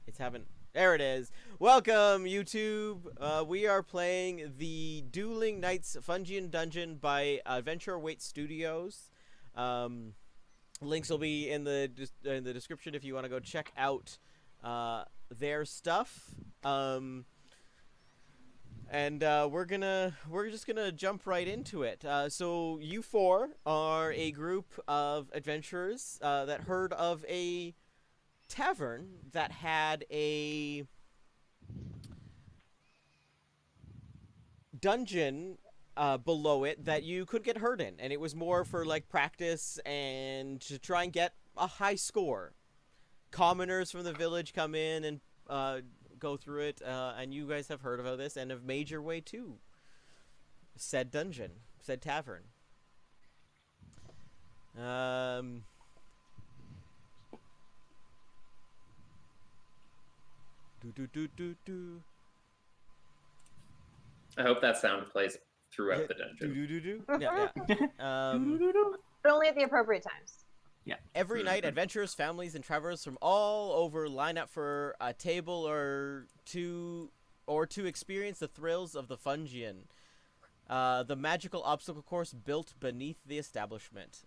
It's having. There it is. Welcome, YouTube. We are playing the Dueling Knights FUNGEON Dungeon by Adventure Await Studios. Links will be in the description if you want to go check out their stuff. We're just gonna jump right into it. So you four are a group of adventurers that heard of a tavern that had a dungeon below it that you could get hurt in, and it was more for like practice and to try and get a high score. Commoners from the village come in and go through it, and you guys have heard about this and have made your way to said dungeon, said tavern. Do do do do do. I hope that sound plays throughout the Do dungeon. do do do. Yeah, yeah. But only at the appropriate times. Yeah. Every night, adventurers, families, and travelers from all over line up for a table or to experience the thrills of the FUNGEON, the magical obstacle course built beneath the establishment.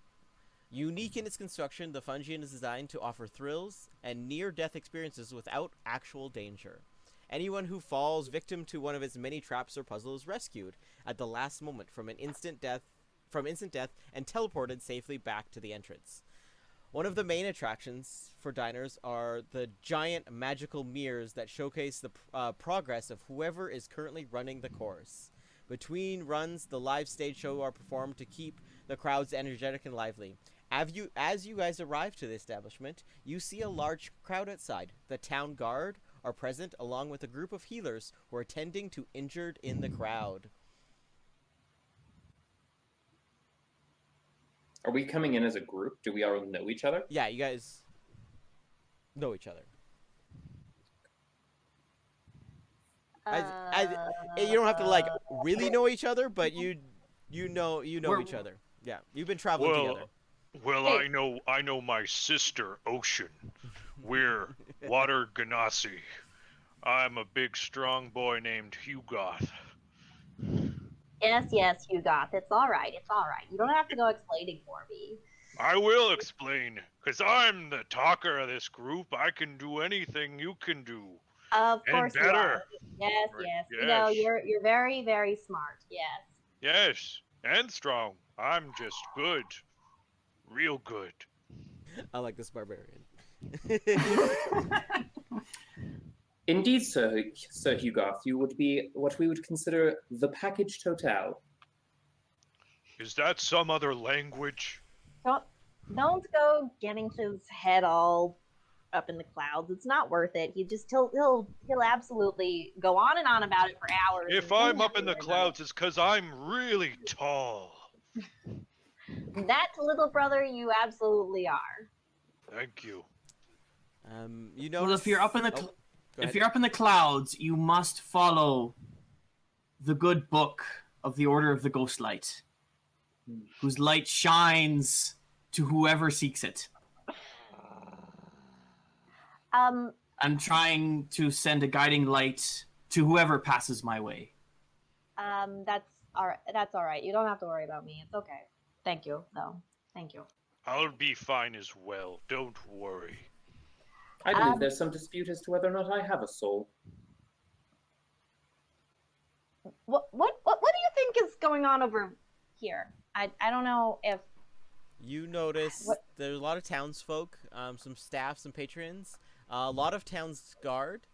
Unique in its construction, the FUNGEON is designed to offer thrills and near-death experiences without actual danger. Anyone who falls victim to one of its many traps or puzzles is rescued at the last moment from instant death and teleported safely back to the entrance. One of the main attractions for diners are the giant magical mirrors that showcase the progress of whoever is currently running the course. Between runs, the live stage show are performed to keep the crowds energetic and lively. As you guys arrive to the establishment, you see a large crowd outside. The town guard are present along with a group of healers who are tending to injured in the crowd. Are we coming in as a group? Do we all know each other? Yeah, you guys know each other. You don't have to like really know each other, but you know each other. Yeah, you've been traveling together. Well, I know my sister, Ocean. We're Water Ganassi. I'm a big, strong boy named Hugoth. Yes, you got. It's all right. You don't have to go explaining for me. I will explain, because I'm the talker of this group. I can do anything you can do. Of And course better. you are. Yes. Yes. You know, you're very, very smart. Yes. Yes, and strong. I'm just good. Real good. I like this barbarian. Indeed, Sir Hugoth, you would be what we would consider the package total. Is that some other language? Don't go getting his head all up in the clouds. It's not worth it. He'll absolutely go on and on about it for hours. If I'm up in the clouds, it's because I'm really tall. That little brother, you absolutely are. Thank you. You know, Well, if you're up in the clouds, you must follow the good book of the Order of the Ghostlight, whose light shines to whoever seeks it. I'm trying to send a guiding light to whoever passes my way. That's all right. That's all right. You don't have to worry about me. It's okay. Thank you, though. Thank you. I'll be fine as well. Don't worry. I believe there's some dispute as to whether or not I have a soul. What do you think is going on over here? I don't know if you notice there's a lot of townsfolk, some staff, some patrons, a lot of town's guard,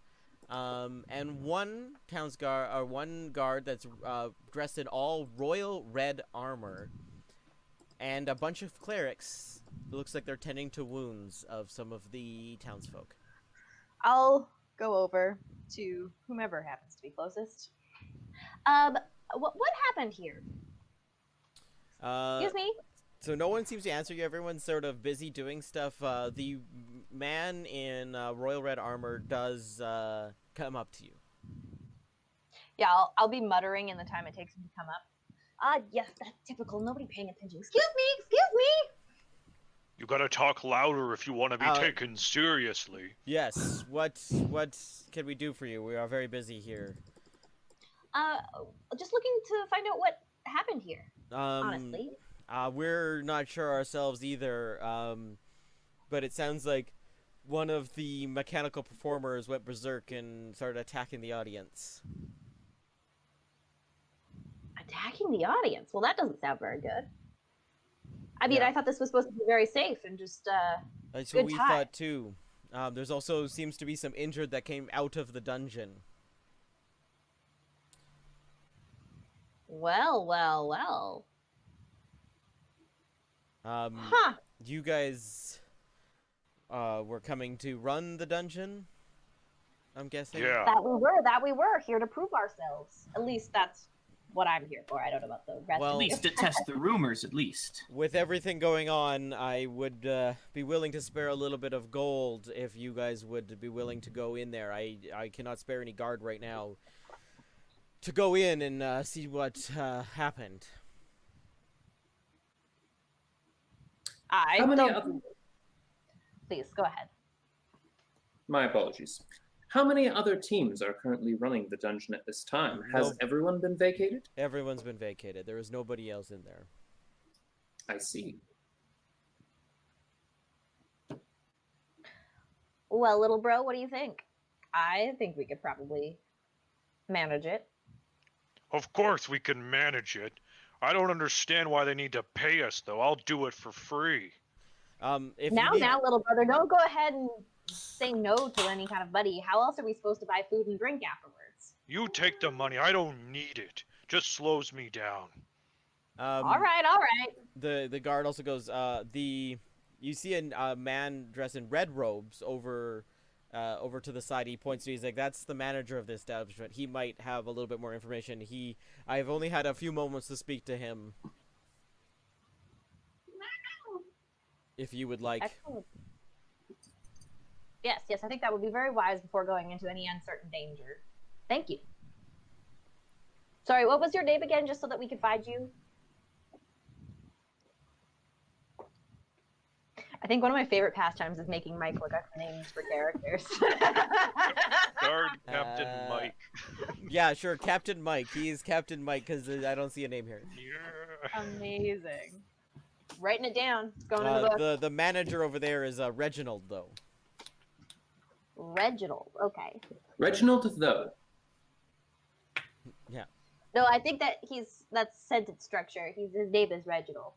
and one guard that's dressed in all royal red armor, and a bunch of clerics. It looks like they're tending to wounds of some of the townsfolk. I'll go over to whomever happens to be closest. What happened here? Excuse me? So no one seems to answer you. Everyone's sort of busy doing stuff. The man in royal red armor does come up to you. Yeah, I'll be muttering in the time it takes him to come up. Yes, that's typical. Nobody paying attention. Excuse me! You gotta talk louder if you want to be taken seriously. Yes. What can we do for you? We are very busy here. Just looking to find out what happened here. Honestly. We're not sure ourselves either. But it sounds like one of the mechanical performers went berserk and started attacking the audience. Attacking the audience? Well, that doesn't sound very good. I mean, Yeah. I thought this was supposed to be very safe and just, That's good what we time. thought too. There's also seems to be some injured that came out of the dungeon. Well. Huh. You guys were coming to run the dungeon, I'm guessing? Yeah. That we were here to prove ourselves. At least that's what I'm here for. I don't know about the rest Well, of At you. least to test the rumors, at least. With everything going on, I would be willing to spare a little bit of gold if you guys would be willing to go in there. I cannot spare any guard right now to go in and see what happened. How many don't... other... Please, go ahead. My apologies. How many other teams are currently running the dungeon at this time? Has Nope. everyone been vacated? Everyone's been vacated. There is nobody else in there. I see. Well, little bro, what do you think? I think we could probably manage it. Of course we can manage it. I don't understand why they need to pay us, though. I'll do it for free. If Now, you need... little brother, don't go ahead and say no to any kind of buddy. How else are we supposed to buy food and drink afterwards? You take the money. I don't need it. Just slows me down. All right. The guard also goes, you see a man dressed in red robes over to the side. He points to, he's like, that's the manager of this establishment. He might have a little bit more information. I've only had a few moments to speak to him. If you would like. Excellent. Yes, I think that would be very wise before going into any uncertain danger. Thank you. Sorry, what was your name again, just so that we could find you? I think one of my favorite pastimes is making Mike look up names for characters. Guard Captain Mike. Yeah, sure, Captain Mike. He is Captain Mike because I don't see a name here. Yeah. Amazing. Writing it down. It's going in the book. The manager over there is Reginald, though. Reginald. Okay. Reginald, though. Yeah. No, I think that that's sentence structure. His name is Reginald.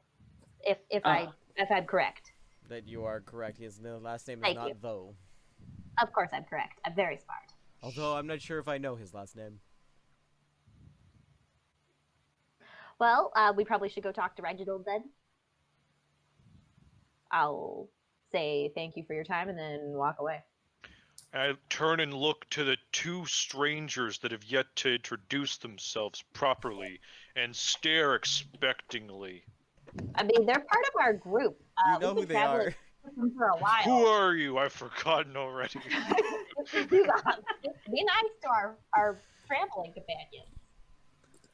If I'm correct. That you are correct. His last name is Thank not you. though. Of course, I'm correct. I'm very smart. Although I'm not sure if I know his last name. Well, we probably should go talk to Reginald then. I'll say thank you for your time and then walk away. I turn and look to the two strangers that have yet to introduce themselves properly and stare expectingly. I mean, they're part of our group. You know who they are. For a while. Who are you? I've forgotten already. Be nice to our traveling companions.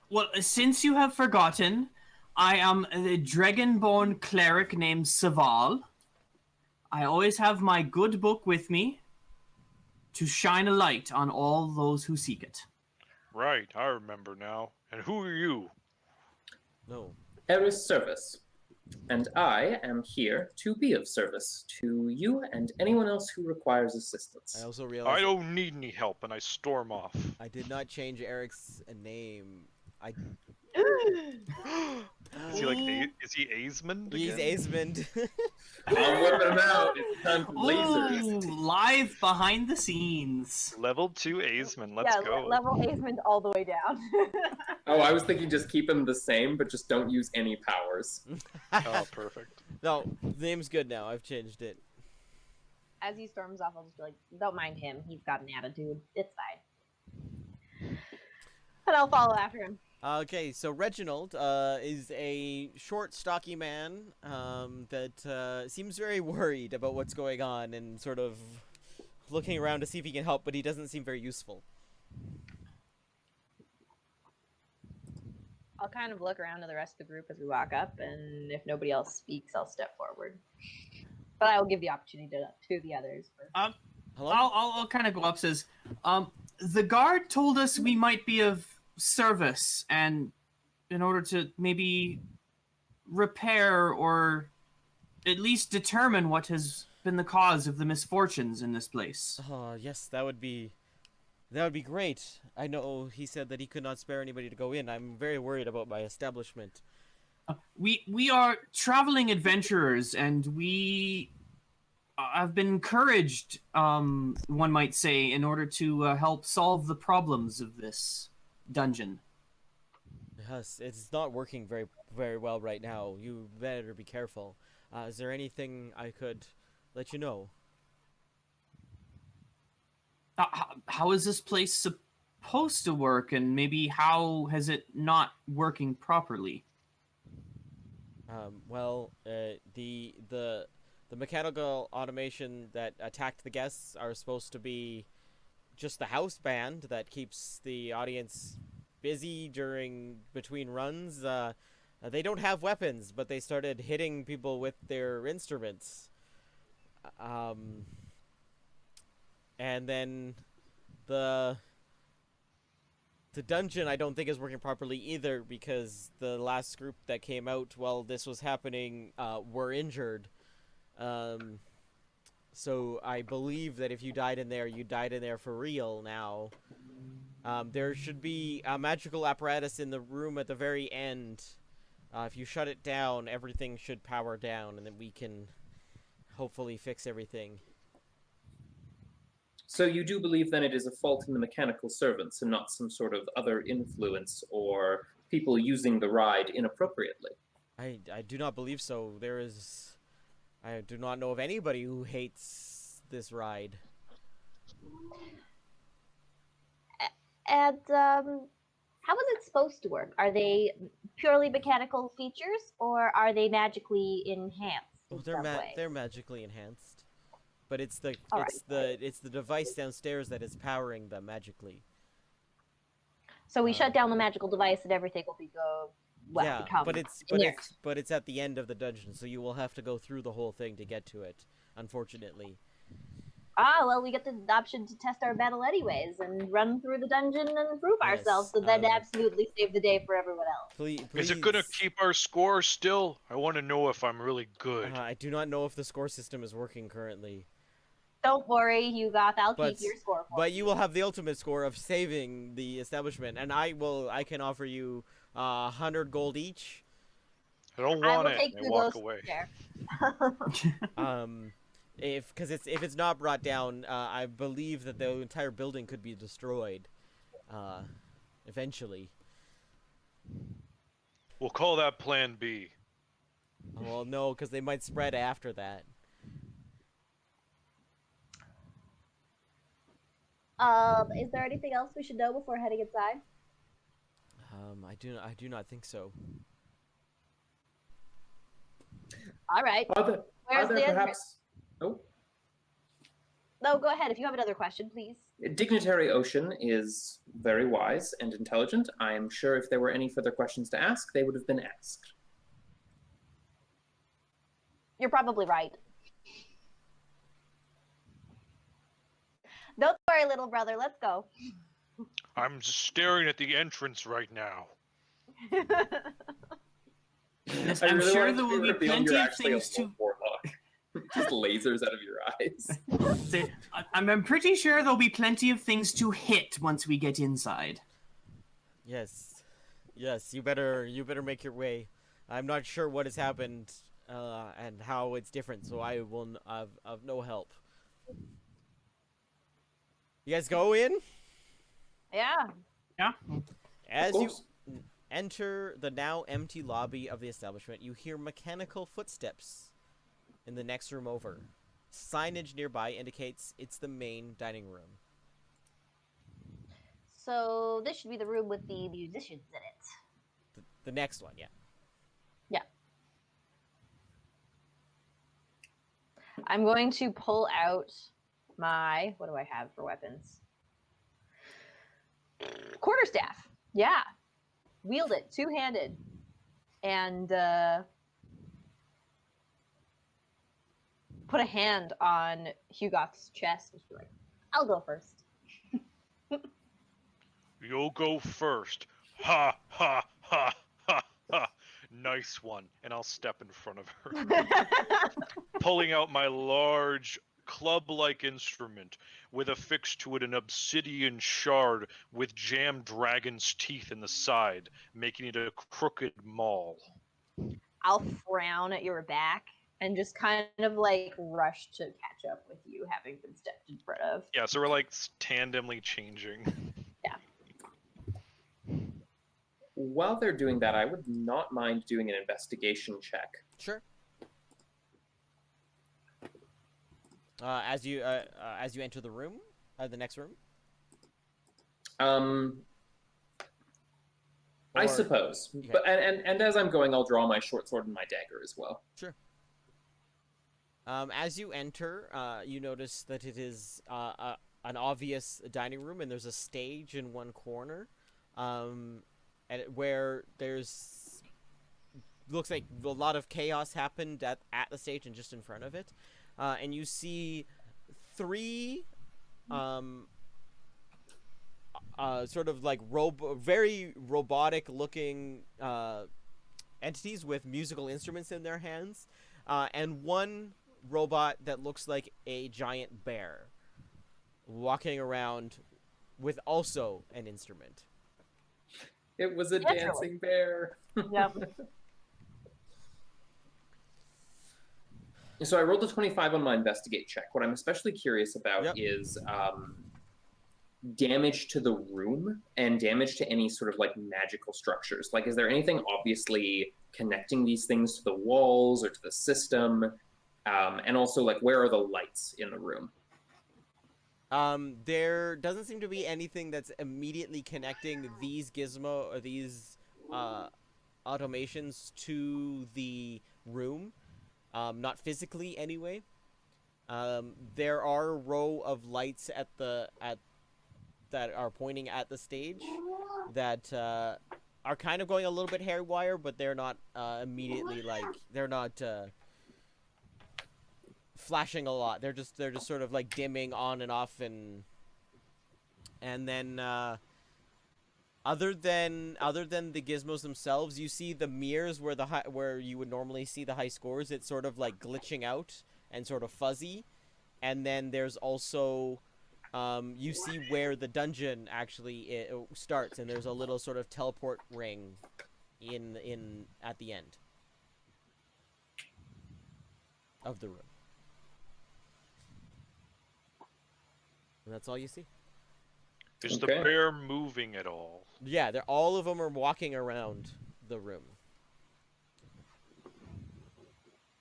Well, since you have forgotten, I am a dragonborn cleric named Saval. I always have my good book with me to shine a light on all those who seek it. Right, I remember now. And who are you? No. Eris Service. And I am here to be of service to you and anyone else who requires assistance. I also realized I don't need any help, and I storm off. I did not change Eric's name. Is he like is he Aesmond? He's again? Aesmond. I'm whipping them out. It's time for lasers. Ooh, live behind the scenes. Level 2 Aesmond, let's go. Level Aesmond all the way down. Oh, I was thinking just keep them the same, but just don't use any powers. Oh, perfect. No, the name's good now. I've changed it. As he storms off, I'll just be like, don't mind him. He's got an attitude. It's fine. And I'll follow after him. Okay, so Reginald is a short, stocky man that seems very worried about what's going on and sort of looking around to see if he can help, but he doesn't seem very useful. I'll kind of look around to the rest of the group as we walk up, and if nobody else speaks, I'll step forward. But I will give the opportunity to the others first. Hello? I'll kind of go up. Says, the guard told us we might be of service, and in order to maybe repair or at least determine what has been the cause of the misfortunes in this place. Oh, yes, that would be great. I know he said that he could not spare anybody to go in. I'm very worried about my establishment. We are traveling adventurers, and we have been encouraged, one might say, in order to help solve the problems of this dungeon. Yes, it's not working very, very well right now. You better be careful. Is there anything I could let you know? How is this place supposed to work, and maybe how has it not working properly? The mechanical automation that attacked the guests are supposed to be just the house band that keeps the audience busy between runs. They don't have weapons, but they started hitting people with their instruments. And then the dungeon I don't think is working properly either, because the last group that came out while this was happening were injured. So I believe that if you died in there, you died in there for real now. There should be a magical apparatus in the room at the very end. If you shut it down, everything should power down, and then we can hopefully fix everything. So you do believe then it is a fault in the mechanical servants and not some sort of other influence or people using the ride inappropriately? I do not believe so. I do not know of anybody who hates this ride. And how is it supposed to work? Are they purely mechanical features, or are they magically enhanced in some way? They're magically enhanced, but it's the device downstairs that is powering them magically. So we shut down the magical device, and everything will become but it's at the end of the dungeon, so you will have to go through the whole thing to get to it, unfortunately. Ah, well, we get the option to test our battle anyways, and run through the dungeon and prove ourselves, so then absolutely save the day for everyone else. Please. Is it gonna keep our score still? I want to know if I'm really good. I do not know if the score system is working currently. Don't worry, Hugoth, I'll keep your score for But you will have the ultimate score of saving the establishment, and I can offer you 100 gold each. I don't want it. I walk away. If it's not brought down, I believe that the entire building could be destroyed, eventually. We'll call that Plan B. Well, no, because they might spread after that. Is there anything else we should know before heading inside? I do not think so. All right. Where's the entrance? Oh. No, go ahead. If you have another question, please. Dignitary Ocean is very wise and intelligent. I'm sure if there were any further questions to ask, they would have been asked. You're probably right. Don't worry, little brother. Let's go. I'm staring at the entrance right now. Yes, I'm really sure there will be reveal plenty you're of actually a things to. warlock. Just lasers out of your eyes. I'm pretty sure there'll be plenty of things to hit once we get inside. Yes, you better make your way. I'm not sure what has happened and how it's different, so I will of no help. You guys go in? Yeah. Yeah. As you enter the now empty lobby of the establishment, you hear mechanical footsteps in the next room over. Signage nearby indicates it's the main dining room. So this should be the room with the musicians in it. The next one, yeah. Yeah. I'm going to pull out my, what do I have for weapons? Quarterstaff. Yeah. wield it two-handed and put a hand on Hugoth's chest and be like, I'll go first. You'll go first. Ha ha ha ha ha. Nice one. And I'll step in front of her, pulling out my large club-like instrument with affixed to it an obsidian shard with jammed dragon's teeth in the side, making it a crooked maul. I'll frown at your back and just kind of like rush to catch up with you, having been stepped in front of. Yeah, so we're like tandemly changing. While they're doing that, I would not mind doing an investigation check. Sure. As you enter the room, the next room. I suppose, okay. but and as I'm going, I'll draw my short sword and my dagger as well. Sure. As you enter, you notice that it is an obvious dining room, and there's a stage in one corner, where there's looks like a lot of chaos happened at the stage and just in front of it, and you see three sort of like very robotic looking entities with musical instruments in their hands, and one robot that looks like a giant bear walking around with also an instrument. It was a dancing bear. Yep. So I rolled a 25 on my investigate check. What I'm especially curious about is damage to the room and damage to any sort of like magical structures. Like, is there anything obviously connecting these things to the walls or to the system? And also, like, where are the lights in the room? There doesn't seem to be anything that's immediately connecting these automations to the room. Not physically anyway. There are a row of lights that are pointing at the stage that are kind of going a little bit haywire, but they're not immediately they're not flashing a lot. They're just sort of like dimming on and off, and then other than the gizmos themselves, you see the mirrors where you would normally see the high scores. It's sort of like glitching out and sort of fuzzy, and then there's also you see where the dungeon actually starts, and there's a little sort of teleport ring in at the end of the room. And that's all you see. Is the bear moving at all? Yeah, all of them are walking around the room.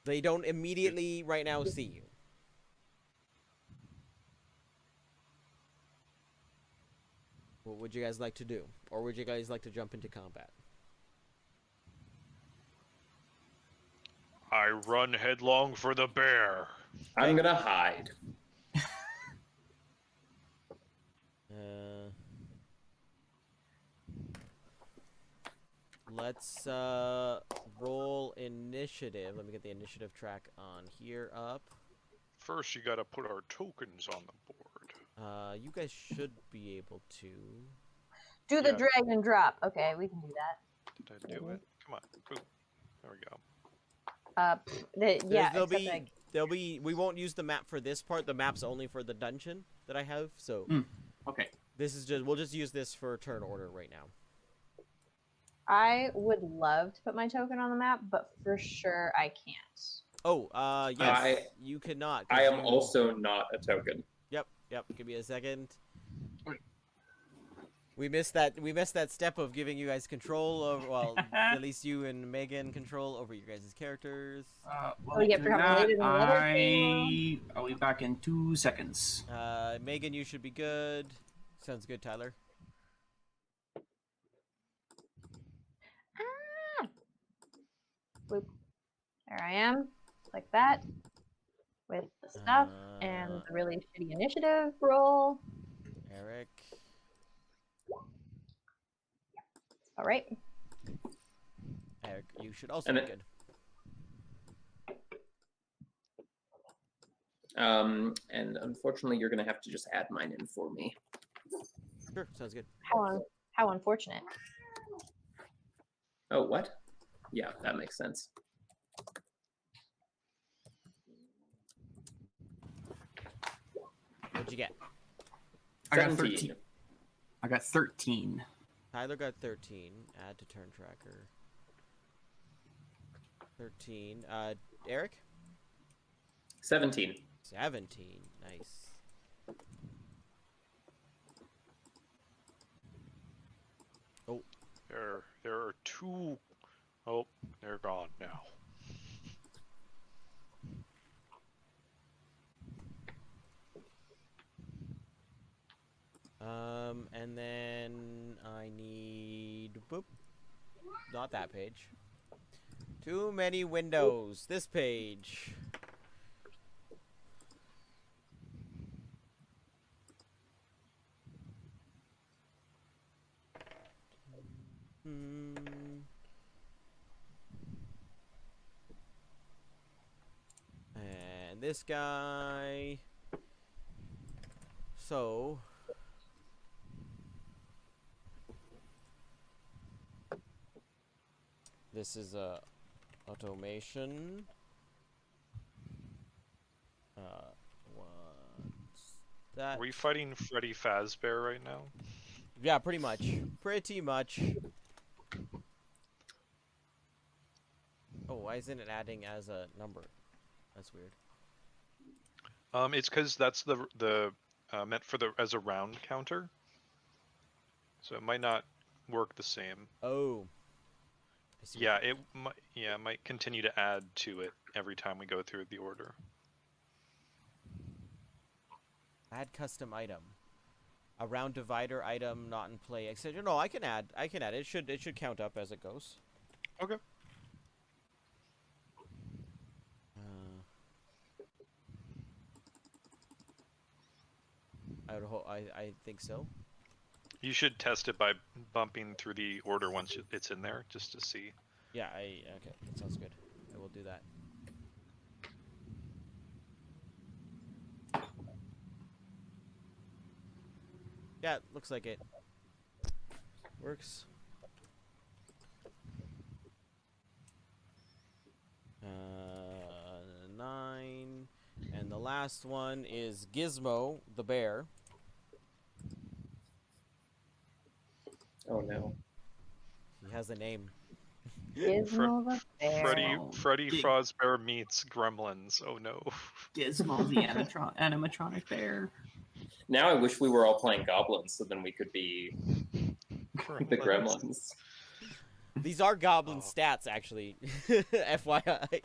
They don't immediately right now see you. What would you guys like to do? Or would you guys like to jump into combat? I run headlong for the bear. I'm gonna hide. Let's roll initiative. Let me get the initiative track on here up. First, you gotta put our tokens on the board. You guys should be able to do the drag and drop. Okay, we can do that. Did I do it? Come on, boom. There we go. We won't use the map for this part. The map's only for the dungeon that I have. So okay. We'll just use this for turn order right now. I would love to put my token on the map, but for sure I can't. Oh, yes, you cannot. I am also not a token. Yep. Give me a second. We missed that step of giving you guys control over, well, at least you and Megan control over your guys' characters. We get related in the other game. I'll be back in 2 seconds. Megan, you should be good. Sounds good, Tyler. Boop. There I am, like that, with the stuff and the really shitty initiative roll. Eric. All right. You should also And be then- good. And unfortunately, you're gonna have to just add mine in for me. Sure, sounds good. How unfortunate. Oh, what? Yeah, that makes sense. What'd you get? I got 17. 13. I got 13. Tyler got 13. Add to turn tracker. 13. Eric? 17. 17. Nice. Oh, There are two. Oh, they're gone now. and then I need boop. Not that page. Too many windows. This page. And this guy. So. This is a automation. What's that? Are we fighting Freddy Fazbear right now? Yeah, pretty much. Pretty much. Oh, why isn't it adding as a number? That's weird. It's because that's the meant for the as a round counter. So it might not work the same. Oh. I see what Yeah, you- it might continue to add to it every time we go through the order. Add custom item. A round divider item not in play. Etc. No, I can add. It should count up as it goes. Okay. I think so. You should test it by bumping through the order once it's in there, just to see. Yeah, okay, that sounds good. I will do that. Yeah, looks like it works. 9, and the last one is Gizmo the bear. Oh no. He has a name. Gizmo the bear. Freddy Dig- Fazbear meets Gremlins. Oh no. Gizmo, the animatronic bear. Now I wish we were all playing goblins, so then we could be the gremlins. These are goblin Oh. stats, actually. FYI.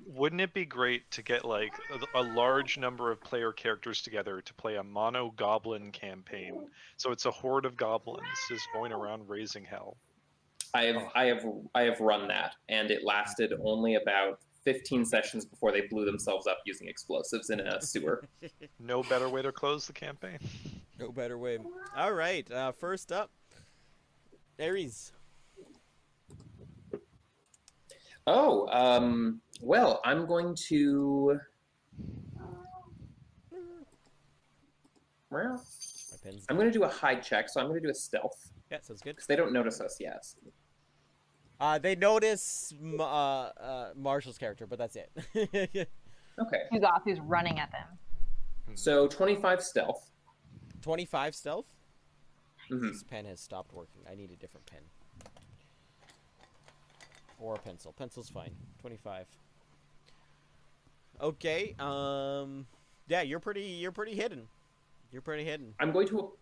Wouldn't it be great to get like a large number of player characters together to play a mono goblin campaign? So it's a horde of goblins just going around raising hell. I have run that, and it lasted only about 15 sessions before they blew themselves up using explosives in a sewer. No better way to close the campaign. No better way. All right. First up, Ares. Oh, well, I'm going to. Well, My pen's I'm going to do a hide check, so I'm going to do a stealth Yeah, sounds good. because they don't notice us yet. They notice Marshall's character, but that's it. Okay, Hugoth who's running at them. so 25 stealth. 25 stealth. Mhm. This pen has stopped working. I need a different pen. Or a pencil. Pencil's fine. 25. Okay. Yeah, you're pretty hidden. You're pretty hidden. I'm going to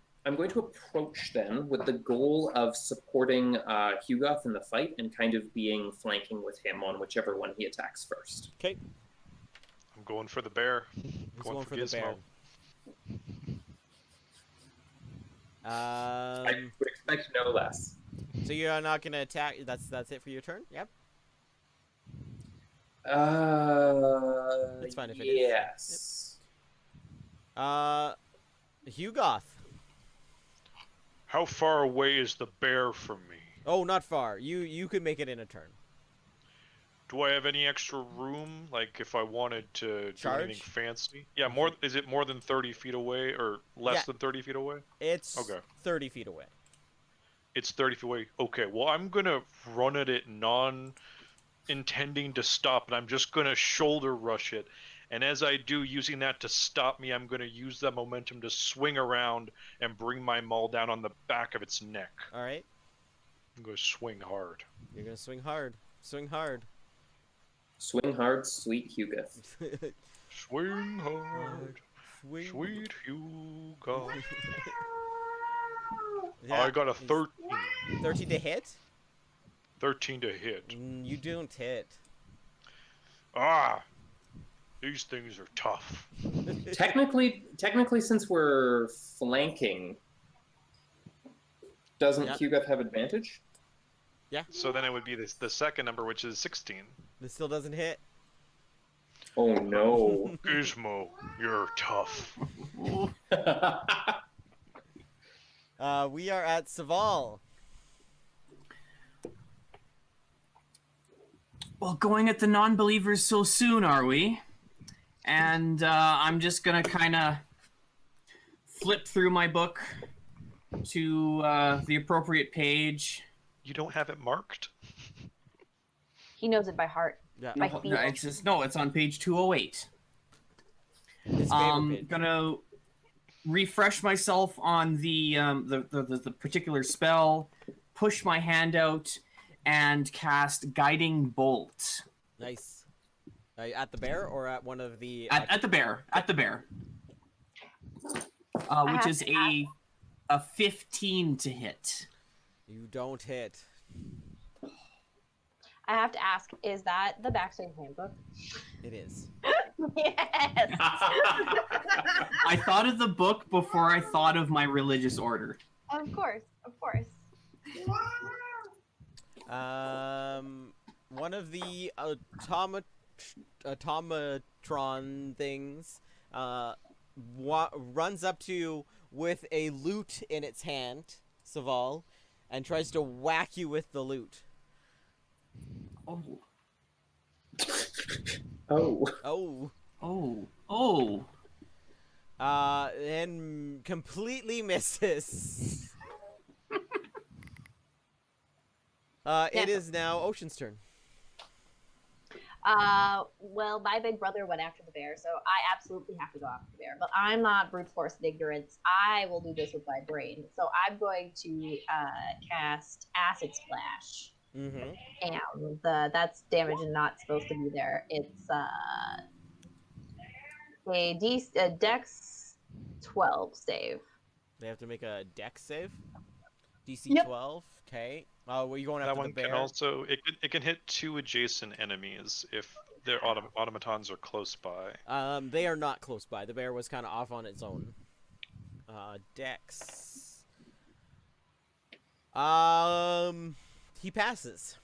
approach them with the goal of supporting Hugoth in the fight and kind of being flanking with him on whichever one he attacks first. Okay. I'm going for the bear. He's Going going for for the bear. I would expect no less. So you're not gonna attack. That's it for your turn. Yep. That's fine if it is. yes. Hugoth. How far away is the bear from me? Oh, not far. You could make it in a turn. Do I have any extra room? Like, if I wanted to do anything Charge? fancy? Yeah, more. Is it more than 30 feet away or less Yeah. than 30 feet away? It's Okay. 30 feet away. It's 30 feet away. Okay, well, I'm gonna run at it intending to stop, and I'm just gonna shoulder rush it. And as I do, using that to stop me, I'm gonna use that momentum to swing around and bring my maul down on the back of its neck. All right. I'm gonna swing hard. You're gonna swing hard. Swing hard. Swing hard, sweet Hugeth. Swing hard, Swing. sweet Hugo. Yeah, I got a it's 13. 13 to hit. 13 to hit. You don't hit. Ah, these things are tough. Technically, since we're flanking, doesn't Yep. Hugeth have advantage? Yeah. So then it would be the second number, which is 16. This still doesn't hit. Oh no. Gizmo, you're tough. We are at Saval. Well, going at the non-believers so soon, are we? And I'm just gonna kind of flip through my book to the appropriate page. You don't have it marked? He knows it by heart. Yeah. By No, feel. it's on page 208. His favorite page. Gonna refresh myself on the particular spell, push my hand out, and cast Guiding Bolt. Nice. At the bear or at one of the... At the bear. Which is a 15 to hit. You don't hit. I have to ask, is that the Backswing Handbook? It is. Yes! I thought of the book before I thought of my religious order. Of course, of course. One of the automatron things runs up to you with a lute in its hand, Saval, and tries to whack you with the lute. Oh. Oh. Oh. Oh. And completely misses. It is now Ocean's turn. Well, my big brother went after the bear, so I absolutely have to go after the bear. But I'm not brute force and ignorance. I will do this with my brain. So I'm going to cast Acid Splash. Mm-hmm. And that's damage and not supposed to be there. It's a Dex 12 save. They have to make a dex save. DC Yep. 12. Okay. Were you going That after one the bear? can also... It can hit 2 adjacent enemies if their automatons are close by. They are not close by. The bear was kind of off on its own. Dex. He passes.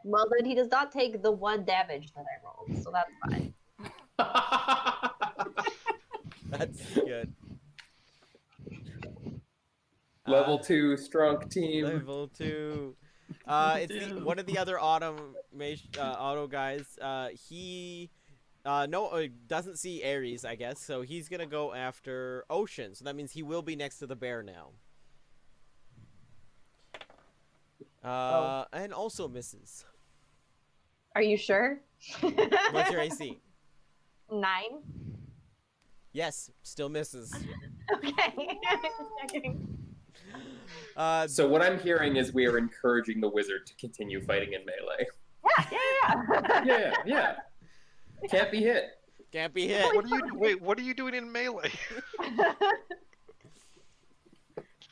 Well, then he does not take the 1 damage that I rolled, so that's fine. That's good. Level 2 strong team. Level 2. It's one of the other auto guys. He doesn't see Ares, I guess, so he's gonna go after Ocean. So that means he will be next to the bear now. And also misses. Are you sure? What's your AC? 9. Yes, still misses. Okay. Just checking. So what I'm hearing is we are encouraging the wizard to continue fighting in melee. Yeah. Yeah. Can't be hit. Can't be hit. What are you doing in melee?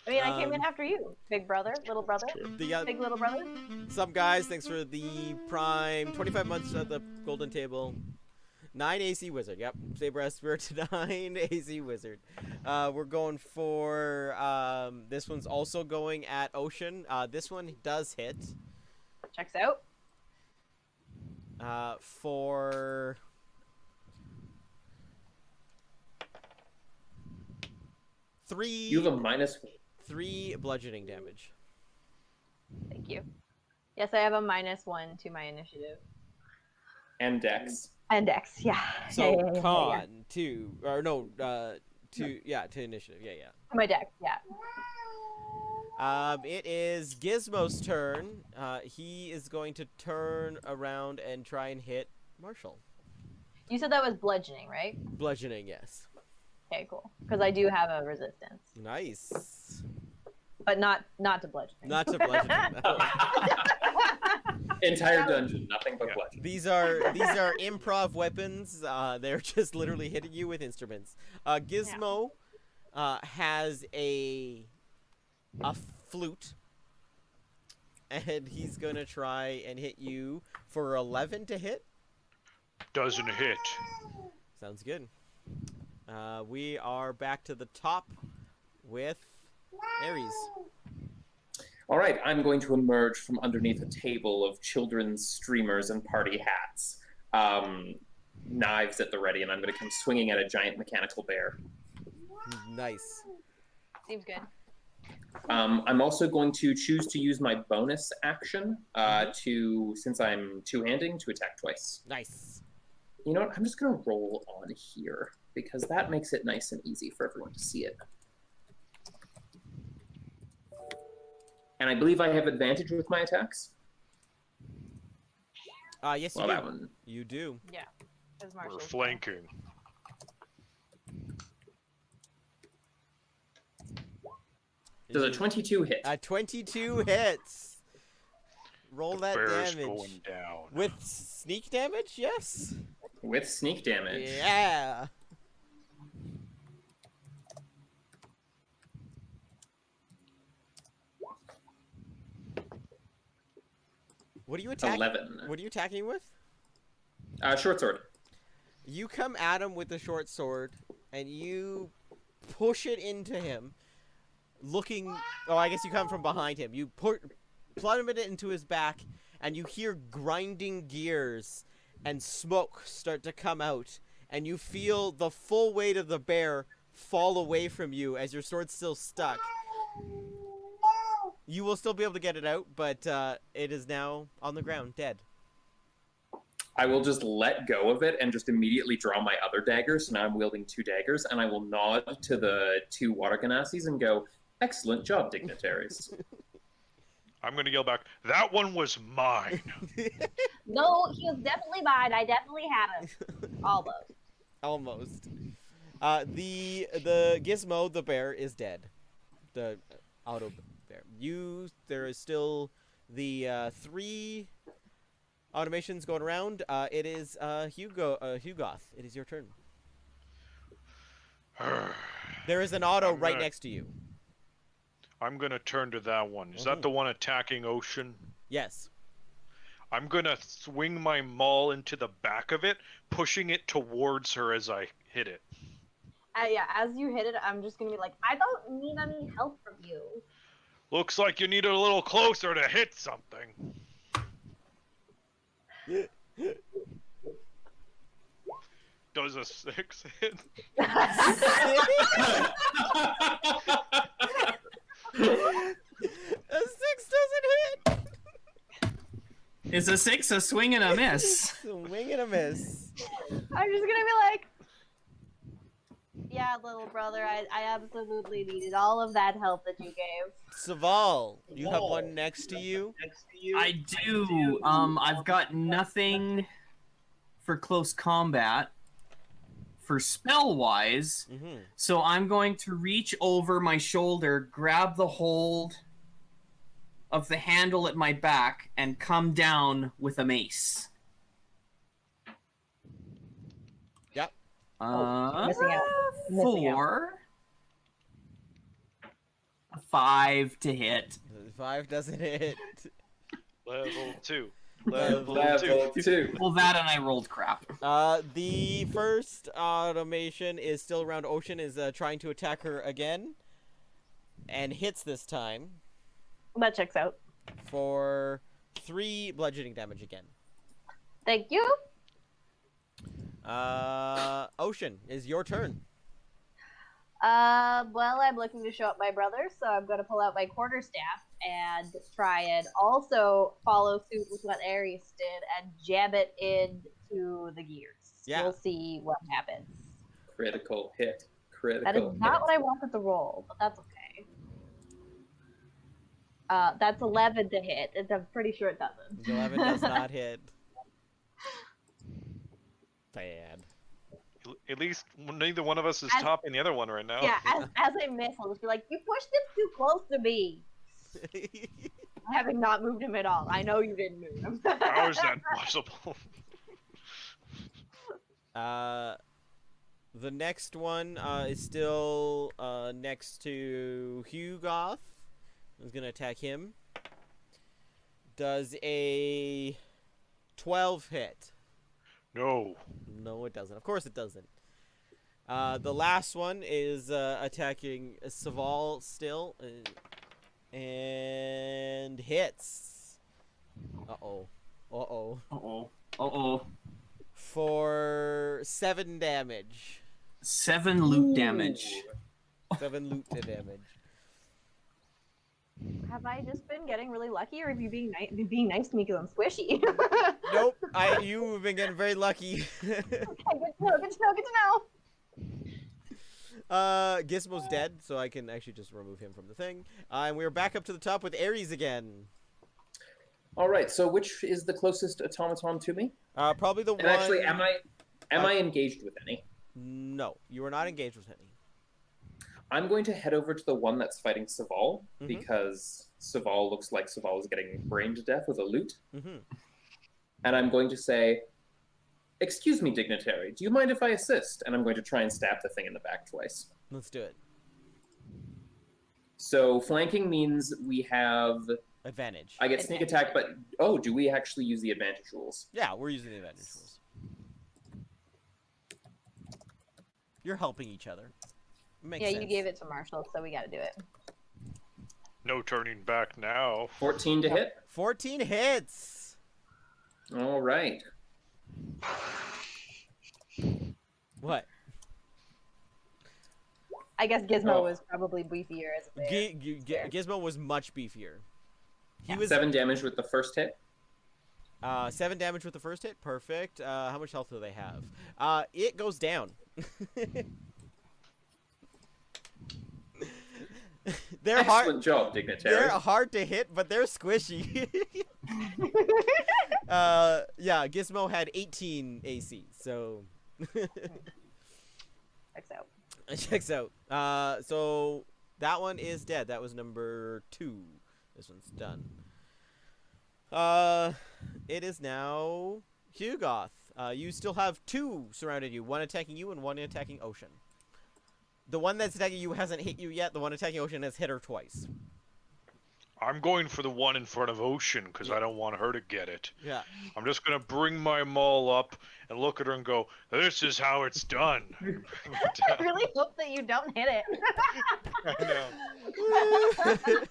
I mean, I came in after you, big brother, little brother, big little brother. Some guys, thanks for the prime 25 months at the golden table. 9 AC wizard. Yep, Saber Spirit 9 AC wizard. We're going for this one's also going at Ocean. This one does hit. Checks out. For 3. You have a -1. 3 bludgeoning damage. Thank you. Yes, I have a -1 to my initiative. And Dex. And Dex, yeah. So Yeah. con two or no to initiative. Yeah. My Dex, yeah. It is Gizmo's turn. He is going to turn around and try and hit Marshall. You said that was bludgeoning, right? Bludgeoning, yes. Okay, cool. Because I do have a resistance, Nice. but not to bludgeoning. Not to bludgeoning. No. Entire dungeon, nothing but bludgeoning. These are improv weapons. They're just literally hitting you with instruments. Gizmo has a flute, and he's gonna try and hit you for 11 to hit. Doesn't hit. Sounds good. We are back to the top with Ares. All right, I'm going to emerge from underneath a table of children's streamers and party hats, knives at the ready, and I'm going to come swinging at a giant mechanical bear. Nice. Seems good. I'm also going to choose to use my bonus action since I'm two-handing, to attack twice. Nice. You know what? I'm just going to roll on here, because that makes it nice and easy for everyone to see it. And I believe I have advantage with my attacks. Yes, you Well, do. that one. You do. Yeah. We're flanking. Does a 22 hit? 22 hits. Roll that Bear's damage. going down. With sneak damage, yes? With sneak damage. Yeah. What are you attacking? 11. What are you attacking with? Short sword. You come at him with the short sword, and you push it into him, looking... Oh, I guess you come from behind him. You plummet it into his back, and you hear grinding gears and smoke start to come out, and you feel the full weight of the bear fall away from you as your sword's still stuck. You will still be able to get it out, but it is now on the ground, dead. I will just let go of it and just immediately draw my other dagger, so now I'm wielding 2 daggers, and I will nod to the 2 water ganassis and go, "Excellent job, dignitaries." I'm gonna yell back, "That one was mine!" No, he was definitely mine. I definitely had him. Almost. Almost. The Gizmo, the bear, is dead. The auto bear. There is still the 3 automations going around. It is Hugoth. It is your turn. There is an auto right next to you. I'm gonna turn to that one. Is that the one attacking Ocean? Yes. I'm gonna swing my maul into the back of it, pushing it towards her as I hit it. Yeah, as you hit it, I'm just gonna be like, I don't need any help from you. Looks like you need a little closer to hit something. Does a 6 hit? A 6 doesn't hit. Is a 6 a swing and a miss? Swing and a miss. I'm just gonna be like, yeah, little brother, I absolutely needed all of that help that you gave. Saval, you have one next to you. I do. I've got nothing for close combat for spell-wise, so I'm going to reach over my shoulder, grab the hold of the handle at my back, and come down with a mace. Yep. Missing out. Missing out. 4. 5 to hit. 5 doesn't hit. Level 2. Level 2. 2. Well, that and I rolled crap. The first automation is still around Ocean, is trying to attack her again, and hits this time That checks out. for 3 bludgeoning damage again. Thank you. Ocean, is your turn. Well, I'm looking to show up my brother, so I'm gonna pull out my quarterstaff and try and also follow suit with what Ares did and jam it into the gears. Yeah. We'll see what happens. Critical hit. Critical That is not hit. what I wanted to roll, but that's okay. That's 11 to hit. I'm pretty sure it doesn't. 11 does not hit. Bad. At least neither one of us is As- topping the other one right now. Yeah, as I miss, I'll just be like, you pushed him too close to me. Having not moved him at all. I know you didn't move him. How is that possible? The next one is still next to Hugoth. Who's gonna attack him? Does a 12 hit? No. No, it doesn't. Of course it doesn't. The last one is attacking Saval still, and hits. Uh-oh. Uh-oh. Uh-oh. Uh-oh. For 7 damage. 7 loot damage. 7 loot damage. Have I just been getting really lucky, or have you been nice to me because I'm squishy? Nope, you've been getting very lucky. Okay, good to know, good to know. Gizmo's dead, so I can actually just remove him from the thing. And we're back up to the top with Ares again. All right. So which is the closest automaton to me? Probably the And one. actually, am I engaged with any? No, you are not engaged with any. I'm going to head over to the one that's fighting Saval Mhm. because Saval looks like Saval is getting brained to death with a lute. Mm-hmm. And I'm going to say, "Excuse me, dignitary, do you mind if I assist?" And I'm going to try and stab the thing in the back twice. Let's do it. So flanking means we have... Advantage. I get sneak attack, but... Oh, do we actually use the advantage rules? Yeah, we're using the advantage rules. You're helping each other. Makes Yeah, sense. you gave it to Marshall, so we gotta do it. No turning back now. 14 to hit? 14 hits! All right. I What? guess Gizmo Oh. was probably beefier as a bear. Gizmo was much beefier. He Yeah. was 7 damage with the first hit. 7 damage with the first hit. Perfect. How much health do they have? It goes down. They're Excellent job, dignitary. They're hard to hit, but they're squishy. Yeah, Gizmo had 18 AC, so Checks out. it checks out. So that one is dead. That was number 2. This one's done. It is now Hugoth. You still have 2 surrounded you, one attacking you and one attacking Ocean. The one that's attacking you hasn't hit you yet. The one attacking Ocean has hit her twice. I'm going for the one in front of Ocean because I don't want her to get it. Yeah. I'm just going to bring my maul up and look at her and go, "This is how it's done." I really hope that you don't hit it. I know.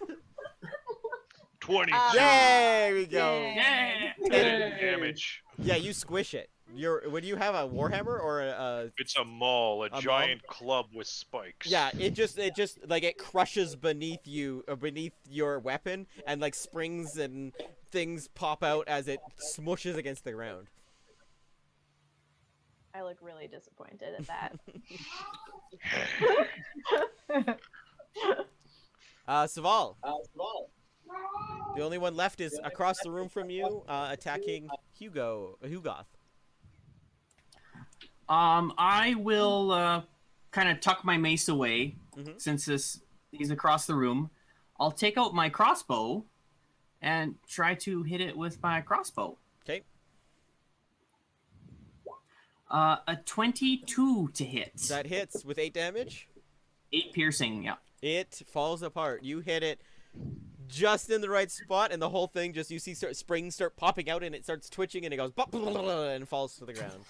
22 There we go. Yeah! 10 damage. Yeah, you squish it. Would you have a warhammer or a It's a maul, a maul? giant club with spikes. Yeah, it just like it crushes beneath you or beneath your weapon, and like springs and things pop out as it smushes against the ground. I look really disappointed at that. Saval. The only one left is across the room from you, attacking Hugoth. I will kind of tuck my mace away Mhm. since he's across the room. I'll take out my crossbow and try to hit it with my crossbow. Okay. A 22 to hit. That hits with 8 damage. 8 piercing, yeah. It falls apart. You hit it just in the right spot, and the whole thing you see springs start popping out, and it starts twitching, and it goes and falls to the ground.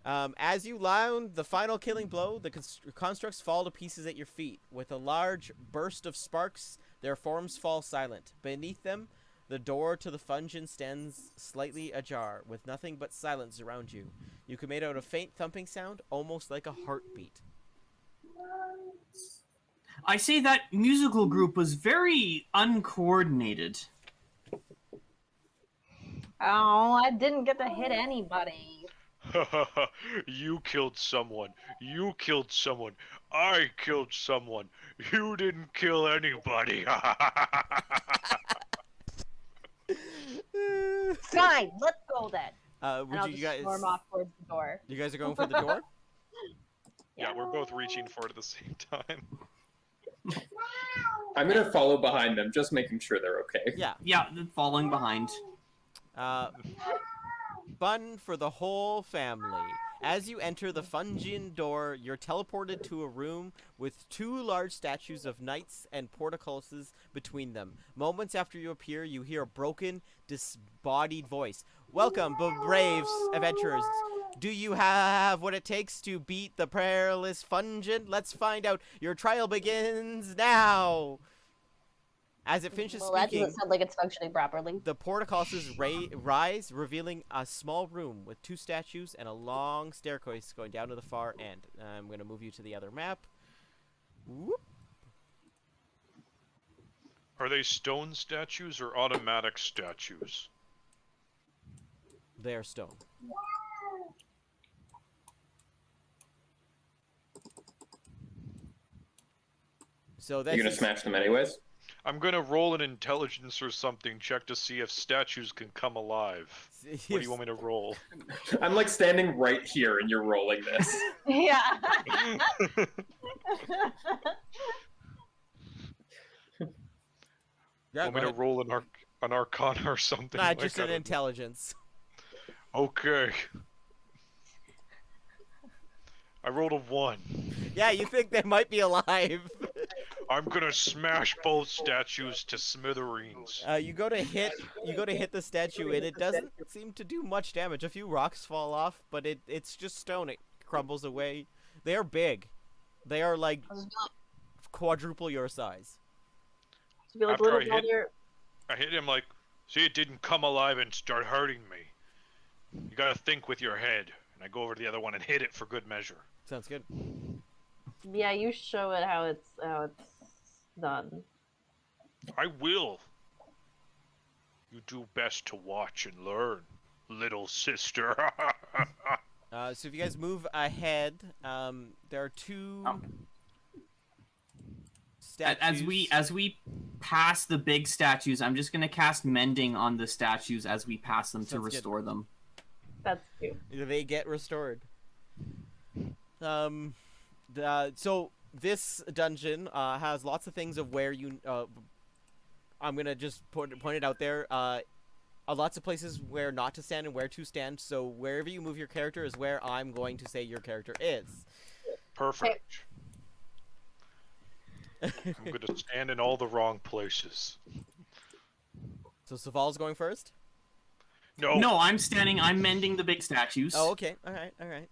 As you land the final killing blow, the constructs fall to pieces at your feet. With a large burst of sparks, their forms fall silent. Beneath them, the door to the FUNGEON stands slightly ajar, with nothing but silence around you. You can make out a faint thumping sound, almost like a heartbeat. I say that musical group was very uncoordinated. Oh, I didn't get to hit anybody. You killed someone. You killed someone. I killed someone. You didn't kill anybody. Fine, let's go then. Would And I'll you just guys? storm off towards the door. You guys are going for the door? Yeah, we're both reaching for it at the same time. I'm gonna follow behind them, just making sure they're okay. Yeah. Yeah, falling behind. Fun for the whole family. As you enter the FUNGEON door, you're teleported to a room with 2 large statues of knights and portcullises between them. Moments after you appear, you hear a broken, disembodied voice. Welcome, brave adventurers. Do you have what it takes to beat the perilous FUNGEON? Let's find out. Your trial begins now. As it finishes Well, that speaking, doesn't sound like it's functioning properly. the portcullises rise, revealing a small room with 2 statues and a long staircase going down to the far end. I'm going to move you to the other map. Whoop. Are they stone statues or automatic statues? They're stone. So that's You're gonna smash them anyways? I'm gonna roll an intelligence or something, check to see if statues can come alive. What do you want me to roll? I'm like standing right here and you're rolling this. Yeah. Yeah, Want me to roll an arcana or something? Nah, like just I an don't know. intelligence. Okay. I rolled a 1. Yeah, you think they might be alive. I'm gonna smash both statues to smithereens. You go to hit the statue and it doesn't seem to do much damage. A few rocks fall off, but it's just stone. It crumbles away. They are big. They are like quadruple your size. After I hit him like, see, it didn't come alive and start hurting me. You gotta think with your head. And I go over to the other one and hit it for good measure. Sounds good. Yeah, you show it how it's done. I will. You do best to watch and learn, little sister. So if you guys move ahead, there are 2 statues. As we pass the big statues, I'm just gonna cast mending on the statues as we pass them to Sounds good. restore them. That's cute. They get restored. So this dungeon has lots of things of where you. I'm gonna just point it out there. Lots of places where not to stand and where to stand. So wherever you move your character is where I'm going to say your character is. Perfect. I'm gonna stand in all the wrong places. So Saval's going first. No. No, I'm mending the big statues. Oh, okay. All right.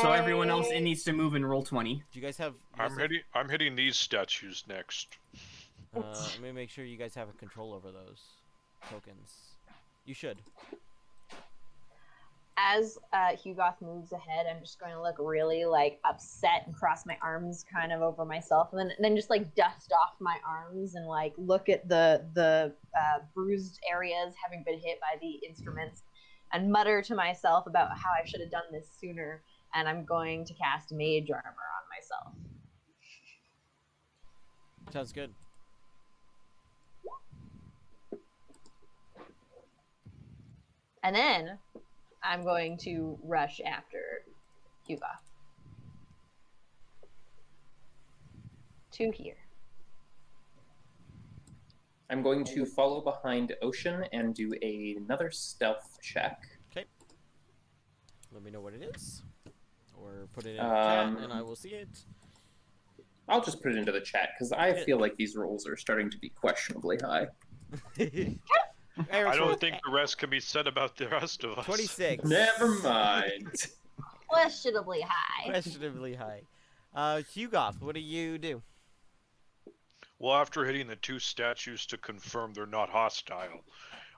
So everyone else needs to move and roll 20. Do you guys have? I'm hitting these statues next. Let me make sure you guys have a control over those tokens. You should. As Hugoth moves ahead, I'm just going to look really like upset and cross my arms kind of over myself, and then just like dust off my arms and like look at the bruised areas having been hit by the instruments, and mutter to myself about how I should have done this sooner. And I'm going to cast Mage Armor on myself. Sounds good. And then I'm going to rush after Hugo. To here. I'm going to follow behind Ocean and do another stealth check. Okay. Let me know what it is. Or put it in the chat and I will see it. I'll just put it into the chat because I feel like these rolls are starting to be questionably high. I don't think the rest can be said about the rest of us. 26. Never mind. Questionably high. Questionably high. Hugoth, what do you do? Well, after hitting the 2 statues to confirm they're not hostile,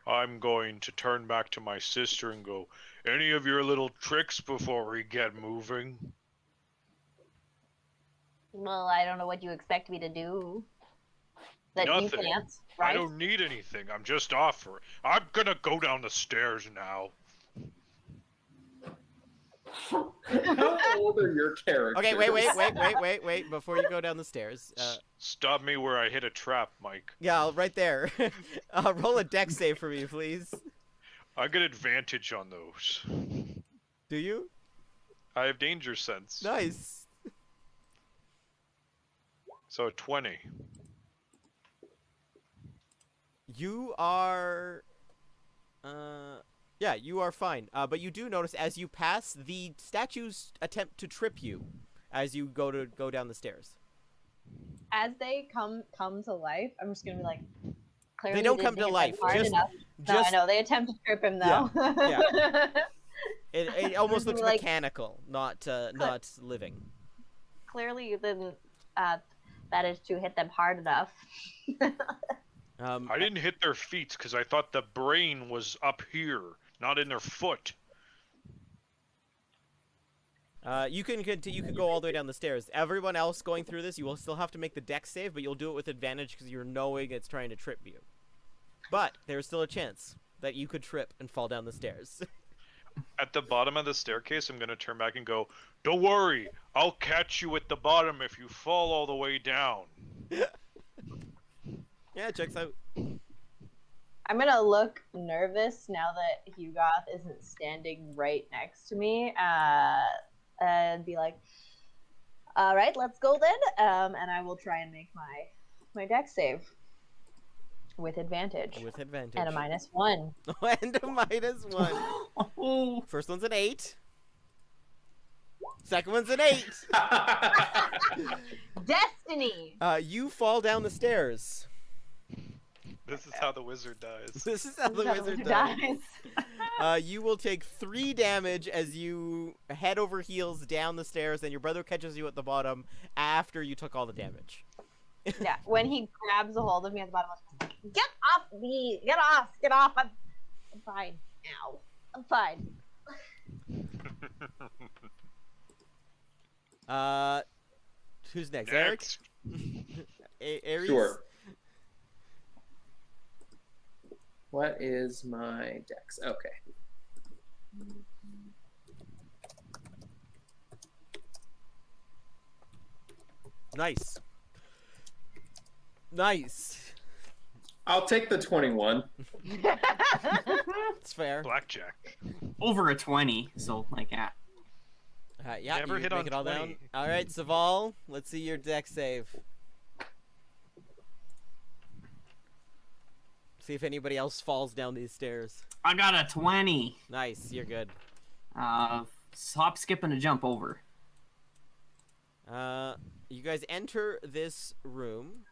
I'm going to turn back to my sister and go, any of your little tricks before we get moving? Well, I don't know what you expect me to do. That you Nothing. can't, right? I don't need anything. I'm just offering. I'm gonna go down the stairs now. How old are your characters? Okay, wait. Before you go down the stairs, Stop me where I hit a trap, Mike. yeah, right there. Roll a dex save for me, please. I get advantage on those. Do you? I have danger sense. Nice. So 20. You are, yeah, you are fine. But you do notice as you pass, the statues attempt to trip you as you go down the stairs. As they come to life, I'm just gonna be like, clearly They don't didn't come to hit them life. hard Just, enough. No, I know they attempt to trip him though. Yeah. It almost looks Like- mechanical, not living. Clearly, you didn't manage to hit them hard enough. I didn't hit their feet because I thought the brain was up here, not in their foot. You can go all the way down the stairs. Everyone else going through this, you will still have to make the dex save, but you'll do it with advantage because you're knowing it's trying to trip you. But there's still a chance that you could trip and fall down the stairs. At the bottom of the staircase, I'm gonna turn back and go, "Don't worry, I'll catch you at the bottom if you fall all the way down." Yeah, it checks out. I'm gonna look nervous now that Hugoth isn't standing right next to me, and be like, "All right, let's go then." And I will try and make my dex save with advantage. With advantage. And a -1. And a -1. First one's an 8. Second one's an 8. Destiny. You fall down the stairs. This is how the wizard dies. This is how the wizard dies. You will take 3 damage as you head over heels down the stairs, and your brother catches you at the bottom after you took all the damage. Yeah, when he grabs a hold of me at the bottom, I'm like, get off me! Get off! I'm fine now. I'm fine. Who's next? Next. Eric? Aries? Sure. What is my dex? Okay. Nice. Nice. I'll take the 21. It's fair. Blackjack. Over a 20, so like that. Yeah, Never you hit make on it all 20. down. All right, Saval, let's see your dex save. See if anybody else falls down these stairs. I got a 20. Nice, you're good. Hop, skip, and a jump over. You guys enter this room.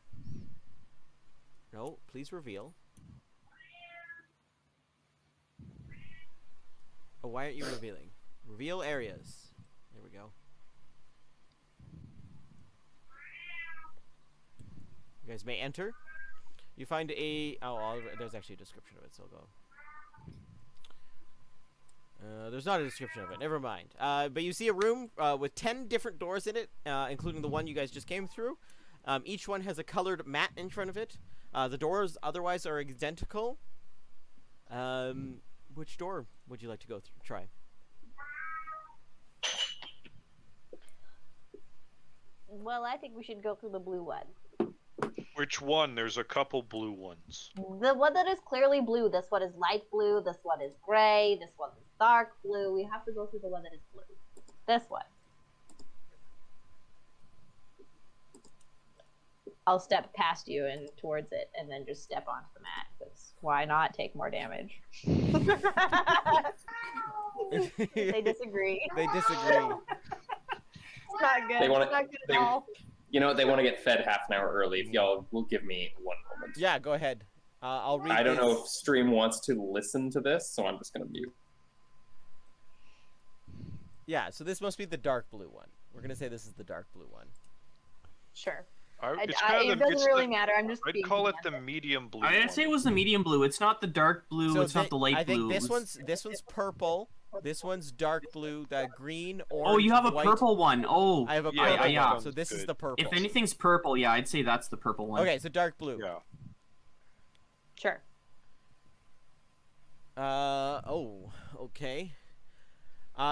No, please reveal. Oh, why aren't you revealing? Reveal areas. There we go. You guys may enter. You find a... Oh, there's actually a description of it, so I'll go. There's not a description of it. Never mind. But you see a room with 10 different doors in it, including the one you guys just came through. Each one has a colored mat in front of it. The doors otherwise are identical. Which door would you like to go try? Well, I think we should go through the blue one. Which one? There's a couple blue ones. The one that is clearly blue. This one is light blue. This one is gray. This one is dark blue. We have to go through the one that is blue. This one. I'll step past you and towards it, and then just step onto the mat. Because why not take more damage? They disagree. They disagree. It's not good. They wanna- it's not good they- at all. You know, they want to get fed half an hour early. If y'all will give me one moment. Yeah, go ahead. I'll read I don't know this. if stream wants to listen to this, so I'm just going to mute. Yeah, so this must be the dark blue one. We're going to say this is the dark blue one. Sure. It's It kind of doesn't really matter. I'm just I'd being call it the pedantic. medium blue. I'd say it was the medium blue. It's not the dark blue. So it's not the light I think blue. this one's purple, This one's dark blue. That green, orange, Oh, you have a white. purple one. Oh, I have a Yeah, purple yeah. one. So this is the purple. If anything's purple, yeah, I'd say that's the purple one. Okay, so dark blue. Yeah. Sure. Oh, okay.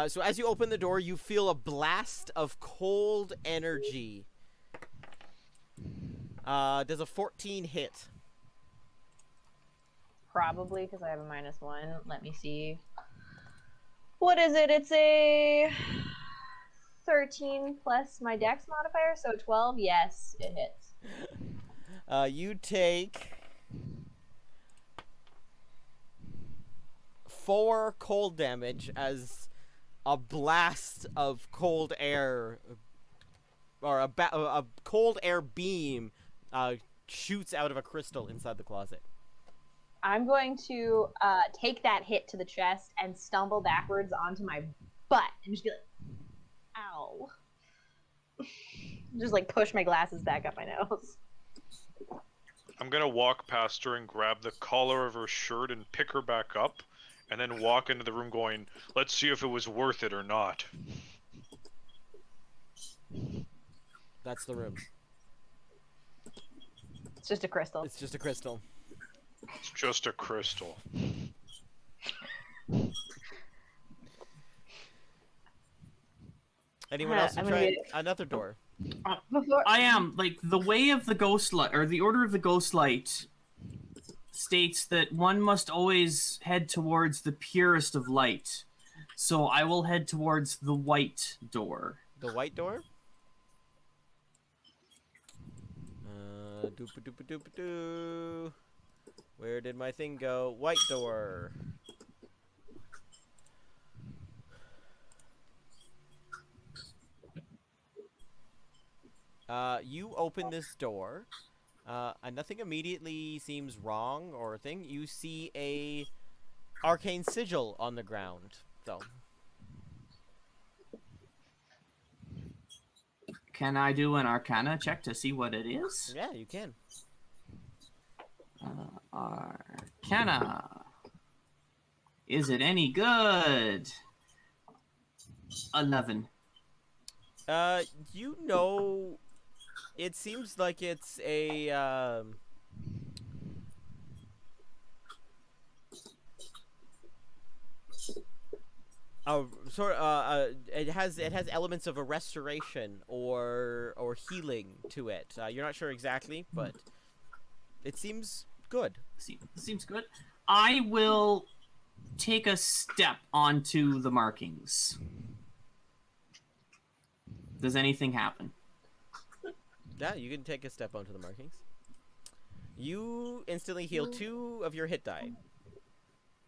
So as you open the door, you feel a blast of cold energy. Does a 14 hit? Probably because I have a -1. Let me see. What is it? It's a 13 plus my dex modifier, so 12. Yes, it hits. You take 4 cold damage as a blast of cold air, or a cold air beam, shoots out of a crystal inside the closet. I'm going to take that hit to the chest and stumble backwards onto my butt and just be like, ow. Just like push my glasses back up my nose. I'm gonna walk past her and grab the collar of her shirt and pick her back up, and then walk into the room going, let's see if it was worth it or not. That's the room. It's just a crystal. It's just a crystal. It's just a crystal. Anyone else to I'm try gonna another door? Before I am like the way of the ghost light, or the order of the ghost light, states that one must always head towards the purest of light. So I will head towards the white door. The white door? Doop-a-doop-a-doop-a-doo. Where did my thing go? White door. You open this door. And nothing immediately seems wrong or a thing. You see a arcane sigil on the ground, though. Can I do an Arcana check to see what it is? Yeah, you can. Arcana. Is it any good? 11. You know, it seems like it's a, it has elements of a restoration or healing to it. You're not sure exactly, but it seems good. Seems good. I will take a step onto the markings. Does anything happen? Yeah, you can take a step onto the markings. You instantly heal 2 of your hit die.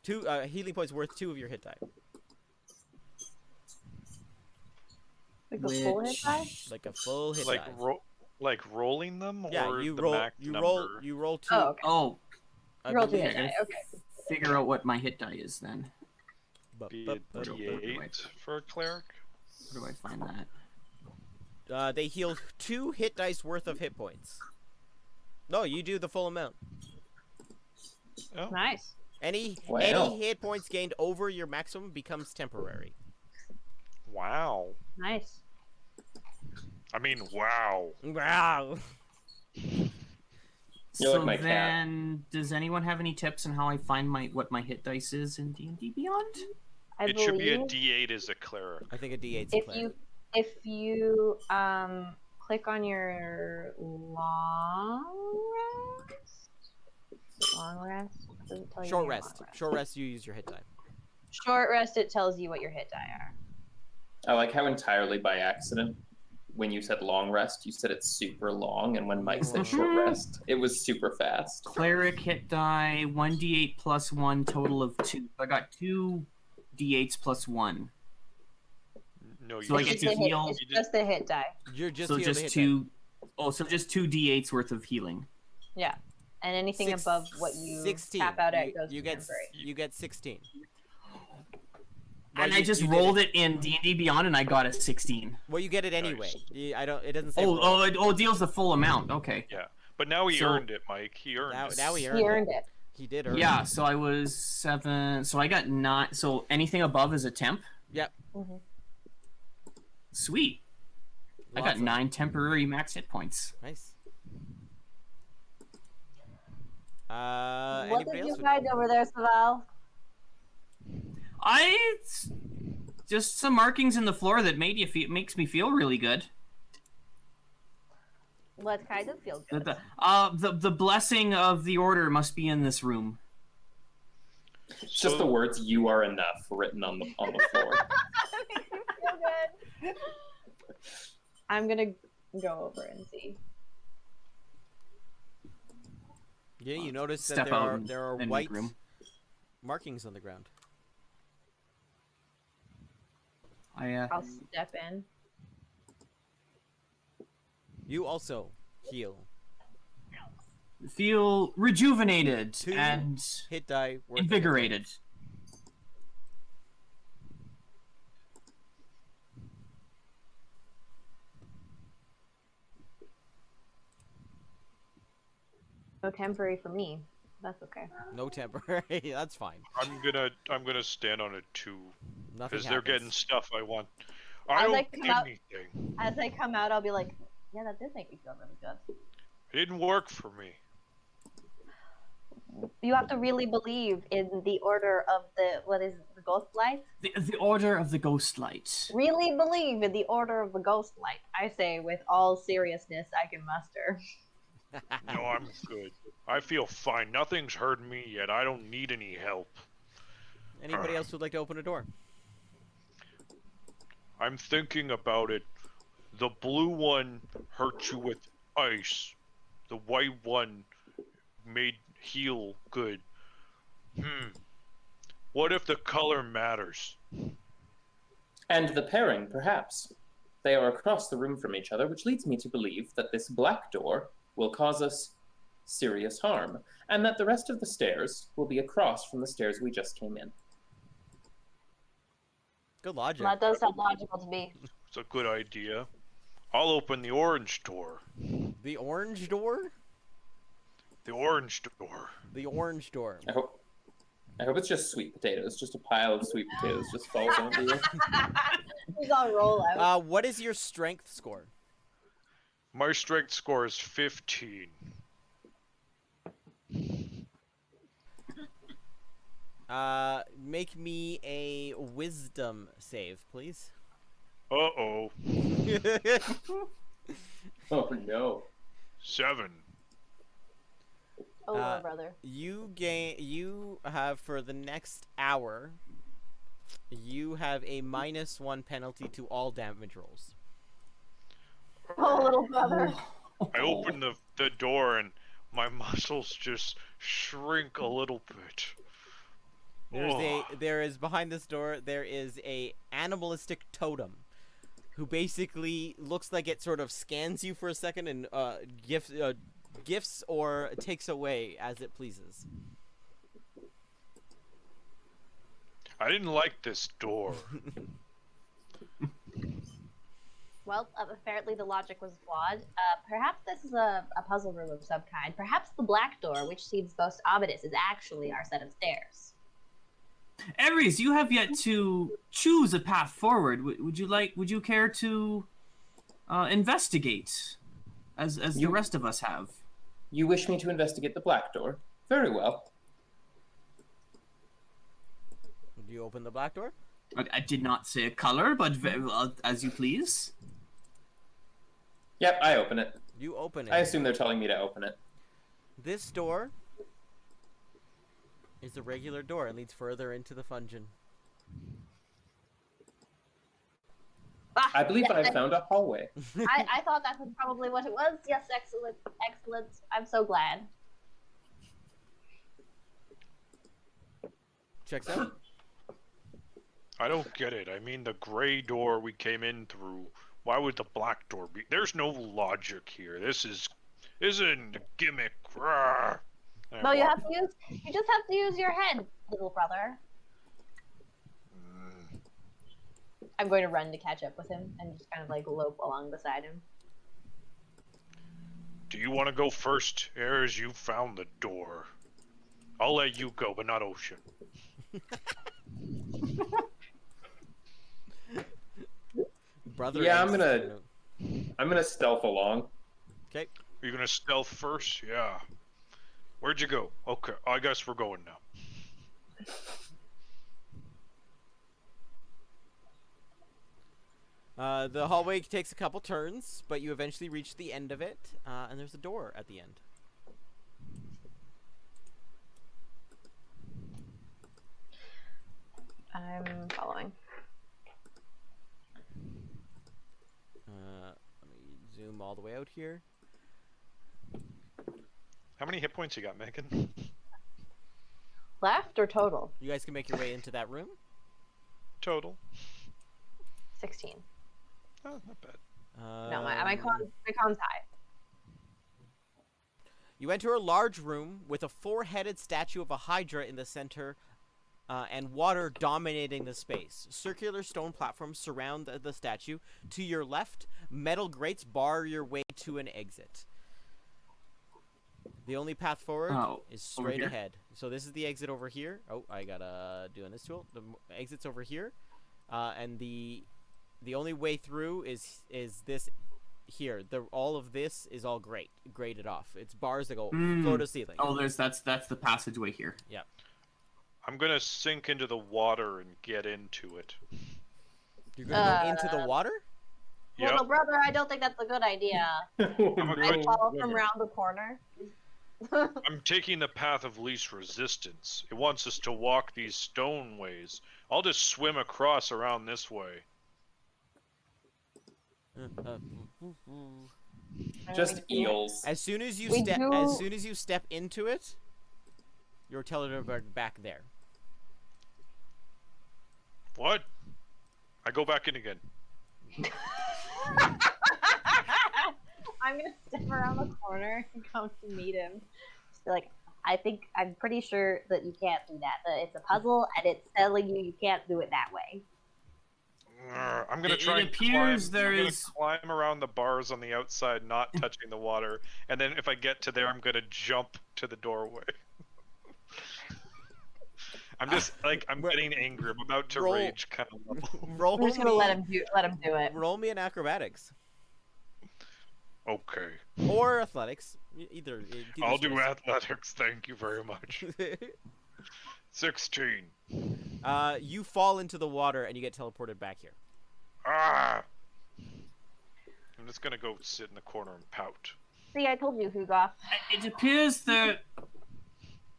2 healing points worth 2 of your hit die. like a full hit die? Like a full hit Like die. like rolling them, Yeah, or you the roll. max You number? roll 2. Oh, okay. Oh, I You roll 2 believe. hit die. Okay. figure out what my hit die is then. Be a D8 for a cleric? Where do I find that? They heal 2 hit dice worth of hit points. No, you do the full amount. Oh. Nice. Any Wow. hit points gained over your maximum becomes temporary. Wow. Nice. I mean, wow. Wow. You're So like my cat. then, does anyone have any tips on how I find what my hit dice is in D&D Beyond? I It believe should be a D8 as a cleric. I think a D8's if you click on your long rest. Does it tell you Short your rest. long Short rest, you use your hit die. Short rest, it tells you what your hit die are. I like how entirely by accident, when you said long rest, you said it's super long, and when Mike said short rest, it was super fast. Cleric hit die, 1d8 plus 1, total of 2. I got 2 d8s plus 1. No, you So I just, get to heal. It's just the hit die. You're just So healed the just hit 2. Oh, so just 2 d8s worth of healing. Yeah. And anything Six- above what you 16. tap out at You- goes you to get temporary. you get 16. And Well, I just you did rolled it in D&D Beyond, and I got a 16. Well, you get it anyway. Nice. I don't. It doesn't say. Oh, roll. oh, it deals the full amount. Okay. yeah. But now he So- earned it, Mike. He earned it. Now he earned He it. earned it. He did earlier. Yeah, so I was 7. So I got 9. So anything above is a temp? Yep. Sweet. I Lots got of- 9 temporary max hit points. Nice. What Anybody did you else? find over there, Saval? Just some markings in the floor that makes me feel really good. What kind of feel good? The blessing of the order must be in this room. It's just the words "you are enough" written on the floor. That makes me feel good. I'm gonna go over and see. Yeah, you notice that Step there out are and- there are and white make room. markings on the ground. I'll step in. You also heal. Feel rejuvenated 2 and hit die worth of invigorated. No temporary for me. That's okay. No temporary. That's fine. I'm gonna stand on a 2 Nothing because they're happens. getting stuff I want. As I I don't come get out- anything. As I come out, I'll be like, yeah, that did make me feel really good. It didn't work for me. You have to really believe in the order of the ghost light? The order of the ghost light. Really believe in the order of the ghost light. I say with all seriousness I can muster. No, I'm good. I feel fine. Nothing's hurt me yet. I don't need any help. Anybody else would like to open a door? I'm thinking about it. The blue one hurt you with ice. The white one made heal good. What if the color matters? And the pairing, perhaps. They are across the room from each other, which leads me to believe that this black door will cause us serious harm, and that the rest of the stairs will be across from the stairs we just came in. Good logic. That does sound logical to me. It's a good idea. I'll open the orange door. The orange door? The orange door. The orange door. I hope it's just sweet potatoes, just a pile of sweet potatoes just falls onto you. He's on rollout. What is your strength score? My strength score is 15. Make me a wisdom save, please. Uh-oh. Oh no. 7. Oh, Lord, brother. You have for the next hour, you have a -1 penalty to all damage rolls. Oh, little brother. I open the door and my muscles just shrink a little bit. There is behind this door, there is a animalistic totem who basically looks like it sort of scans you for a second and gifts or takes away as it pleases. I didn't like this door. Well, apparently the logic was flawed. Perhaps this is a puzzle room of some kind. Perhaps the black door, which seems most ominous, is actually our set of stairs. Aries, you have yet to choose a path forward. Would you care to investigate, as the rest of us have? You wish me to investigate the black door? Very well. Do you open the black door? I did not say a color, but very well, as you please. Yep, I open it. You open it. I assume they're telling me to open it. This door is a regular door and leads further into the FUNGEON. I believe I found a hallway. I thought that was probably what it was. Yes, excellent. Excellent. I'm so glad. Checks out. I don't get it. I mean, the gray door we came in through. Why would the black door be? There's no logic here. This isn't a gimmick. Rawr. No, you just have to use your head, little brother. I'm going to run to catch up with him and just kind of like lope along beside him. Do you want to go first, Ares? You found the door. I'll let you go, but not Ocean. Brother. Yeah, Angst, I'm gonna stealth along. Okay. Are you gonna stealth first? Yeah. Where'd you go? Okay, I guess we're going now. The hallway takes a couple turns, but you eventually reach the end of it, and there's a door at the end. I'm following. Let me zoom all the way out here. How many hit points you got, Megan? Left or total? You guys can make your way into that room. Total. 16. Oh, not bad. No, my con's high. You enter a large room with a four-headed statue of a Hydra in the center, and water dominating the space. Circular stone platforms surround the statue. To your left, metal grates bar your way to an exit. The only path forward is straight ahead. So this is the exit over here. Oh, I gotta do in this tool. The exit's over here, and the only way through is this here. All of this is all graded off. It's bars that go floor to ceiling. Oh, that's the passageway here. Yeah. I'm gonna sink into the water and get into it. You're gonna go into the water? Yep. Well, brother, I don't think that's a good idea. I follow from around the corner. I'm taking the path of least resistance. It wants us to walk these stone ways. I'll just swim across around this way. Just eels. As soon as you step into it, you're teleported back there. What? I go back in again. I'm gonna step around the corner and come to meet him. Just be like, I'm pretty sure that you can't do that. That it's a puzzle and it's telling you can't do it that way. I'm gonna try and climb around the bars on the outside, not touching the water, and then if I get to there, I'm gonna jump to the doorway. I'm just I'm getting angry. I'm about to rage kind of level. I'm just gonna let him do it. Roll me an acrobatics. Okay. Or athletics. Either I'll do athletics. Thank you very much. 16. You fall into the water and you get teleported back here. Ah! I'm just gonna go sit in the corner and pout. See, I told you, Hugoff. It appears that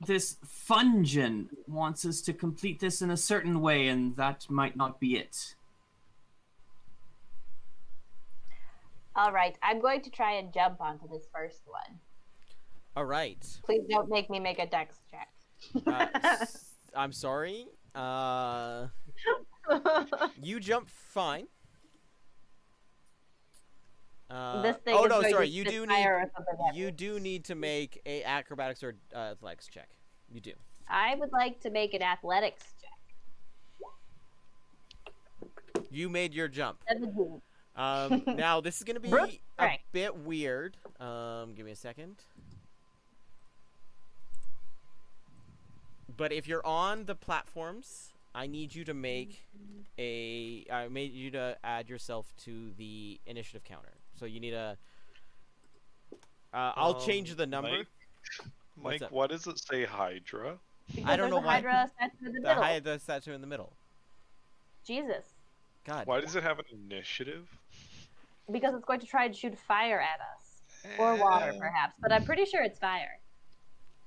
this FUNGEON wants us to complete this in a certain way, and that might not be it. All right, I'm going to try and jump onto this first one. All right. Please don't make me make a dex check. I'm sorry. You jump fine. This thing is going to You do need to make a acrobatics or athletics check. You do. I would like to make an athletics check. You made your jump. 17. Now this is gonna be a bit weird. Give me a second. But if you're on the platforms, I need you to make I made you to add yourself to the initiative counter. So you need a. I'll change the number. Mike, why does it say Hydra? Because I don't know why. Hydra statue in the middle. Hydra statue in the middle. Jesus. God. Why does it have an initiative? Because it's going to try and shoot fire at us. Or water, perhaps. But I'm pretty sure it's fire.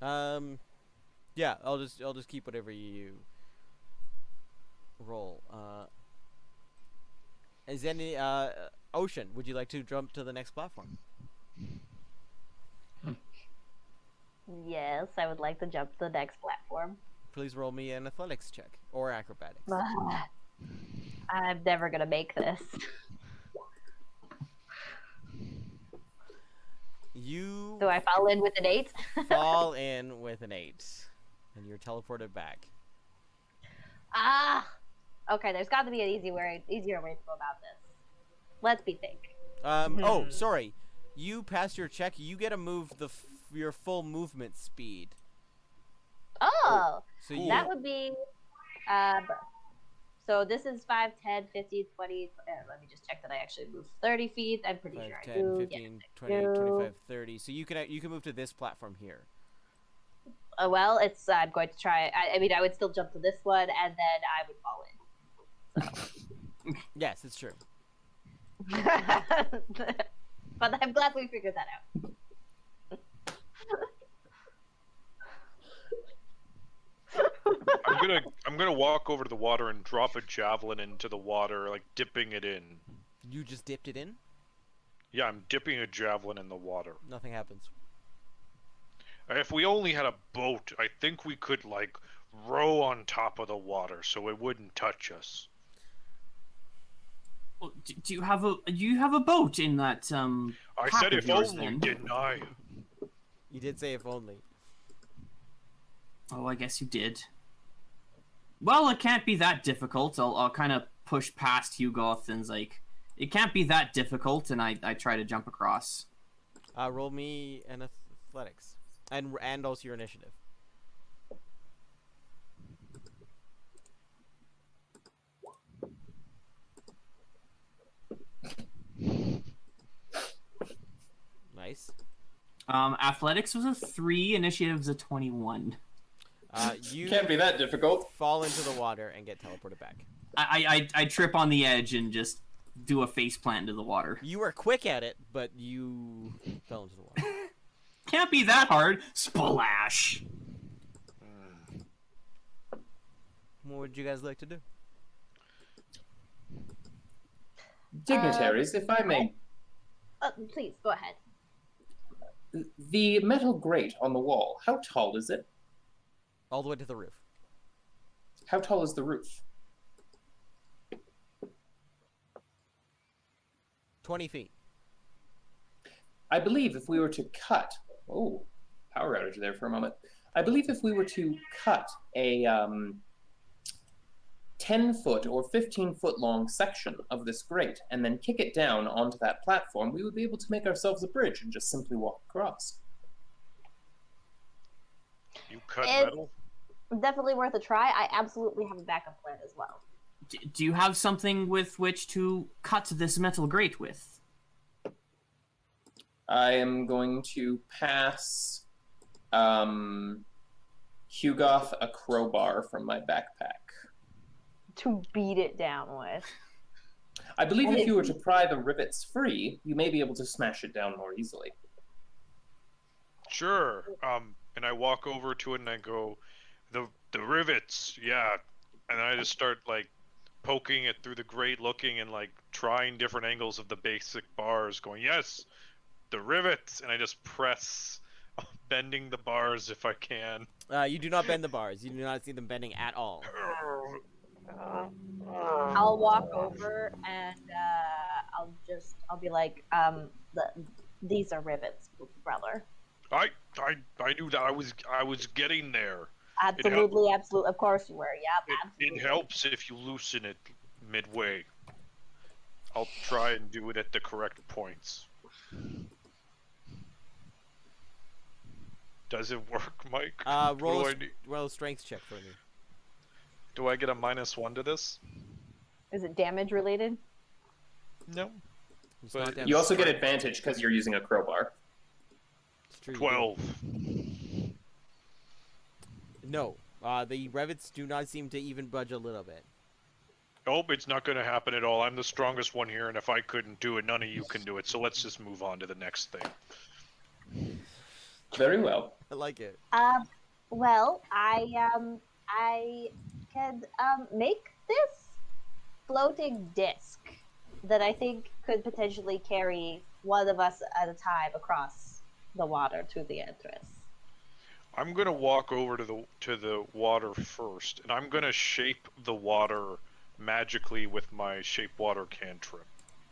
Yeah, I'll just keep whatever you roll. Is any Ocean, would you like to jump to the next platform? Yes, I would like to jump to the next platform. Please roll me an athletics check or acrobatics. I'm never gonna make this. You So I fall in with an 8? fall in with an 8, and you're teleported back. Ah! Okay, there's got to be an easier way to go about this. Let me think. Oh, sorry. You pass your check. You get to move your full movement speed. Oh, Oh, So you, that would be. So this is 5, 10, 15, 20. Let me just check that I actually moved 30 feet. I'm pretty 5, sure I 10, do. 15, Yes, 20, I do. 25, 30. So you can move to this platform here. Well, it's. I'm going to try. I mean, I would still jump to this one, and then I would fall in. Yes, it's true. But I'm glad we figured that out. I'm gonna walk over to the water and drop a javelin into the water, like dipping it in. You just dipped it in? Yeah, I'm dipping a javelin in the water. Nothing happens. If we only had a boat, I think we could like row on top of the water so it wouldn't touch us. Well, do you have a boat in that I pack said of if yours, only, then? didn't I? You did say if only. Oh, I guess you did. Well, it can't be that difficult. I'll kind of push past Hugoth and like, it can't be that difficult, and I try to jump across. Roll me an athletics, and also your initiative. Nice. Athletics was a 3, initiative's a 21. You Can't be that difficult. fall into the water and get teleported back. I trip on the edge and just do a face plant into the water. You were quick at it, but you fell into the water. Can't be that hard. Splash. What would you guys like to do? Dignitaries, if I may. Please go ahead. The metal grate on the wall, how tall is it? All the way to the roof. How tall is the roof? 20 feet. I believe if we were to cut... Oh, power outage there for a moment. I believe if we were to cut a 10-foot or 15-foot long section of this grate and then kick it down onto that platform, we would be able to make ourselves a bridge and just simply walk across. You cut It's metal? definitely worth a try. I absolutely have a backup plan as well. Do you have something with which to cut this metal grate with? I am going to pass Hugoth a crowbar from my backpack. To beat it down with. I believe if you were to pry the rivets free, you may be able to smash it down more easily. Sure. And I walk over to it and I go, the rivets, yeah. And I just start like poking it through the grate, looking and like trying different angles of the basic bars, going, yes, the rivets. And I just press, bending the bars if I can. You do not bend the bars. You do not see them bending at all. I'll walk over and I'll be like, these are rivets, brother. I knew that I was getting there. Absolutely, absolutely. Of course you were. Yep, absolutely. It helps if you loosen it midway. I'll try and do it at the correct points. Does it work, Mike? Roll a strength check for me. Do I get a -1 to this? Is it damage related? No. It's But not damage. You also get advantage because you're using a crowbar. It's true, you do. 12. No. The rivets do not seem to even budge a little bit. Nope, it's not going to happen at all. I'm the strongest one here, and if I couldn't do it, none of you can do it. So let's just move on to the next thing. Very well. I like it. Well, I can make this floating disc that I think could potentially carry one of us at a time across the water to the entrance. I'm going to walk over to the water first, and I'm going to shape the water magically with my shape water cantrip.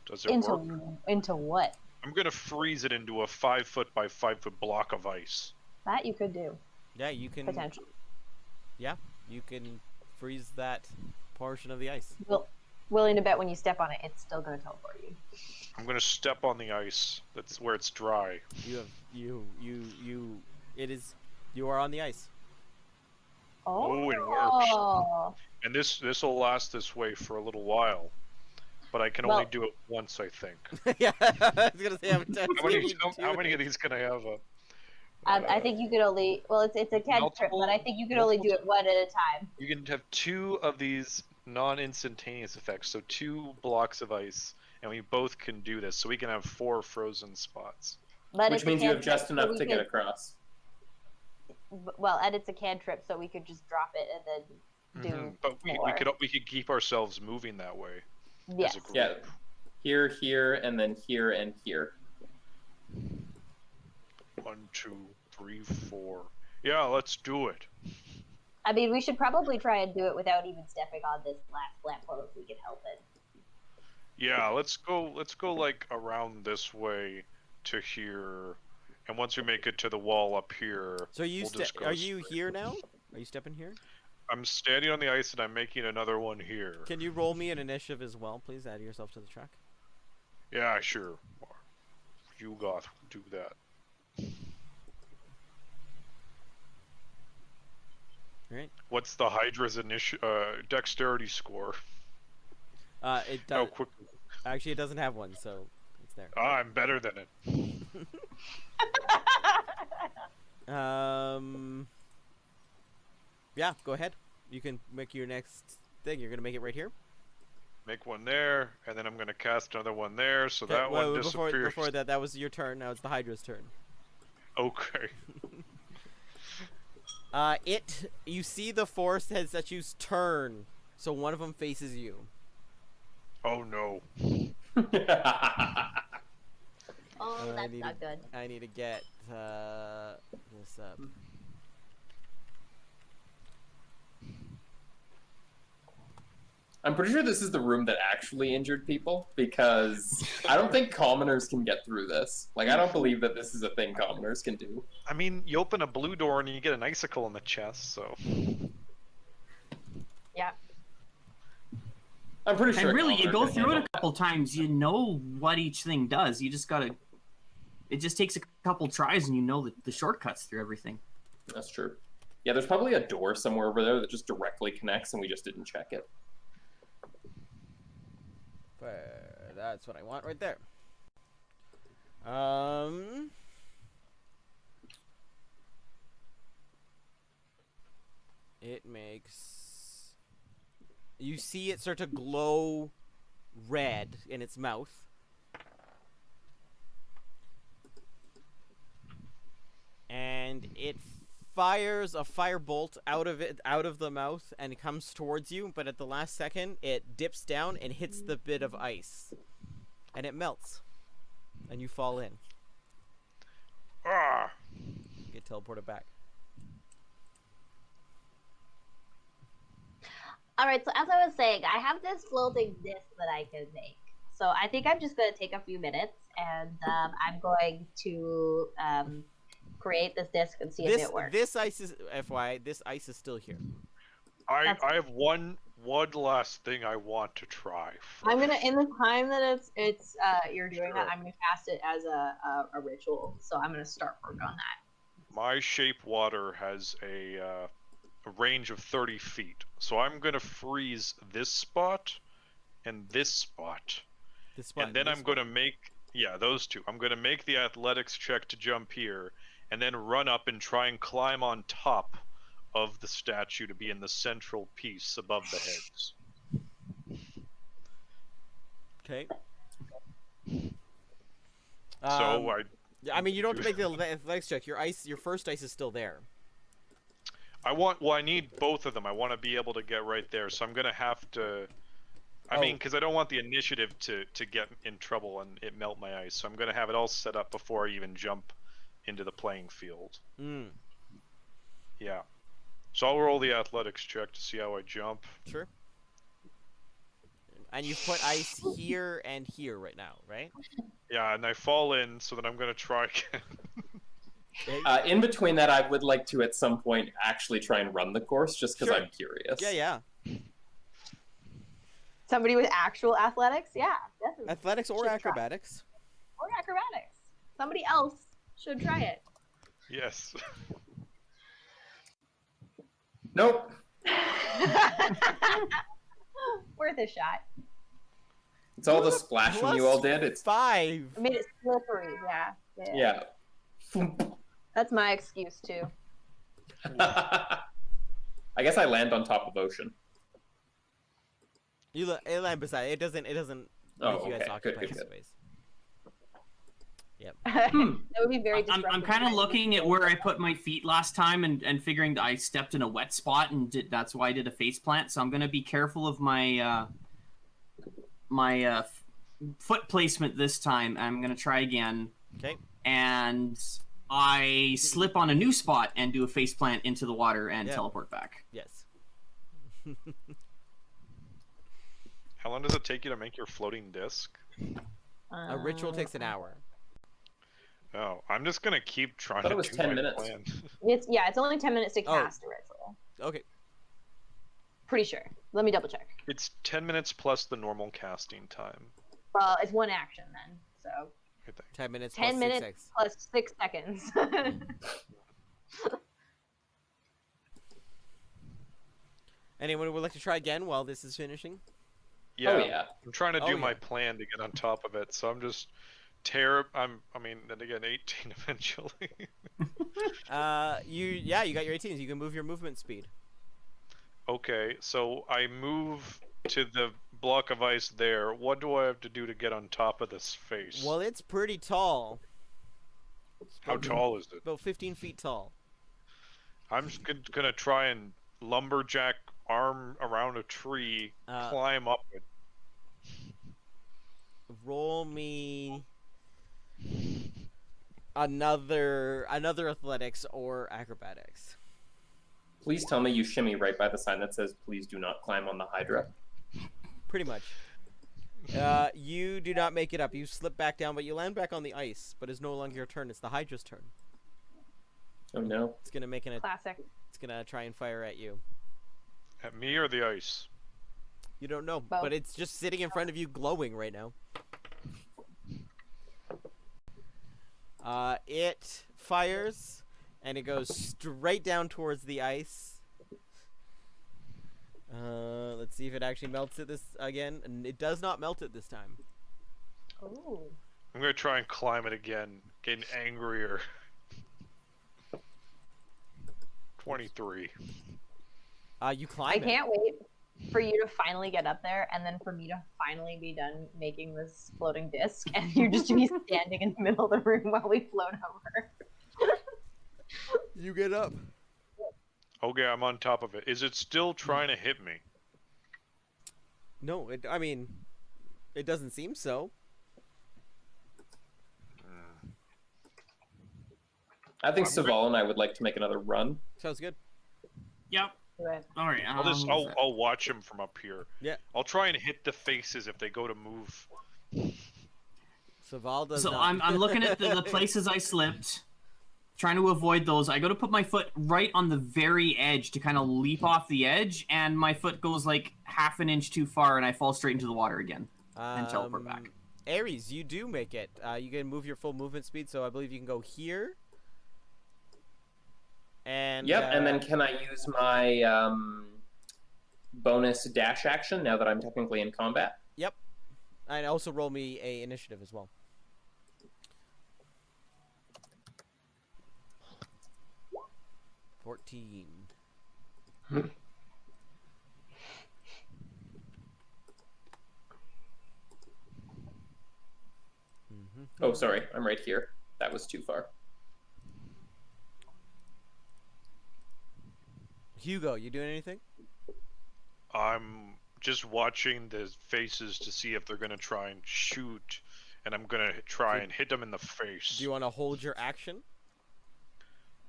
Does it work? Into what? I'm going to freeze it into a 5-foot by 5-foot block of ice. That you could do. Yeah, you can. Potentially. Yeah, you can freeze that portion of the ice. Willing to bet when you step on it, it's still going to teleport you. I'm going to step on the ice. That's where it's dry. You are on the ice. Oh. it works. And this will last this way for a little while, but I can only Well- do it once, I think. Yeah, I was gonna say how many times can you How do many it? of these can I have up? I think you could only. Well, it's a cantrip, but I think you could only do it one at a time. You can have 2 of these non-instantaneous effects, so 2 blocks of ice, and we both can do this. So we can have 4 frozen spots. But Which it's a means you have cantrip, just so enough we to get could- across. Well, and it's a cantrip, so we could just drop it and then do. But we more. could keep ourselves moving that way. Yes. As a group. Yeah. Here, here, and then here and here. 1, 2, 3, 4. Yeah, let's do it. I mean, we should probably try and do it without even stepping on this last platform if we can help it. Yeah, let's go like around this way to here, and once we make it to the wall up here, So you we'll just go are you straight. here now? Are you stepping here? I'm standing on the ice and I'm making another one here. Can you roll me an initiative as well, please? Add yourself to the track. Yeah, sure. You got do that. Right. What's the Hydra's dexterity score? It How does. quick? Actually, it doesn't have one, so it's there. I'm better than it. Yeah, go ahead. You can make your next thing. You're gonna make it right here. Make one there, and then I'm gonna cast another one there, so that well, one before disappears. before that was your turn. Now it's the Hydra's turn. Okay. You see the force has that you turn, so one of them faces you. Oh no. Oh, I that's need not good. I need to get this up. I'm pretty sure this is the room that actually injured people, because I don't think commoners can get through this. Like, I don't believe that this is a thing commoners can do. I mean, you open a blue door and you get an icicle in the chest, so. Yeah. I'm pretty sure. And really, you commoner go can through it handle a couple times, you know what each thing does. You just gotta. It just takes a couple tries, and you know the shortcuts through everything. it. That's true. Yeah, there's probably a door somewhere over there that just directly connects, and we just didn't check it. That's what I want right there. It makes. You see it start to glow red in its mouth. And it fires a firebolt out of the mouth, and it comes towards you, but at the last second it dips down and hits the bit of ice. And it melts. And you fall in. Ah! You get teleported back. All right. So as I was saying, I have this floating disc that I can make. So I think I'm just going to take a few minutes, and I'm going to create this disc and see if it works. This ice is FYI, this ice is still here. I have one last thing I want to try. I'm gonna, first. in the time that it's you're doing that, Sure. I'm gonna cast it as a ritual. So I'm gonna start work on that. My shape water has a range of 30 feet, so I'm gonna freeze this spot and this spot, This spot and then this I'm gonna make those two. I'm gonna make the athletics check to jump here, and then run up and try and climb on top of the statue to be in the central piece above the heads. Okay. So I mean, you don't have to make the athletics check. Your first ice is still there. I need both of them. I want to be able to get right there, so I'm gonna have to. I mean, because I don't want the initiative to get in trouble and it melt my ice, so I'm gonna have it all set up before I even jump into the playing field. Yeah. So I'll roll the athletics check to see how I jump. Sure. And you've put ice here and here right now, right? Yeah, and I fall in, so then I'm gonna try again. Okay. In between that, I would like to, at some point, actually try and run the course, just because Sure. I'm curious. Yeah. Somebody with actual athletics, yeah, definitely. Athletics or Should try. acrobatics. Or acrobatics. Somebody else should try it. Yes. Nope. Worth a shot. It's all the splashing you all did. It's 5. I made it slippery. Yeah. yeah. That's my excuse too. I guess I land on top of ocean. You land beside it. It doesn't Oh, make you guys okay. occupy Good, the good. space. That would be very I'm disruptive. kind of looking at where I put my feet last time and figuring that I stepped in a wet spot and that's why I did a face plant. So I'm gonna be careful of my foot placement this time. I'm gonna try again. Okay. And I slip on a new spot and do a face plant into the water and teleport back. Yes. How long does it take you to make your floating disc? A ritual takes an hour. Oh, I'm just gonna keep trying thought to it was do 10 my minutes. plan. It's only 10 minutes to Oh. cast a ritual. Okay. Pretty sure. Let me double check. It's 10 minutes plus the normal casting time. Well, it's one action then, so I think. 10 minutes 10 plus minutes 6 seconds. plus 6 seconds. Anyone would like to try again while this is finishing? Yeah, Oh yeah. I'm trying to do Oh, my yeah. plan to get on top of it, so I'm just then again 18 eventually. You got your 18s. You can move your movement speed. Okay, so I move to the block of ice there. What do I have to do to get on top of this face? Well, it's pretty tall. How tall is it? About 15 feet tall. I'm just gonna try and lumberjack arm around a tree, climb up it. Roll me another athletics or acrobatics. Please tell me you shimmy right by the sign that says, "Please do not climb on the Hydra." Pretty much. You do not make it up. You slip back down, but you land back on the ice. But it's no longer your turn. It's the Hydra's turn. Oh no. It's gonna make Classic. It's gonna try and fire at you. At me or the ice? You don't know, Both. but it's just sitting in front of you, glowing right now. It fires, and it goes straight down towards the ice. Let's see if it actually melts it this again, and it does not melt it this time. Ooh. I'm gonna try and climb it again, getting angrier. 23. You climb I it. can't wait for you to finally get up there and then for me to finally be done making this floating disc and you're just to be standing in the middle of the room while we float over. You get up. Okay, I'm on top of it. Is it still trying to hit me? No, I mean, it doesn't seem so. I think Saval and I would like to make another run. Sounds good. Yep. Right. All right. I'll watch him from up here. Yeah. I'll try and hit the faces if they go to move. Saval does So not. I'm looking at the places I slipped, trying to avoid those. I go to put my foot right on the very edge to kind of leap off the edge, and my foot goes like half an inch too far, and I fall straight into the water again and teleport back. Ares, you do make it. You can move your full movement speed, so I believe you can go here. And Yep, and then can I use my bonus dash action now that I'm technically in combat? Yep. And also roll me a initiative as well. $14. Oh, sorry, I'm right here. That was too far. Hugo, you doing anything? I'm just watching the faces to see if they're gonna try and shoot, and I'm gonna try and hit them in the face. Do you want to hold your action?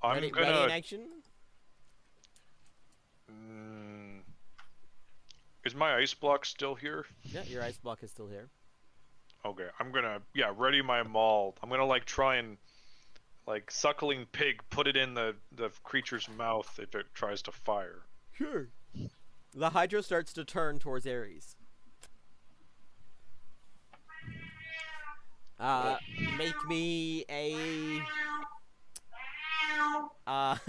I'm ready in gonna. action? Is my ice block still here? Yeah, your ice block is still here. Okay, I'm gonna ready my maul. I'm gonna try and suckling pig, put it in the creature's mouth if it tries to fire. Sure. The Hydra starts to turn towards Ares. Make me a I'm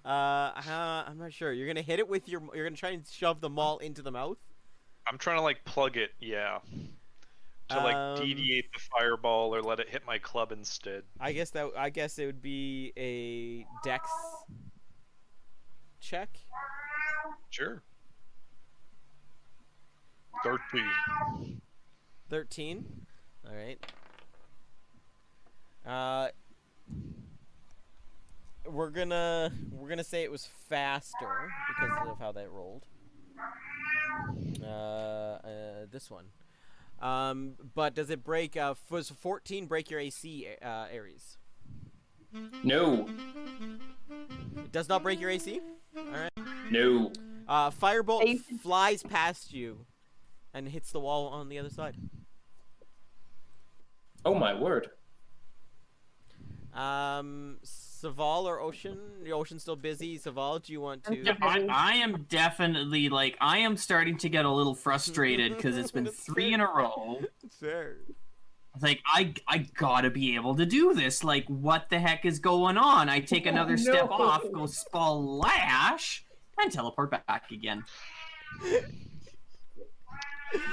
not sure. You're gonna hit it with your. You're gonna try and shove the maul into the mouth. I'm trying to like plug it, yeah. To like deviate the fireball or let it hit my club instead. I guess it would be a dex check. Sure. 13. 13. All right. We're gonna say it was faster because of how that rolled. This one. But does it break? Was 14 break your AC, Ares? No. It does not break your AC. All right. No. Firebolt flies past you, and hits the wall on the other side. Oh my word. Saval or Ocean? The Ocean's still busy. Saval, do you want to? Yeah, I am definitely like I am starting to get a little frustrated because it's been That's 3 fair. in a row. Fair. It's like I gotta be able to do this. Like, what the heck is going on? I take another step off, go splash, and teleport back again.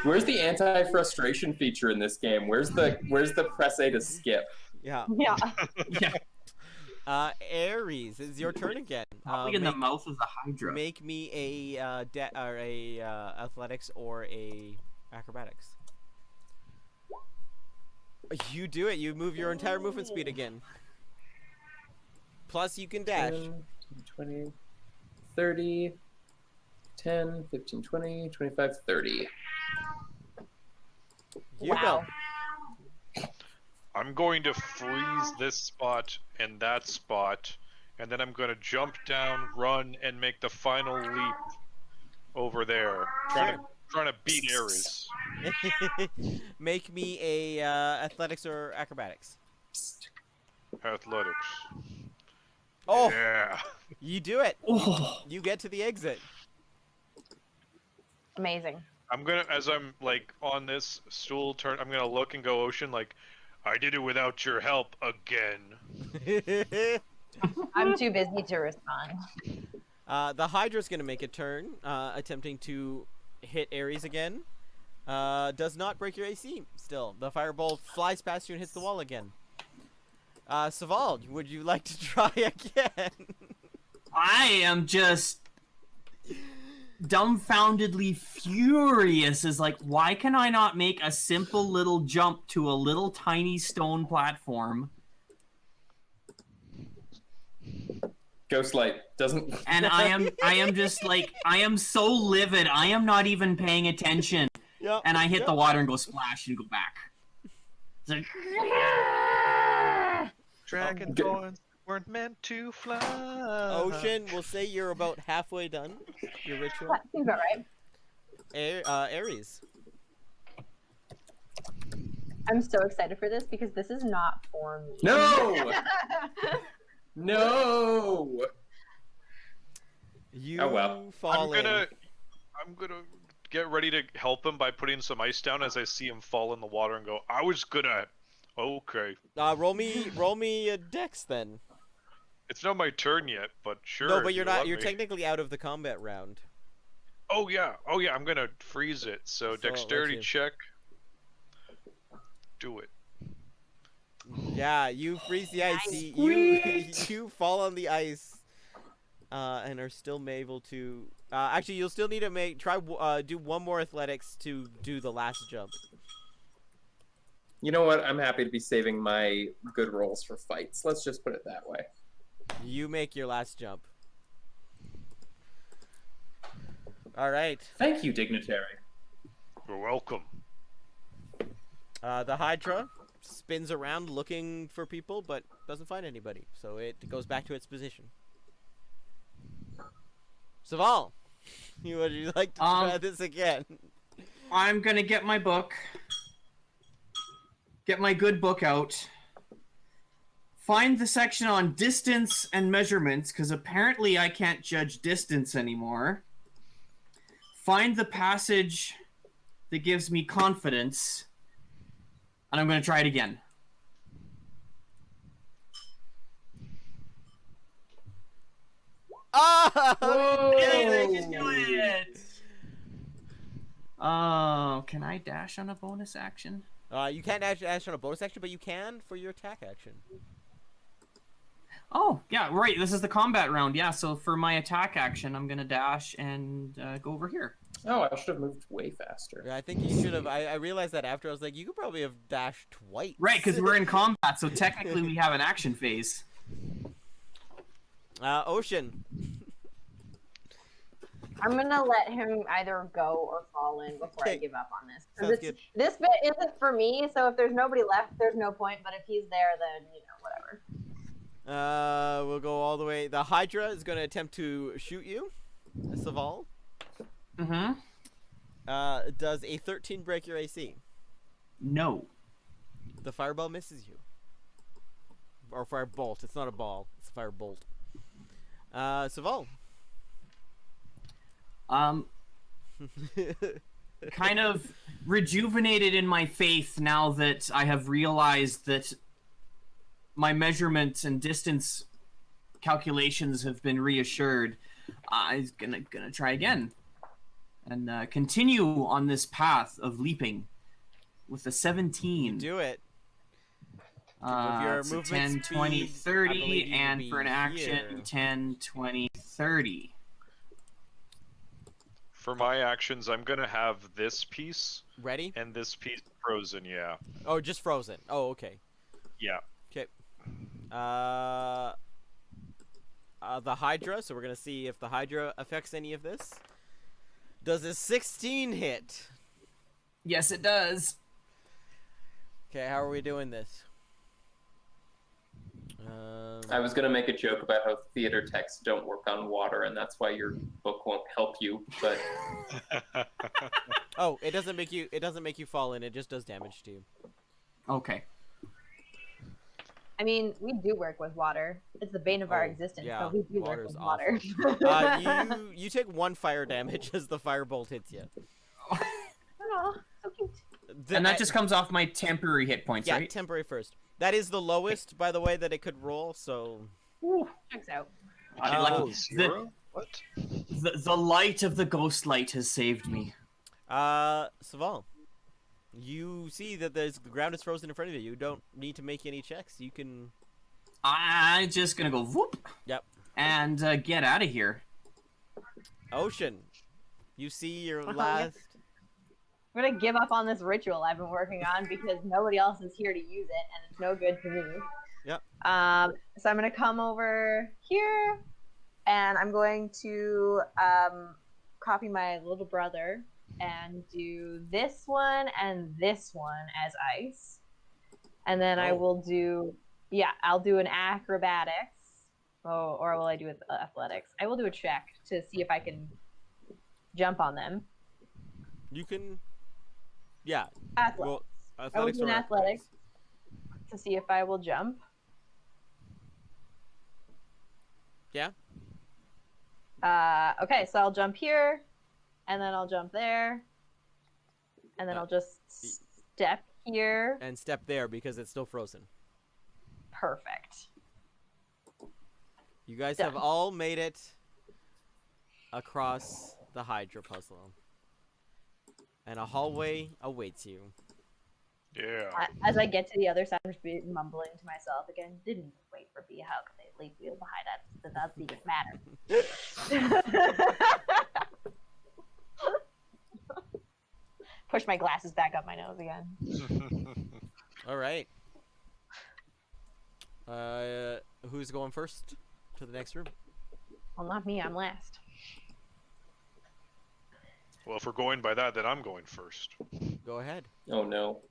Where's the anti-frustration feature in this game? Where's the press A to skip? Yeah. Yeah. Yeah, Ares, it's your turn again. probably in the mouth of the Hydra. Make me a athletics or a acrobatics. You do it. You move your entire movement speed again. Plus, you can dash. 10, 20, 30, 10, 15, 20, 25, 30. You Wow. go. I'm going to freeze this spot and that spot, and then I'm going to jump down, run, and make the final leap over there. Trying to beat Ares. Make me a athletics or acrobatics. Athletics. Oh, Yeah. you do it. Oh, You get to the exit. Amazing. I'm gonna, as I'm like on this stool turn, I'm gonna look and go, Ocean, like, I did it without your help again. I'm too busy to respond. The Hydra's gonna make a turn, attempting to hit Ares again. Does not break your AC. Still, the fireball flies past you and hits the wall again. Saval, would you like to try again? I am just dumbfoundedly furious. Is like, why can I not make a simple little jump to a little tiny stone platform? Ghostlight doesn't. And I am just like, I am so livid. I am not even paying attention. Yep. And I hit the water and go splash and go back. It's like, Dragonborns weren't meant to fly. Ocean, we'll say you're about halfway done your ritual. That seems about right. Ares. I'm so excited for this because this is not for me. No! No! You Oh, well. fall in. I'm gonna get ready to help him by putting some ice down as I see him fall in the water and go, I was gonna. Okay. Roll me a dex then. It's not my turn yet, but sure. No, if but you're you not. let You're me. technically out of the combat round. Oh yeah. I'm gonna freeze it. So So, dexterity let's check. Do it. Yeah, you freeze the ice. Nice. You fall on the ice, and are still able to. Actually, you'll still need to do one more athletics to do the last jump. You know what? I'm happy to be saving my good rolls for fights. Let's just put it that way. You make your last jump. All right. Thank you, Dignitary. You're welcome. The Hydra spins around looking for people, but doesn't find anybody. So it goes back to its position. Saval, would you like to try this again? I'm gonna get my book. Get my good book out. Find the section on distance and measurements, because apparently I can't judge distance anymore. Find the passage that gives me confidence. And I'm going to try it again. Whoa! Yay, they can do it! Can I dash on a bonus action? You can't dash on a bonus action, but you can for your attack action. Oh, yeah, right. This is the combat round. Yeah, so for my attack action, I'm gonna dash and go over here. Oh, I should have moved way faster. Yeah, I think you should have. I realized that after I was like, you could probably have dashed twice. Right, because we're in combat, so technically we have an action phase. Ocean. I'm gonna let him either go or fall in before I Okay. give up on this. Sounds good. This bit isn't for me, so if there's nobody left, there's no point. But if he's there, then whatever. We'll go all the way. The Hydra is going to attempt to shoot you, Saval. Mm-hmm. Does a 13 break your AC? No. The fireball misses you. Or firebolt. It's not a ball. It's a firebolt. Saval. Kind of rejuvenated in my faith now that I have realized that my measurements and distance calculations have been reassured. I'm gonna try again and continue on this path of leaping with a 17. Do it. With your it's a movement 10, 20, speed, I 30, believe you and would for an be action, here. 10, 20, 30. For my actions, I'm gonna have this piece Ready? and this piece frozen. Yeah. Oh, just frozen. Oh, okay. Yeah. Okay. The Hydra. So we're gonna see if the Hydra affects any of this. Does a 16 hit? Yes, it does. Okay, how are we doing this? I was gonna make a joke about how theater texts don't work on water, and that's why your book won't help you. But Oh, it doesn't make you. It doesn't make you fall in. It just does damage to you. Okay. I mean, we do work with water. It's the bane of our Oh, existence, yeah, so we do work water's with water. You take 1 fire damage as the firebolt hits you. Oh, so cute. And that just comes off my temporary hit points, yeah, right? temporary first. That is the lowest, by the way, that it could roll. So Checks out. Like, Zero? What? the light of the ghost light has saved me. Saval, you see that the ground is frozen in front of you. You don't need to make any checks. You can. I'm just gonna go whoop. Yep. And get out of here. Ocean, you see your Uh-huh. last. I'm gonna give up on this ritual I've been working on because nobody else is here to use it, and it's no good to me. Yep. So I'm gonna come over here, and I'm going to copy my little brother and do this one and this one as ice, and then I Oh. will do I'll do an acrobatics. Oh, or will I do athletics? I will do a check to see if I can jump on them. You can. Yeah. Athletics. Well, I will athletics do an or athletics to see if I will jump. Yeah. Okay, so I'll jump here, and then I'll jump there, and then I'll just step here. And step there because it's still frozen. Perfect. You guys Done. have all made it across the Hydra puzzle. And a hallway awaits you. Yeah. As I get to the other side, I'm just mumbling to myself again. Didn't wait for B. How could they leave wheel behind us? That doesn't even matter. Push my glasses back up my nose again. All right. Who's going first to the next room? Well, not me. I'm last. Well, if we're going by that, then I'm going first. Go ahead. oh no,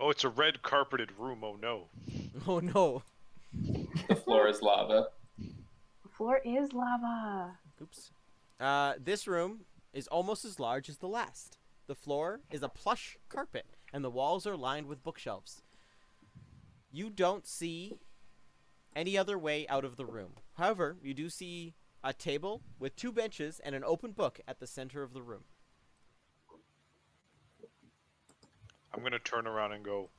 Oh, it's a red carpeted room. Oh no. Oh no. the floor is lava. The floor is lava. Oops. This room is almost as large as the last. The floor is a plush carpet, and the walls are lined with bookshelves. You don't see any other way out of the room. However, you do see a table with 2 benches and an open book at the center of the room. I'm going to turn around and go,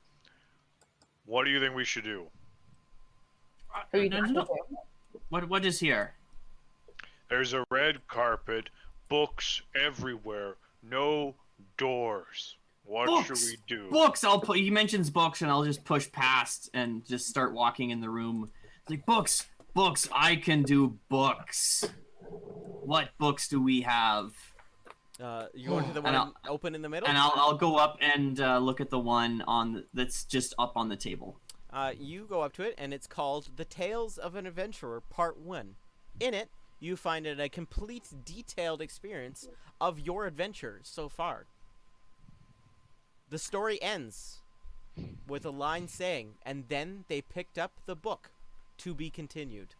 what do you think we should do? Who you No, talking no, to? no. What is here? There's a red carpet, books everywhere, no doors. What should we do? Books! He mentions books, and I'll just push past and just start walking in the room. It's like, books! Books! I can do books! What books do we have? You go into the one open in the middle? And I'll go up and look at the one that's just up on the table. You go up to it, and it's called The Tales of an Adventurer, Part 1. In it, you find a complete, detailed experience of your adventure so far. The story ends with a line saying, and then they picked up the book, to be continued.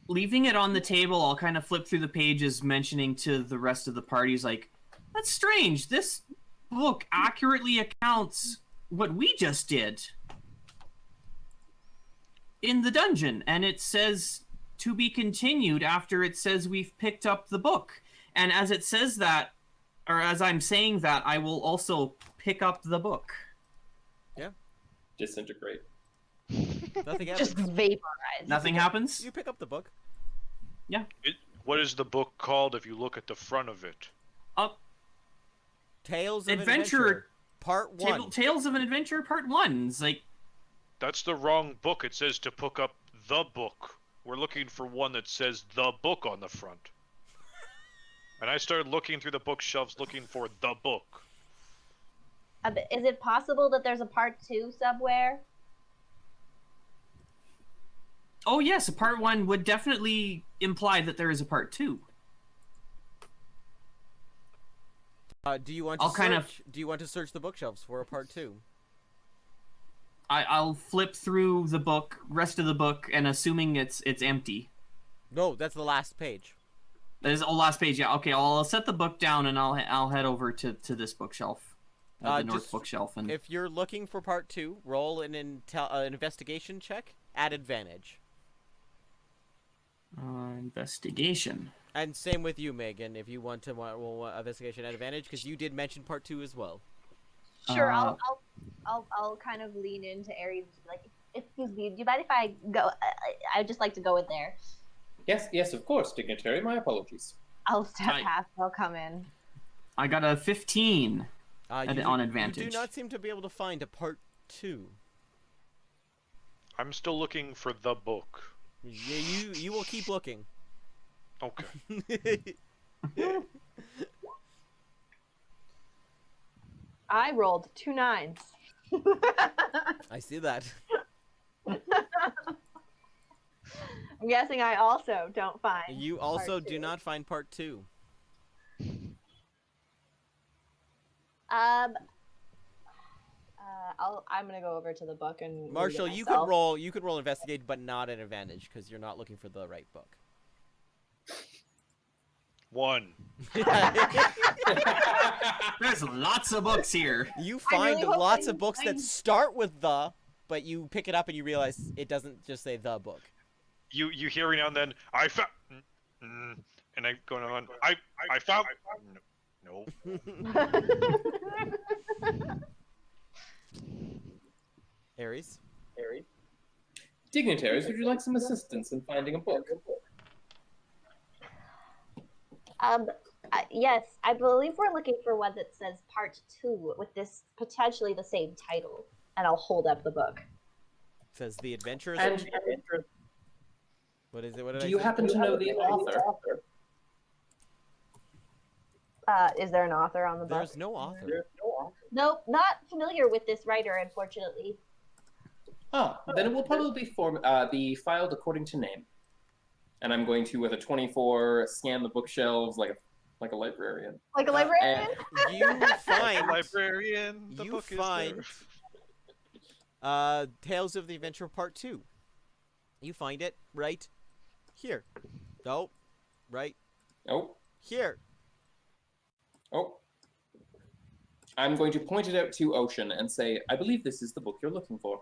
Leaving it on the table, I'll kind of flip through the pages, mentioning to the rest of the parties, like, that's strange. This book accurately accounts what we just did in the dungeon, and it says to be continued after it says we've picked up the book. And as it says that, or as I'm saying that, I will also pick up the book. Yeah. Disintegrate. Nothing happens. Just vaporize. Nothing happens? You pick up the book. Yeah. What is the book called if you look at the front of it? Tales of Adventure, an Adventure, Part 1. Tales of an Adventure, Part 1. It's like, That's the wrong book. It says to pick up the book. We're looking for one that says the book on the front. And I started looking through the bookshelves looking for the book. Is it possible that there's a part 2 somewhere? oh yes, a Part 1 would definitely imply that there is a Part 2. Do you want to I'll search? kind of- Do you want to search the bookshelves for a Part 2? I'll flip through the book, rest of the book, and assuming it's empty. No, that's the last page. That is the last page. Yeah. Okay. I'll set the book down and I'll head over to this bookshelf, the north Just bookshelf, and If you're looking for Part 2, roll an investigation check at advantage. investigation. And same with you, Megan, if you want to roll investigation at advantage, because you did mention Part 2 as well. Sure, I'll kind of lean into Aries and be like, excuse me, do you mind if I go? I'd just like to go in there. Yes, of course, dignitary. My apologies. I'll step Hi. past. I'll come in. I got a 15 on advantage. You do not seem to be able to find a Part 2. I'm still looking for the book. Yeah, you will keep looking. Okay. I rolled 2 9s. I see that. I'm guessing I also don't find. You also Part do 2. not find Part 2. I'm gonna go over to the book and read it Marshall, you myself. could roll investigate, but not an advantage because you're not looking for the right book. 1. There's lots of books here. You I find really hope lots I of books that find- start with the, but you pick it up and you realize it doesn't just say the book. You hear every now and then, I found, and I go on, I found, no. Aries? Dignitaries, would you like some assistance in finding a book? Yes, I believe we're looking for one that says Part 2 with this potentially the same title, and I'll hold up the book. It says The Adventures. And What is it? What did do I you say? happen to know the author? Is there an author on the book? There's no author. Nope, not familiar with this writer, unfortunately. Ah, then it will probably be filed according to name. And I'm going to, with a 24, scan the bookshelves like a librarian. Like a librarian? You find Librarian, the you book find is there. Tales of the Adventure Part 2. You find it right here. No, right Oh, here. oh. I'm going to point it out to Ocean and say, I believe this is the book you're looking for.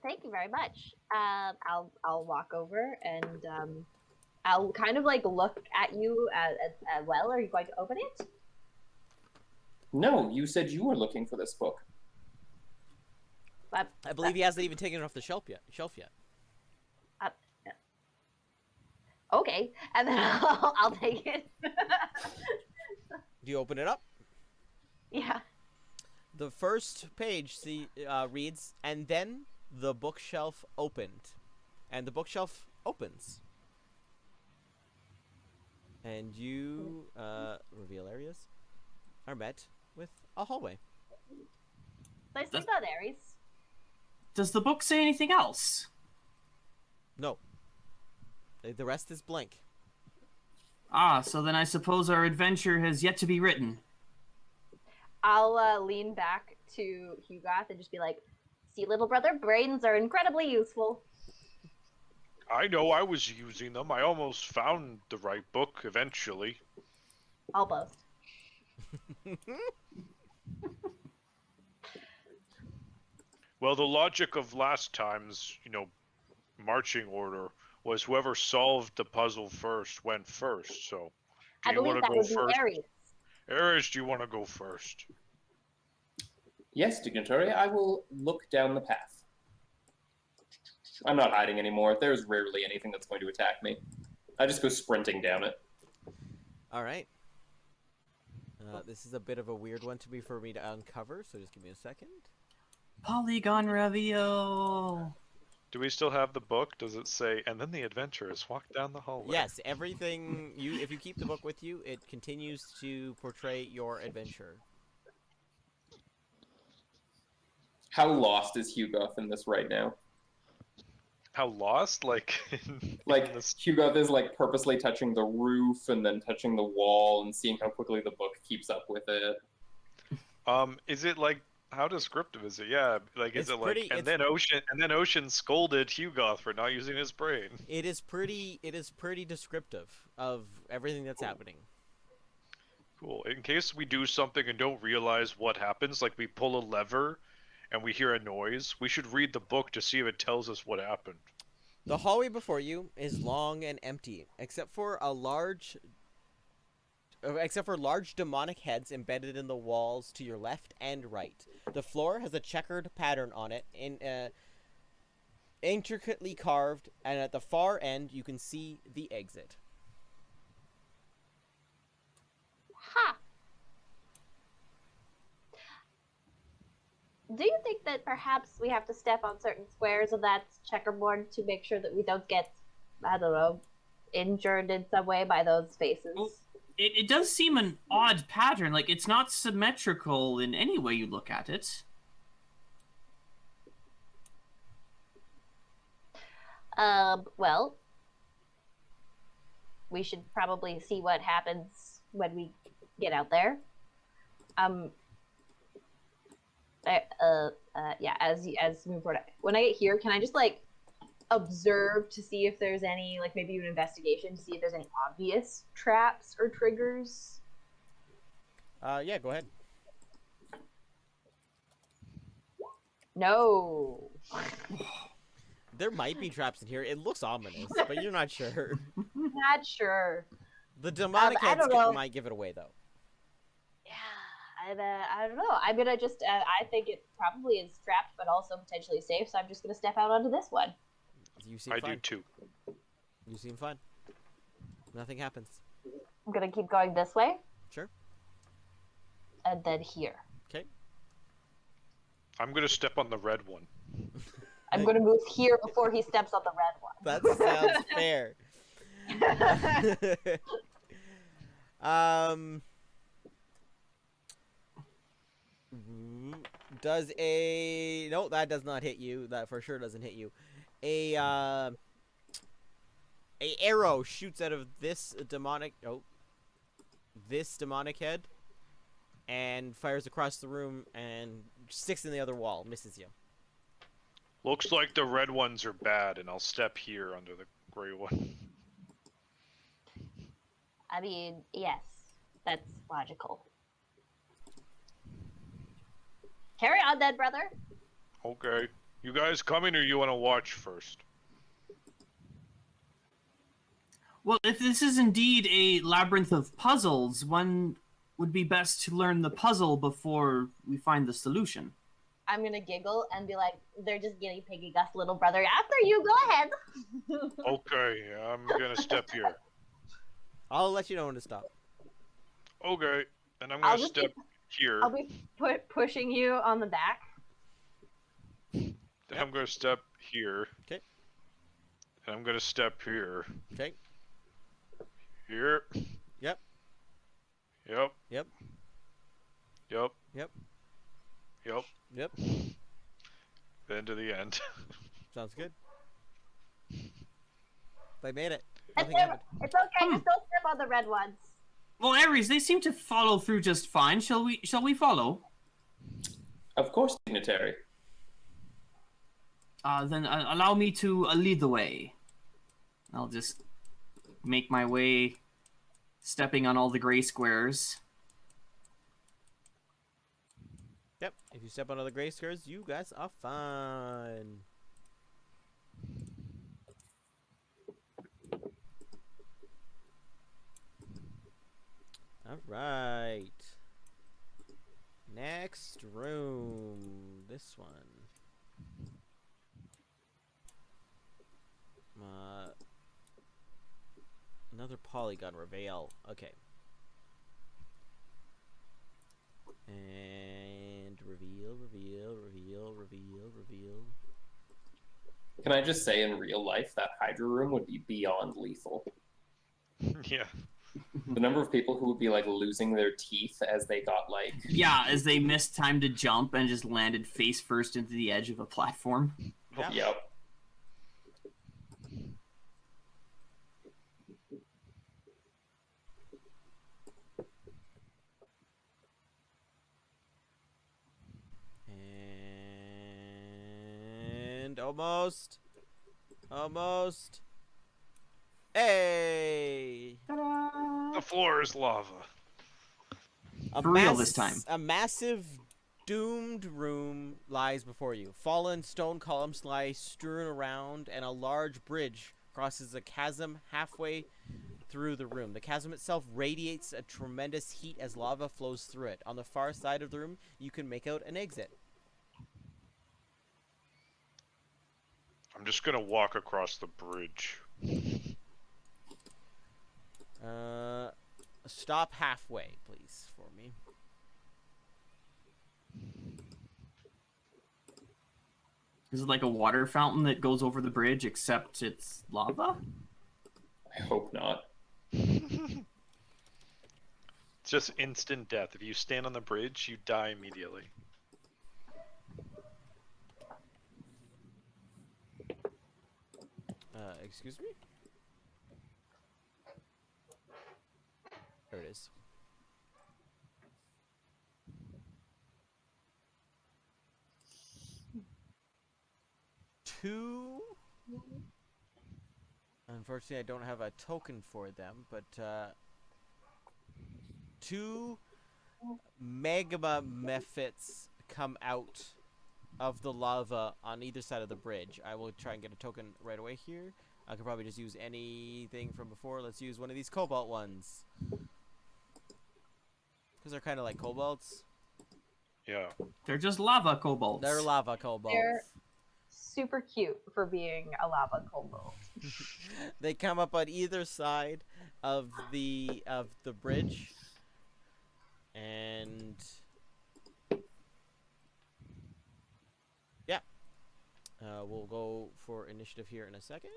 Thank you very much. I'll walk over and I'll kind of like look at you as well. Are you going to open it? No, you said you were looking for this book. But I believe he hasn't even taken it off the shelf yet. Okay, and then I'll take it. Do you open it up? Yeah. The first page reads, "And then the bookshelf opened." And the bookshelf opens. And you, reveal areas, are met with a hallway. Nicely done, Aries. Does the book say anything else? No. The rest is blank. Ah, so then I suppose our adventure has yet to be written. I'll lean back to Hugoth and just be like, "See, little brother, brains are incredibly useful." I know I was using them. I almost found the right book eventually. I'll boast. Well, the logic of last time's, marching order was whoever solved the puzzle first went first. So, do I you believe want to that go would first? be Aries. Ares, do you want to go first? Yes, Dignitary, I will look down the path. I'm not hiding anymore. There's rarely anything that's going to attack me. I just go sprinting down it. All right. This is a bit of a weird one for me to uncover, so just give me a second. Polygon reveal. Do we still have the book? Does it say, and then the adventurers walk down the hallway? Yes, everything if you keep the book with you, it continues to portray your adventure. How lost is Hugoth in this right now? How lost? Like, Like, Hugoth is like purposely touching the roof and then touching the wall and seeing how quickly the book keeps up with it. Is it like, how descriptive is it? Yeah, like, is It's it pretty- like, and then Ocean scolded Hugoth for not using his brain. It is pretty descriptive of everything that's happening. Cool. In case we do something and don't realize what happens, like we pull a lever and we hear a noise, we should read the book to see if it tells us what happened. The hallway before you is long and empty, except for large demonic heads embedded in the walls to your left and right. The floor has a checkered pattern on it, intricately carved, and at the far end you can see the exit. Ha! Do you think that perhaps we have to step on certain squares of that checkerboard to make sure that we don't get, I don't know, injured in some way by those faces? Well, it does seem an odd pattern. Like, it's not symmetrical in any way you look at it. Well, we should probably see what happens when we get out there. Yeah, as we move forward. When I get here, can I just, like, observe to see if there's any, like, maybe an investigation to see if there's any obvious traps or triggers? Yeah, go ahead. No. There might be traps in here. It looks ominous, but you're not sure. Not sure. The demonic I heads don't know. might give it away, though. Yeah, I don't know. I'm gonna just, I think it probably is trapped, but also potentially safe, so I'm just gonna step out onto this one. You seem I fine. do too. You seem fine. Nothing happens. I'm gonna keep going this way. Sure. And then here. Okay. I'm gonna step on the red one. I'm gonna move here before he steps on the red one. That sounds fair. Does no, that does not hit you. That for sure doesn't hit you. A arrow shoots out of this demonic head and fires across the room and sticks in the other wall, misses you. Looks like the red ones are bad, and I'll step here under the gray one. I mean, yes, that's logical. Carry on then, brother. Okay. You guys coming, or you want to watch first? Well, if this is indeed a labyrinth of puzzles, one would be best to learn the puzzle before we find the solution. I'm gonna giggle and be like, they're just guinea pigging us, little brother. After you, go ahead. Okay, I'm gonna step here. I'll let you know when to stop. Okay, and I'm I'll gonna just step here. I'll be pushing you on the back. Then Yep. I'm gonna step here. Okay. And I'm gonna step here. Okay. Here. Yep. Yep. Yep. Yep. Yep. Yep. Yep. Then to the end. Sounds good. They made it. It's Nothing happened. okay. Just don't step on the red ones. Well, Ares, they seem to follow through just fine. Shall we follow? Of course, dignitary. Then allow me to lead the way. I'll just make my way, stepping on all the gray squares. Yep. If you step on other gray squares, you guys are fine. All right. Next room. This one. Another polygon reveal. Okay. And reveal. Can I just say, in real life, that Hydra room would be beyond lethal. Yeah. The number of people who would be like losing their teeth as they got like Yeah, as they missed time to jump and just landed face first into the edge of a platform. Yeah. Yep. And almost. Hey! The floor is lava. For real this time. A massive doomed room lies before you. Fallen stone columns lie strewn around, and a large bridge crosses a chasm halfway through the room. The chasm itself radiates a tremendous heat as lava flows through it. On the far side of the room, you can make out an exit. I'm just gonna walk across the bridge. Stop halfway, please, for me. Is it like a water fountain that goes over the bridge, except it's lava? I hope not. It's just instant death. If you stand on the bridge, you die immediately. Excuse me? There it is. Two. Unfortunately, I don't have a token for them, but two magma mephits come out of the lava on either side of the bridge. I will try and get a token right away here. I could probably just use anything from before. Let's use one of these cobalt ones. Because they're kind of like kobolds. Yeah. They're just lava kobolds. They're lava kobolds. They're super cute for being a lava kobold. They come up on either side of the bridge. And yeah. We'll go for initiative here in a second.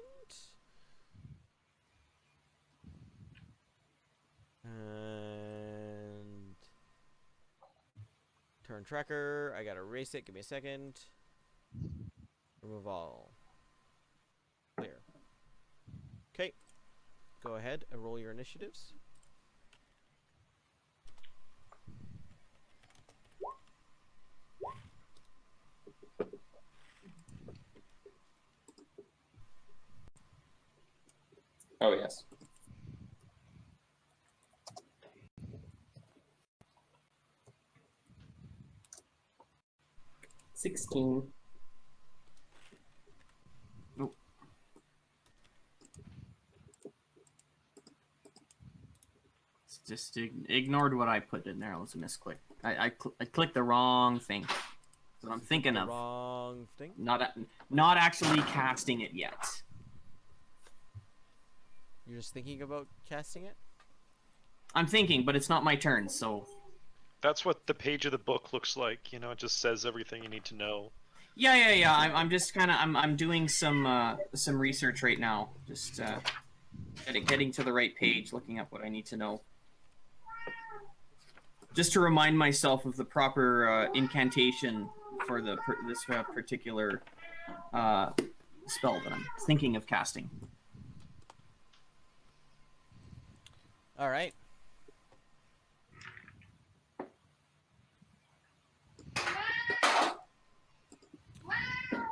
And turn tracker. I gotta erase it. Give me a second. Remove all. Clear. Okay. Go ahead and roll your initiatives. Oh yes. $16. Nope. Just ignored what I put in there. It was a misclick. I clicked the wrong thing. what I'm thinking The of. wrong thing. Not actually casting it yet. You're just thinking about casting it? I'm thinking, but it's not my turn, so... That's what the page of the book looks like. You know, it just says everything you need to know. Yeah. I'm just kind of I'm doing some research right now. Just getting to the right page, looking up what I need to know. Just to remind myself of the proper incantation for this particular spell that I'm thinking of casting. All right.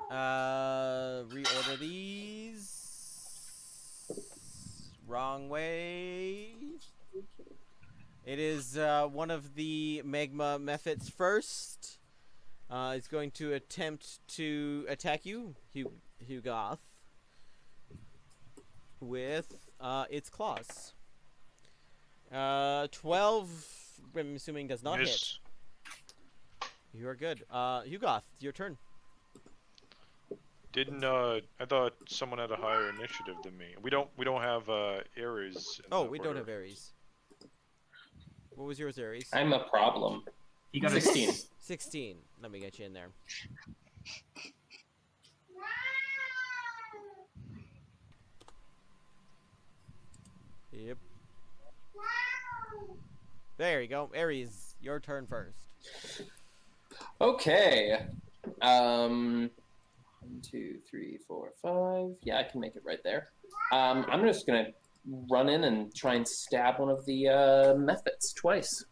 Reorder these. Wrong way. It is one of the magma methods first. It's going to attempt to attack you, Hugoth, with its claws. 12, I'm assuming, does not hit. You are good. Hugoth, your turn. I thought someone had a higher initiative than me. We don't have Ares. Oh, we don't have Ares. What was yours, Ares? I'm a problem. You got 16. 16. Let me get you in there. Yep. There you go. Ares, your turn first. Okay. 1, 2, 3, 4, 5. Yeah, I can make it right there. I'm just gonna run in and try and stab one of the methods twice.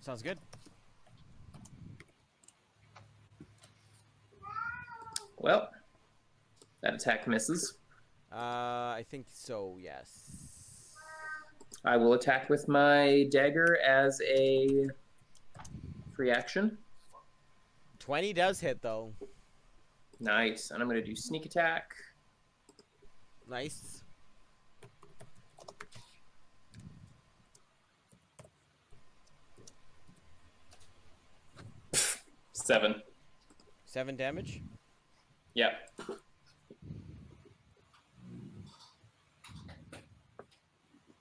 Sounds good. Well, that attack misses. I think so, yes. I will attack with my dagger as a free action. 20 does hit, though. Nice. And I'm going to do sneak attack. Nice. Seven. 7 damage. Yep.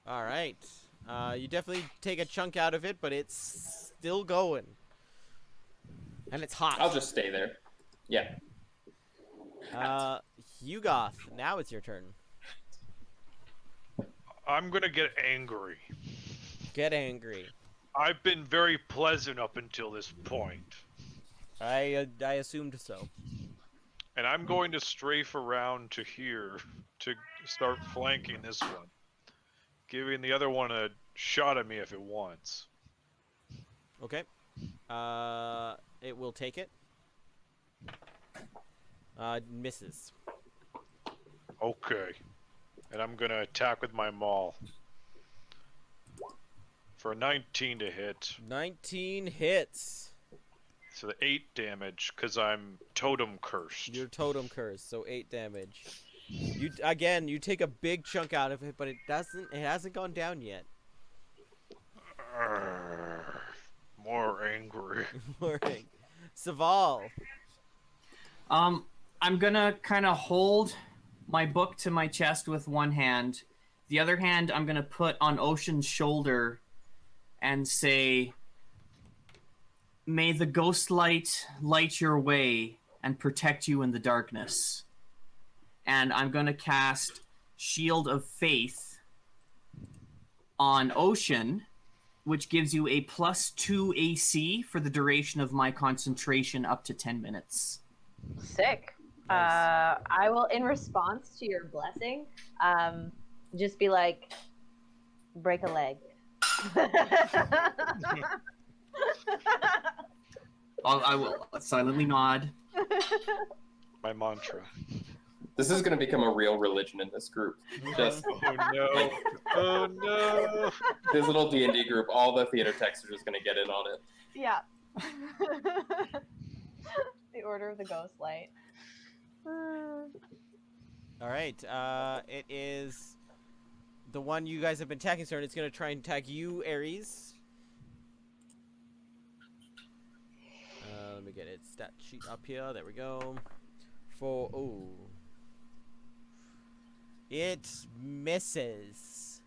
All right. You definitely take a chunk out of it, but it's still going. And it's hot. I'll just stay there. Yeah. Hugoth, now it's your turn. I'm gonna get angry. Get angry. I've been very pleasant up until this point. I assumed so. And I'm going to strafe around to here to start flanking this one. Giving the other one a shot at me if it wants. Okay. It will take it. Misses. Okay. And I'm gonna attack with my maul. For a 19 to hit. 19 hits. So the 8 damage, because I'm totem cursed. You're totem cursed, so 8 damage. You take a big chunk out of it, but it hasn't gone down yet. More angry. Morning. Saval. I'm gonna kind of hold my book to my chest with one hand. The other hand, I'm gonna put on Ocean's shoulder and say, "May the ghost light light your way and protect you in the darkness." And I'm gonna cast Shield of Faith on Ocean, which gives you a +2 AC for the duration of my concentration up to 10 minutes. Sick. Nice. I will, in response to your blessing, just be like, break a leg. I will silently nod. My mantra. This is going to become a real religion in this group. Just Oh no. Oh no. this little D&D group, all the theater techs are just going to get in on it. Yeah. The Order of the Ghost Light. All right. It is the one you guys have been attacking, sir, and it's going to try and attack you, Ares. Let me get its stat sheet up here. There we go. It misses.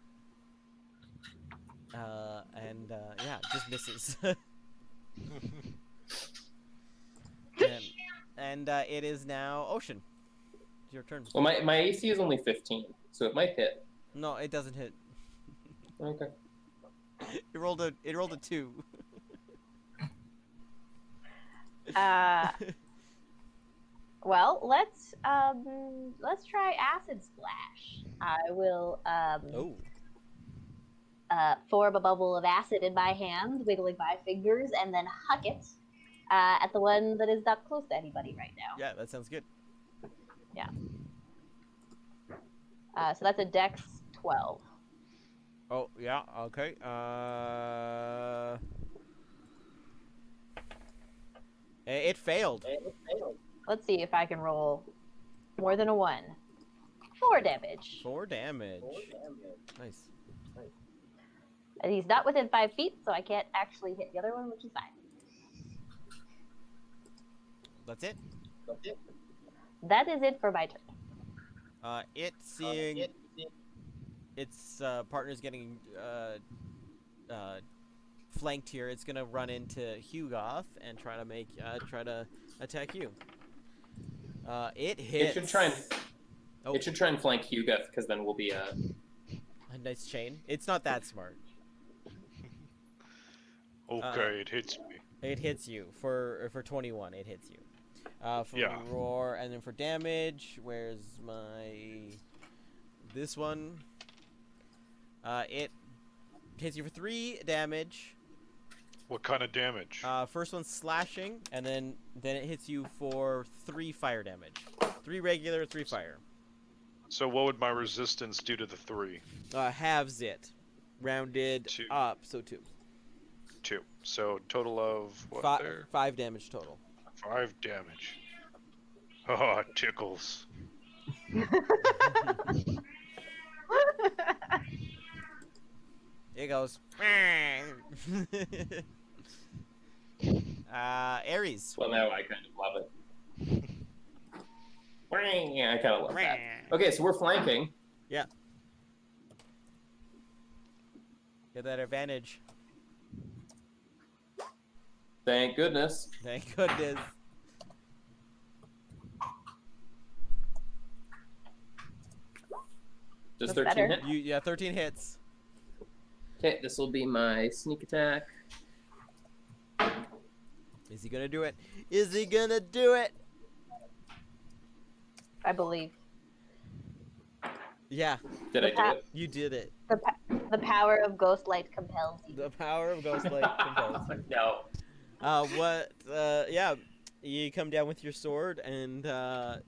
Yeah, just misses. and it is now Ocean. It's your turn. Well, my AC is only 15, so it might hit. No, it doesn't hit. Okay. It rolled a 2. Well, let's try acid splash. I will form a bubble of acid in my hand, wiggling my fingers, and then huck it at the one that is not close to anybody right now. Yeah, that sounds good. Yeah. So that's a Dex 12. Oh, yeah, okay. It failed. Let's see if I can roll more than a 1. 4 damage. 4 damage. Nice. And he's not within 5 feet, so I can't actually hit the other one, which is fine. That's it? That is it for my turn. It seeing its partner's getting flanked here. It's gonna run into Hugoth and try to attack you. It hits. It should try and flank Hugoth, because then we'll be a nice chain. It's not that smart. Okay, it hits me. It hits you for 21. It hits you. For Yeah. roar, and then for damage, where's this one? It hits you for 3 damage. What kind of damage? First one's slashing, and then it hits you for 3 fire damage. 3 regular, 3 fire. So what would my resistance do to the 3? Halves it, rounded 2. up, so 2. 2. So total of what there? 5 damage total. 5 damage. Oh, it tickles. It goes. Ares. Well, now I kind of love it. I kind of love that. Okay, so we're flanking. Yeah. Get that advantage. Thank goodness. Thank goodness. Does That's 13 better. hit? Yeah, 13 hits. Okay, this will be my sneak attack. Is he gonna do it? Is he gonna do it? I believe. Did Yeah, I do it? you did it. The power of Ghostlight compels you. The power of Ghostlight compels you. No. Yeah, you come down with your sword and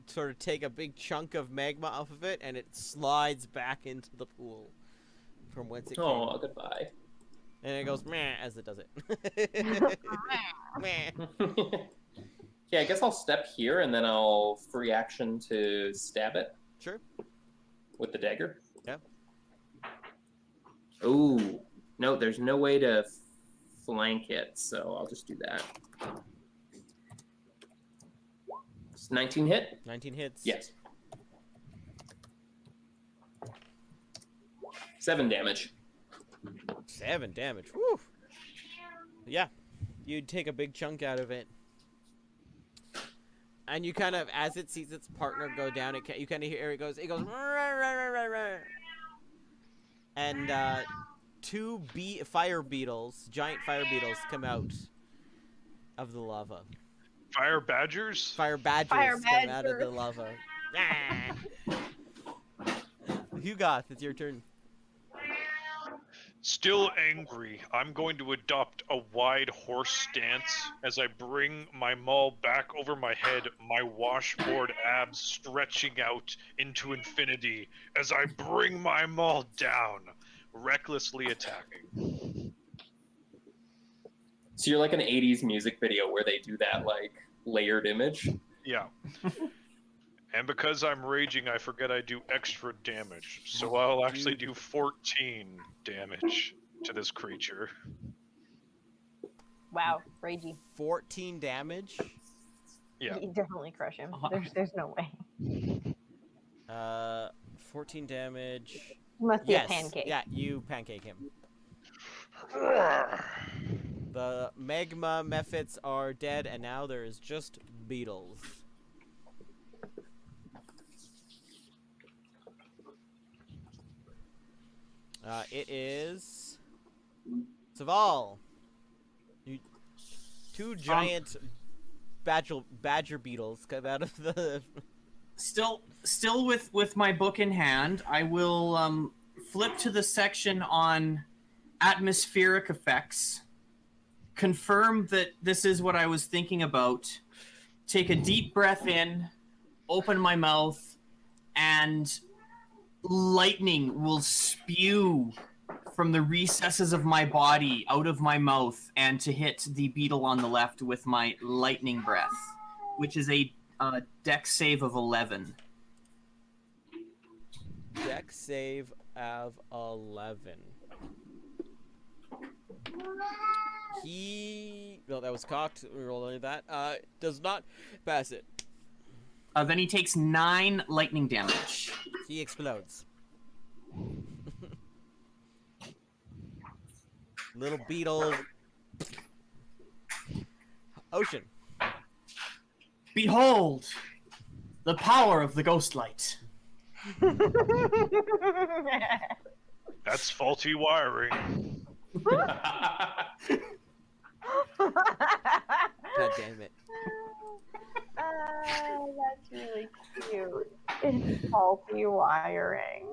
sort of take a big chunk of magma off of it, and it slides back into the pool from whence it came. Oh, goodbye. And it goes meh as it does it. Meh. Yeah, I guess I'll step here and then I'll free action to stab it Sure. with the dagger. Yeah. Ooh. No, there's no way to flank it, so I'll just do that. It's 19 hit? 19 hits. Yes. 7 damage. 7 damage. Woo. Yeah. You take a big chunk out of it. And you kind of, as it sees its partner go down, you kind of hear it goes, rah, rah, rah, rah, rah. And 2 fire beetles, giant fire beetles, come out of the lava. Fire badgers? Fire badgers come out of the lava. Hugoth, it's your turn. Still angry, I'm going to adopt a wide horse stance as I bring my maul back over my head, my washboard abs stretching out into infinity as I bring my maul down, recklessly attacking. So you're like an 80s music video where they do that, like, layered image? Yeah. And because I'm raging, I forget I do extra damage. So I'll actually do 14 damage to this creature. Wow, ragey. 14 damage? Yeah. You definitely crush him. There's no way. 14 damage. He must be a Yes. pancake. Yeah, you pancake him. The magma mephits are dead, and now there is just beetles. It is Saval. Two giant badger beetles come out of the. Still with my book in hand, I will flip to the section on atmospheric effects, confirm that this is what I was thinking about, take a deep breath in, open my mouth, and lightning will spew from the recesses of my body out of my mouth and to hit the beetle on the left with my lightning breath, which is a dex save of 11. Dex save of 11. No, that was cocked. We rolled that. Does not pass it. Then he takes 9 lightning damage. He explodes. Little beetle. Ocean. Behold, the power of the ghost light. That's faulty wiring. God damn it. That's really cute. It's faulty wiring.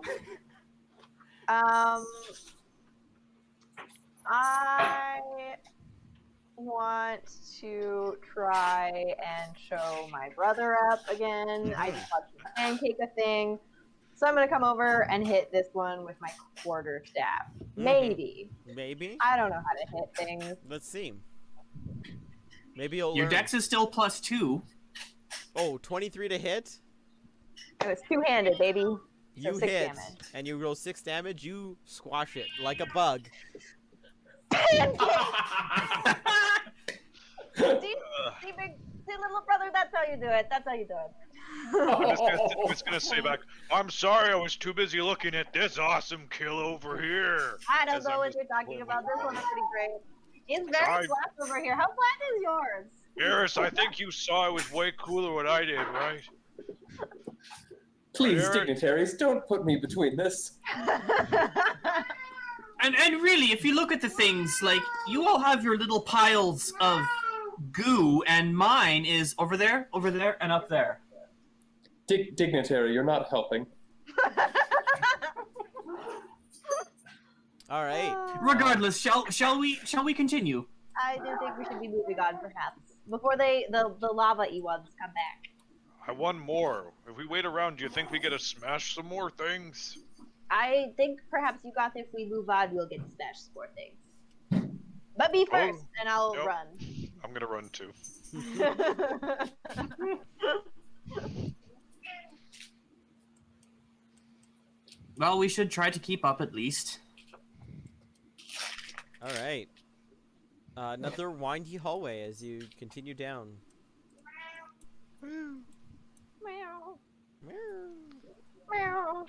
I want to try and show my brother up again. I just watched him pancake a thing. So I'm going to come over and hit this one with my quarter staff. Maybe. Maybe? I don't know how to hit things. Let's see. Maybe you'll Your learn. dex is still +2. Oh, 23 to hit? It was two-handed, baby. You 6 hit, damage. and you roll 6 damage, you squash it like a bug. See, little brother, that's how you do it. That's how you do it. I'm just gonna say back, I'm sorry I was too busy looking at this awesome kill over here. I don't As know I'm what just you're talking pulling about. it This one's around. pretty great. It's very flat over here. How flat is yours? Eris, I think you saw it was way cooler what I did, right? Please, Eric. dignitaries, don't put me between this. And really, if you look at the things, like, you all have your little piles of goo, and mine is over there, and up there. Dignitary, you're not helping. All right. Regardless, shall we continue? I do think we should be moving on, perhaps, before the lava Ewods come back. I won more. If we wait around, do you think we get to smash some more things? I think perhaps you got if we move on, we'll get to smash some more things. But me first, and I'll nope. run. I'm gonna run too. Well, we should try to keep up at least. All right. Another windy hallway as you continue down. Meow. Meow. Meow.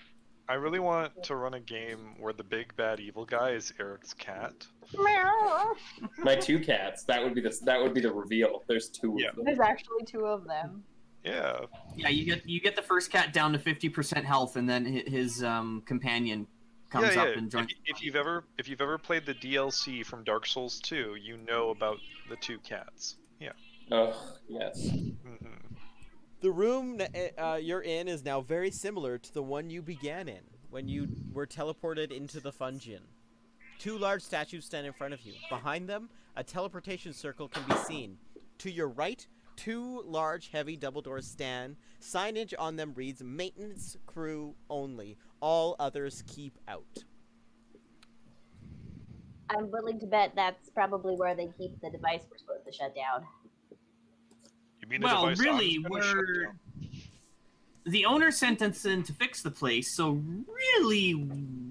I really want to run a game where the big bad evil guy is Eric's cat. Meow. My 2 cats. That would be the reveal. There's 2 Yeah. of them. There's actually 2 of them. Yeah. Yeah, you get the first cat down to 50% health, and then his companion comes up and joins. If you've ever played the DLC from Dark Souls 2, you know about the 2 cats. Yeah. Oh, yes. Mm-hmm. The room you're in is now very similar to the one you began in when you were teleported into the FUNGEON. 2 large statues stand in front of you. Behind them, a teleportation circle can be seen. To your right, 2 large, heavy double doors stand. Signage on them reads, "Maintenance crew only. All others keep out." I'm willing to bet that's probably where they keep the device we're supposed to shut down. You mean the Well, device really, I'm gonna shut we're down? the owner sent us in to fix the place, so really,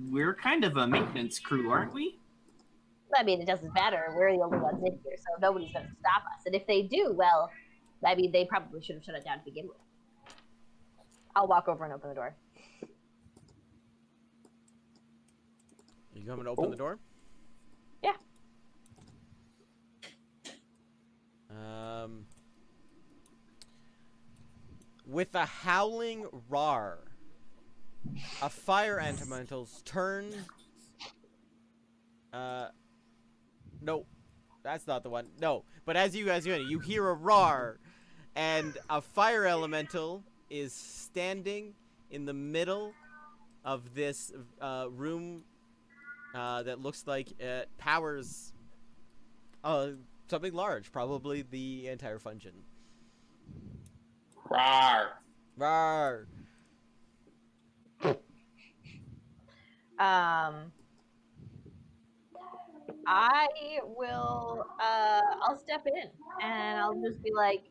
we're kind of a maintenance crew, aren't we? I mean, it doesn't matter. We're the only ones in here, so nobody's going to stop us. And if they do, well, I mean, they probably should have shut it down to begin with. I'll walk over and open the door. You coming to open the door? Yeah. With a howling roar, a fire elementals turn. No, that's not the one. No, but as you hear a roar, and a fire elemental is standing in the middle of this room that looks like it powers something large, probably the entire FUNGEON. Rawr. Rawr. I will, I'll step in and I'll just be like,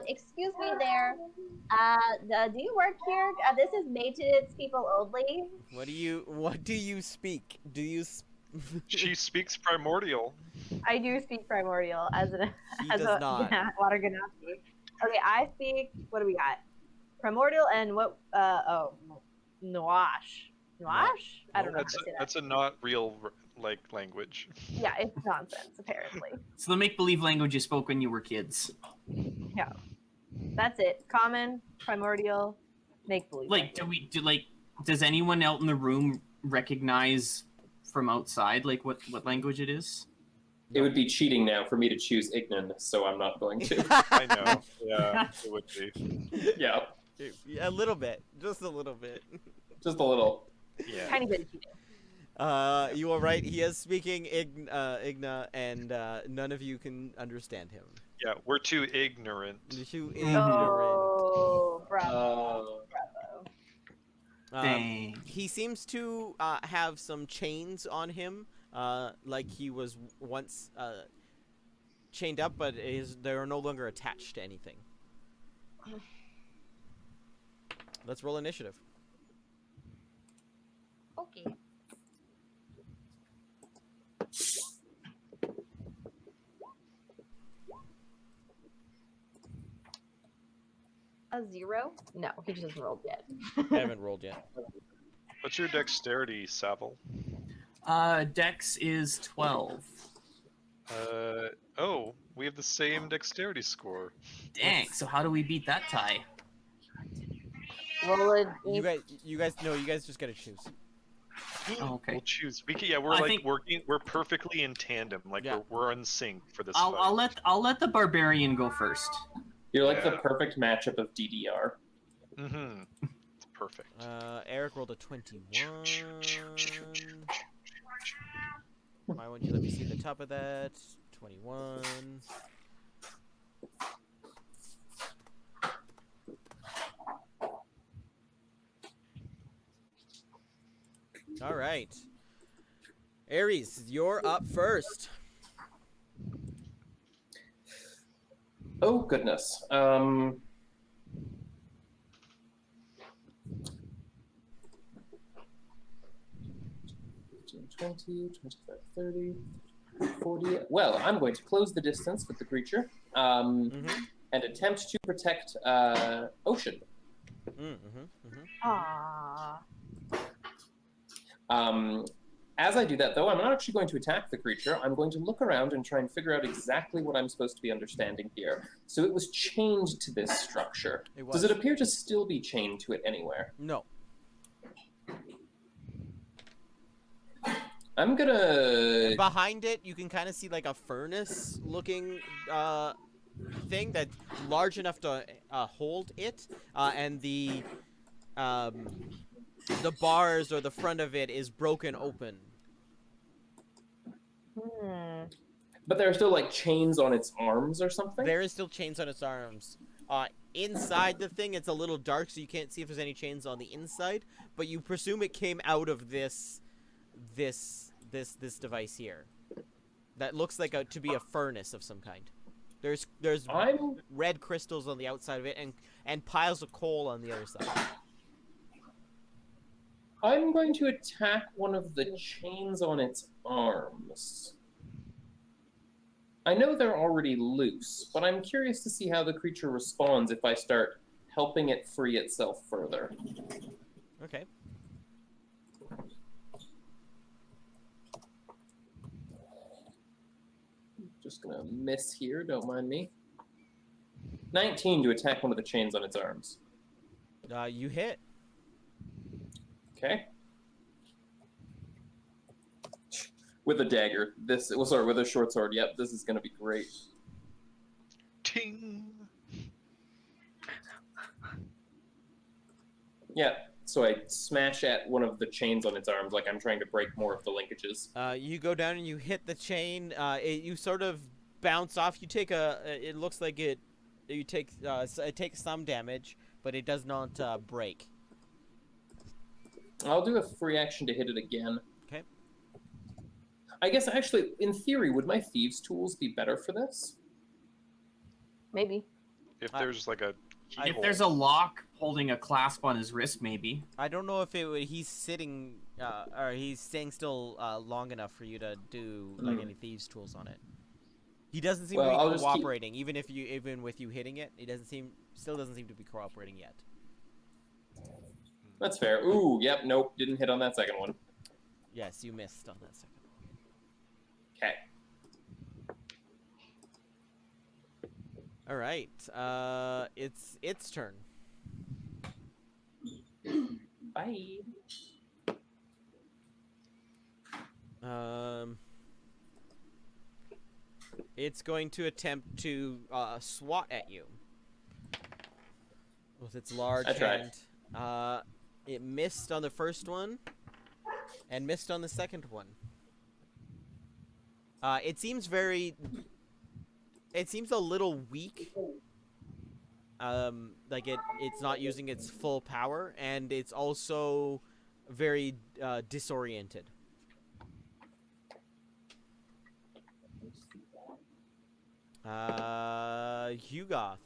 excuse me there. Do you work here? This is maintenance people only. What do you speak? Do you She speaks primordial. I do speak primordial as He as does not. water ganassi. Okay, I speak. What do we got? Primordial and what? Noash. Noash? I don't know how to say that. That's a not real language. Yeah, it's nonsense apparently. So the make-believe language you spoke when you were kids. Yeah, that's it. Common, primordial, make believe. Like, does anyone out in the room recognize from outside like what language it is? It would be cheating now for me to choose Ignan, so I'm not going to. I know. Yeah, it would be. Yeah, A little bit, just a little bit. just a little. Yeah. Tiny bit of cheating. You are right. He is speaking Igna, and none of you can understand him. Yeah, we're too ignorant. Too ignorant. Oh, bravo. Bravo. Dang. He seems to have some chains on him, like he was once chained up, but they are no longer attached to anything. Let's roll initiative. Okay. A 0? No, he just hasn't rolled yet. I haven't rolled yet. What's your dexterity, Savile? Dex is 12. Oh, we have the same dexterity score. Dang. So how do we beat that tie? Roll it. You guys just gotta choose. Oh, okay. We'll choose. We're I like think- working. We're perfectly in tandem. Like Yeah. we're in sync for this fight. I'll let the barbarian go first. You're like the Yeah. perfect matchup of DDR. Mm-hmm. It's perfect. Eric rolled a 21. Why won't you let me see the top of that? 21. All right. Ares, you're up first. Oh goodness. 20, 25, 30, 40. Well, I'm going to close the distance with the creature and attempt to protect Ocean. Aww. As I do that, though, I'm not actually going to attack the creature. I'm going to look around and try and figure out exactly what I'm supposed to be understanding here. So it was chained to this structure. It was. Does it appear to still be chained to it anywhere? No. I'm gonna... Behind it, you can kind of see like a furnace-looking thing that's large enough to hold it, and the bars or the front of it is broken open. But there are still, like, chains on its arms or something? There is still chains on its arms. Inside the thing, it's a little dark, so you can't see if there's any chains on the inside, but you presume it came out of this device here. That looks like to be a furnace of some kind. There's red crystals on the outside of it and piles of coal on the other side. I'm going to attack one of the chains on its arms. I know they're already loose, but I'm curious to see how the creature responds if I start helping it free itself further. Okay. Just gonna miss here, don't mind me. 19 to attack one of the chains on its arms. You hit. Okay. With a dagger. Sorry, with a short sword. Yep, this is gonna be great. Ting. Yeah, so I smash at one of the chains on its arms like I'm trying to break more of the linkages. You go down and you hit the chain. You sort of bounce off. You take it looks like it takes some damage, but it does not break. I'll do a free action to hit it again. Okay. I guess actually, in theory, would my thieves' tools be better for this? Maybe. If there's like a If keyhole. there's a lock holding a clasp on his wrist, maybe. I don't know if he's sitting or he's staying still long enough for you to do like any thieves' tools on it. He doesn't seem to be cooperating, even with you hitting it. He still doesn't seem to be cooperating yet. That's fair. Ooh, yep, nope, didn't hit on that second one. Yes, you missed on that second one. Okay. All right. It's turn. Bye. It's going to attempt to swat at you with its large hand. It missed on the first one and missed on the second one. It seems a little weak. Like it's not using its full power, and it's also very disoriented. Hugoth.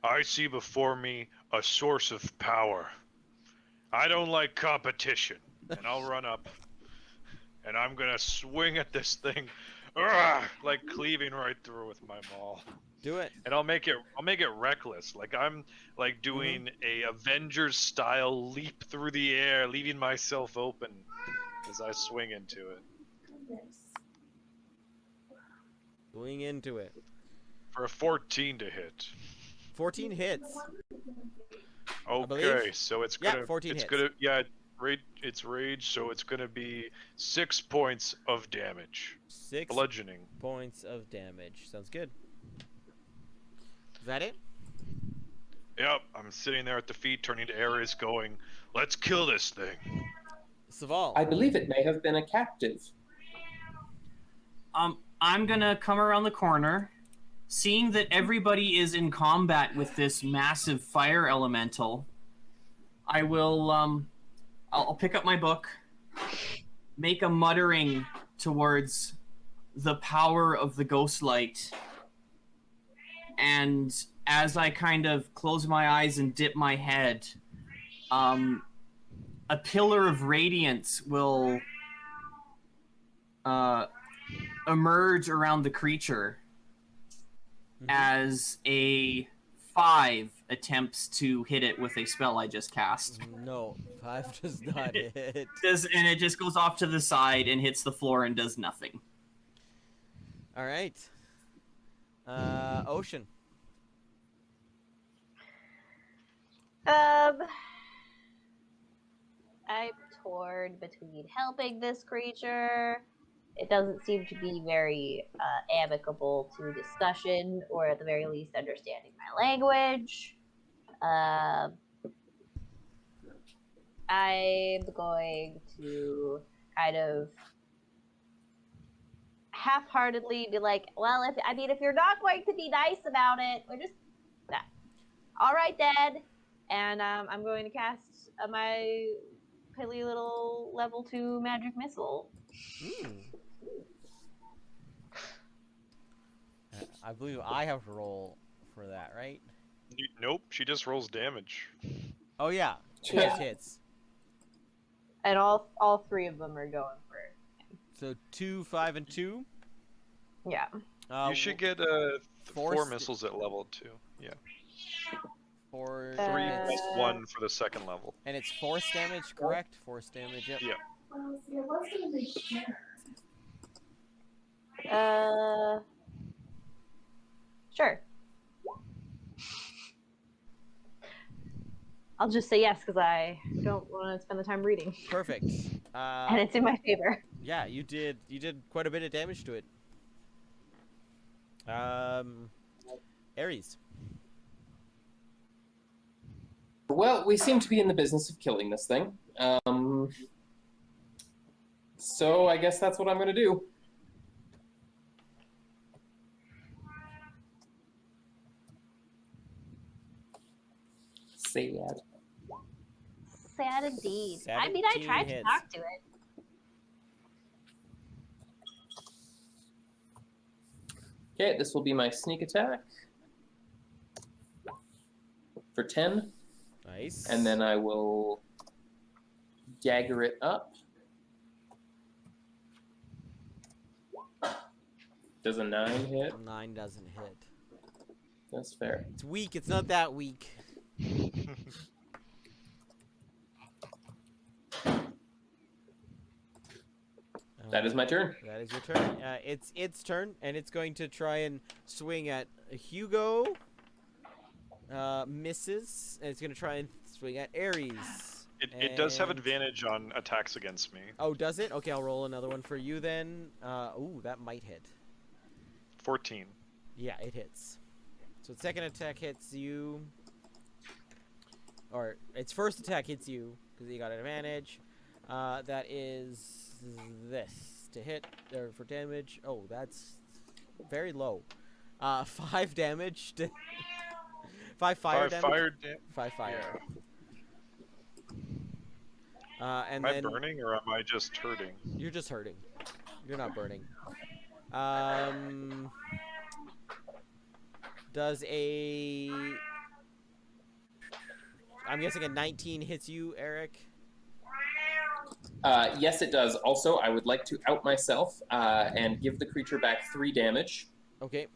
I see before me a source of power. I don't like competition, and I'll run up, and I'm gonna swing at this thing, like cleaving right through with my maul. Do it. And I'll make it reckless, like I'm like doing a Avengers style leap through the air, leaving myself open as I swing into it. Swing into it. For a 14 to hit. 14 hits. Okay, so it's gonna 14 it's hits. gonna it's rage, so it's gonna be 6 points of damage. 6 bludgeoning points of damage. Sounds good. Is that it? Yep, I'm sitting there at the feet, turning to Ares, going, "Let's kill this thing." Saval. I believe it may have been a captive. I'm gonna come around the corner, seeing that everybody is in combat with this massive fire elemental. I will I'll pick up my book, make a muttering towards the power of the ghost light, and as I kind of close my eyes and dip my head, a pillar of radiance will emerge around the creature as a 5 attempts to hit it with a spell I just cast. No, 5 does not hit. And it just goes off to the side and hits the floor and does nothing. All right. Ocean. I'm torn between helping this creature. It doesn't seem to be very amicable to discussion, or at the very least, understanding my language. I'm going to kind of half-heartedly be like, well, if you're not going to be nice about it, we're just all right, Dad. And I'm going to cast my pilly little level 2 magic missile. I believe I have to roll for that, right? Nope, she just rolls damage. Oh yeah, she Yeah. just hits. And all 3 of them are going for it. So 2, 5, and 2. Yeah. You should get 4 forced- missiles at level 2. Yeah. 4 3 Uh, plus 1 for the second level. and it's force damage, correct? Force damage. Yep. Yeah. Sure. I'll just say yes because I don't want to spend the time reading, Perfect. and it's in my favor. Yeah, you did quite a bit of damage to it. Ares. Well, we seem to be in the business of killing this thing. So I guess that's what I'm going to do. Sad. Sad indeed. I 17 mean, I tried to hits. talk to it. Okay, this will be my sneak attack for 10, Nice. and then I will dagger it up. Does a 9 hit? 9 doesn't hit. That's fair. It's weak. It's not that weak. That is my turn. That is your turn. It's its turn, and it's going to try and swing at Hugo. Misses, and it's going to try and swing at Ares. It does have And- advantage on attacks against me. Oh, does it? Okay, I'll roll another one for you then. Ooh, that might hit. 14. Yeah, it hits. So its second attack hits you. Or its first attack hits you, because you got an advantage. That is this to hit, or for damage. Oh, that's very low. 5 damage. 5 fire damage. Fire 5 fire. And Am I then burning or am I just hurting? you're just hurting. You're not burning. Does a... I'm guessing a 19 hits you, Eric? Yes, it does. Also, I would like to out myself and give the creature back 3 damage. Okay.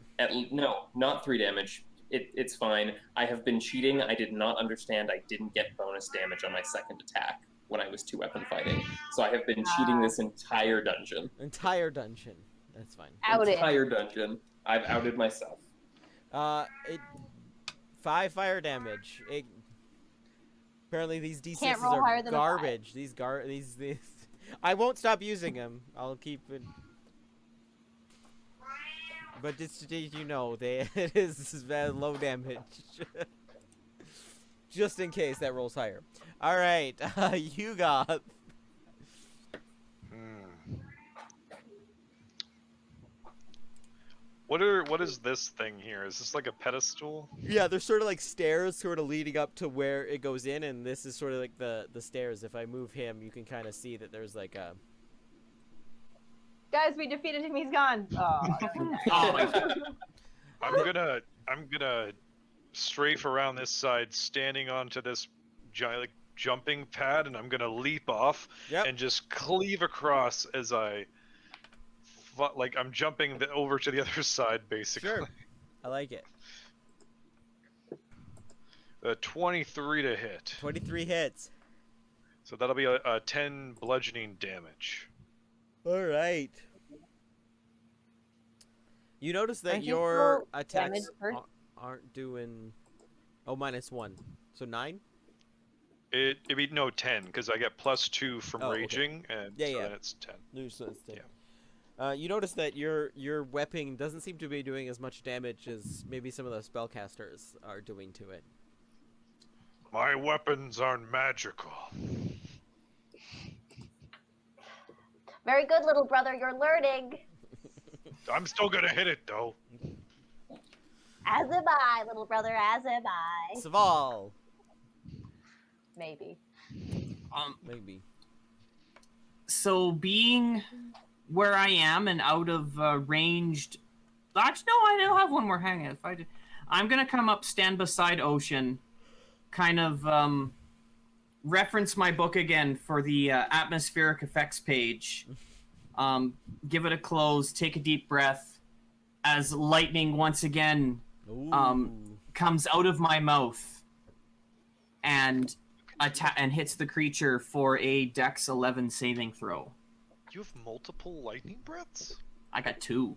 No, not 3 damage. It's fine. I have been cheating. I did not understand I didn't get bonus damage on my second attack when I was 2-weapon fighting. So I have been cheating this entire dungeon. Entire dungeon. That's fine. Outed. Entire dungeon. I've outed myself. 5 fire damage. Apparently these D6s Can't roll higher are than a 5. garbage. These. I won't stop using them. I'll keep it. But just to you know, it is very low damage. Just in case that rolls higher. All right, you got. What is this thing here? Is this like a pedestal? Yeah, there's sort of like stairs sort of leading up to where it goes in, and this is sort of like the stairs. If I move him, you can kind of see that there's like a... Guys, we defeated him. He's gone. Oh, I'm gonna strafe around this side, standing onto this giant jumping pad, and I'm gonna leap off Yep. and just cleave across as I'm jumping over to the other side, basically. Sure. I like it. 23 to hit. 23 hits. So that'll be a 10 bludgeoning damage. All right. You notice that Aren't you your roll attacks damage first? aren't doing... Oh, -1. So 9? It'd be no 10 because I get +2 from Oh, okay. raging, and Yeah, so yeah. then it's 10. No, so it's 10. You notice that your weapon doesn't seem to be doing as much damage as maybe some of the spellcasters are doing to it. My weapons aren't magical. Very good, little brother. You're learning. I'm still gonna hit it though. As am I, little brother. As am I. Saval, maybe. maybe. So being where I am and out of ranged... Actually, no, I don't have one more. Hang on. I'm going to come up, stand beside Ocean, kind of reference my book again for the atmospheric effects page, give it a close, take a deep breath, as lightning once again comes out of my mouth and hits the creature for a Dex 11 saving throw. You have multiple lightning breaths? I got 2.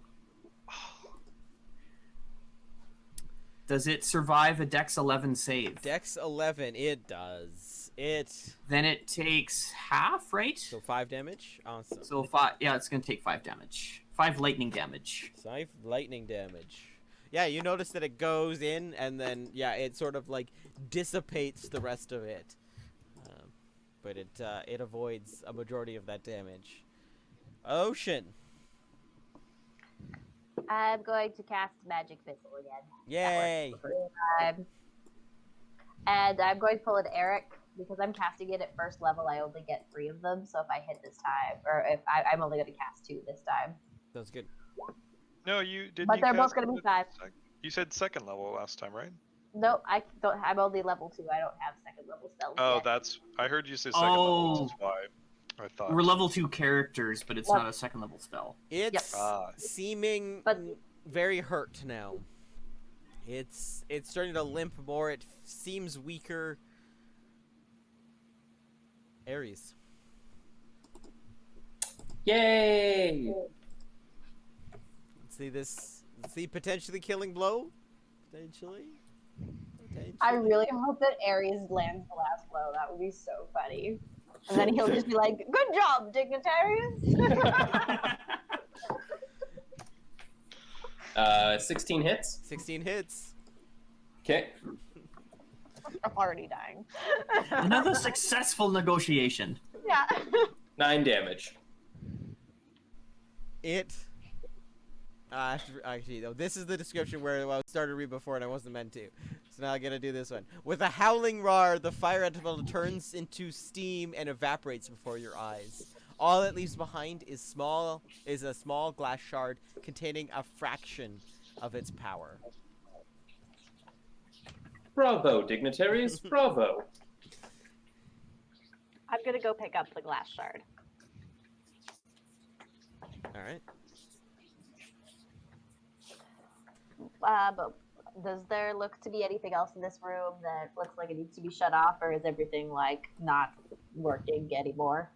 Does it survive a Dex 11 save? Dex 11, it does. Then it takes half, right? So 5 damage. Awesome. So 5. Yeah, it's gonna take 5 damage. 5 lightning damage. 5 lightning damage. Yeah, you notice that it goes in and then it sort of like dissipates the rest of it, but it avoids a majority of that damage. Ocean. I'm going to cast Magic Missile again. Yay! And I'm going to pull an Eric, because I'm casting it at first level, I only get 3 of them, so if I hit this time, or if I'm only going to cast 2 this time. That's good. No, you didn't. But they're both going to be 5. You said second level last time, right? No, I don't. I'm only level 2. I don't have second level spells Oh, yet. I heard you say second level, which is why I thought. We're level 2 characters, but it's not a second level spell. It's seeming very hurt now. It's starting to limp more. It seems weaker. Ares. Yay! See potentially killing blow? Potentially? I really hope that Ares lands the last blow. That would be so funny. And then he'll just be like, "Good job, dignitaries." 16 hits. 16 hits. Okay. I'm already dying. Another successful negotiation. Yeah. 9 damage. Actually, though, this is the description where I started to read before and I wasn't meant to. So now I'm gonna do this one. With a howling roar, the fire elemental turns into steam and evaporates before your eyes. All it leaves behind is a small glass shard containing a fraction of its power. Bravo, dignitaries. Bravo. I'm gonna go pick up the glass shard. All right. But does there look to be anything else in this room that looks like it needs to be shut off, or is everything like not working anymore?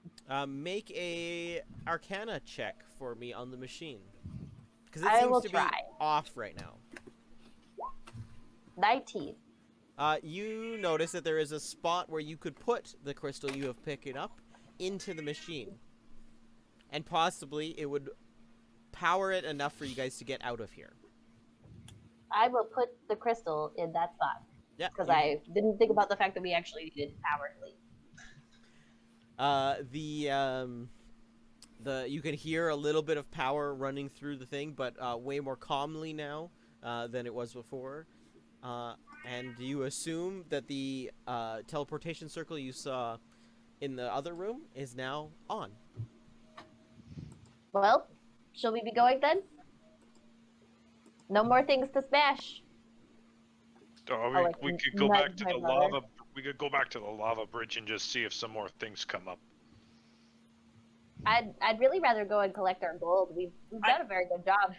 Make a Arcana check for me on the machine, because I it will seems to be try. off right now. 19. You notice that there is a spot where you could put the crystal you have picked up into the machine, and possibly it would power it enough for you guys to get out of here. I will put the crystal in that spot. Yeah. Because I didn't think about the fact that we actually needed power to leave. You can hear a little bit of power running through the thing, but way more calmly now than it was before. And you assume that the teleportation circle you saw in the other room is now on. Well, shall we be going then? No more things to smash. We could go back to the lava. We could go back to the lava bridge and just see if some more things come up. I'd really rather go and collect our gold. We've done a very good job.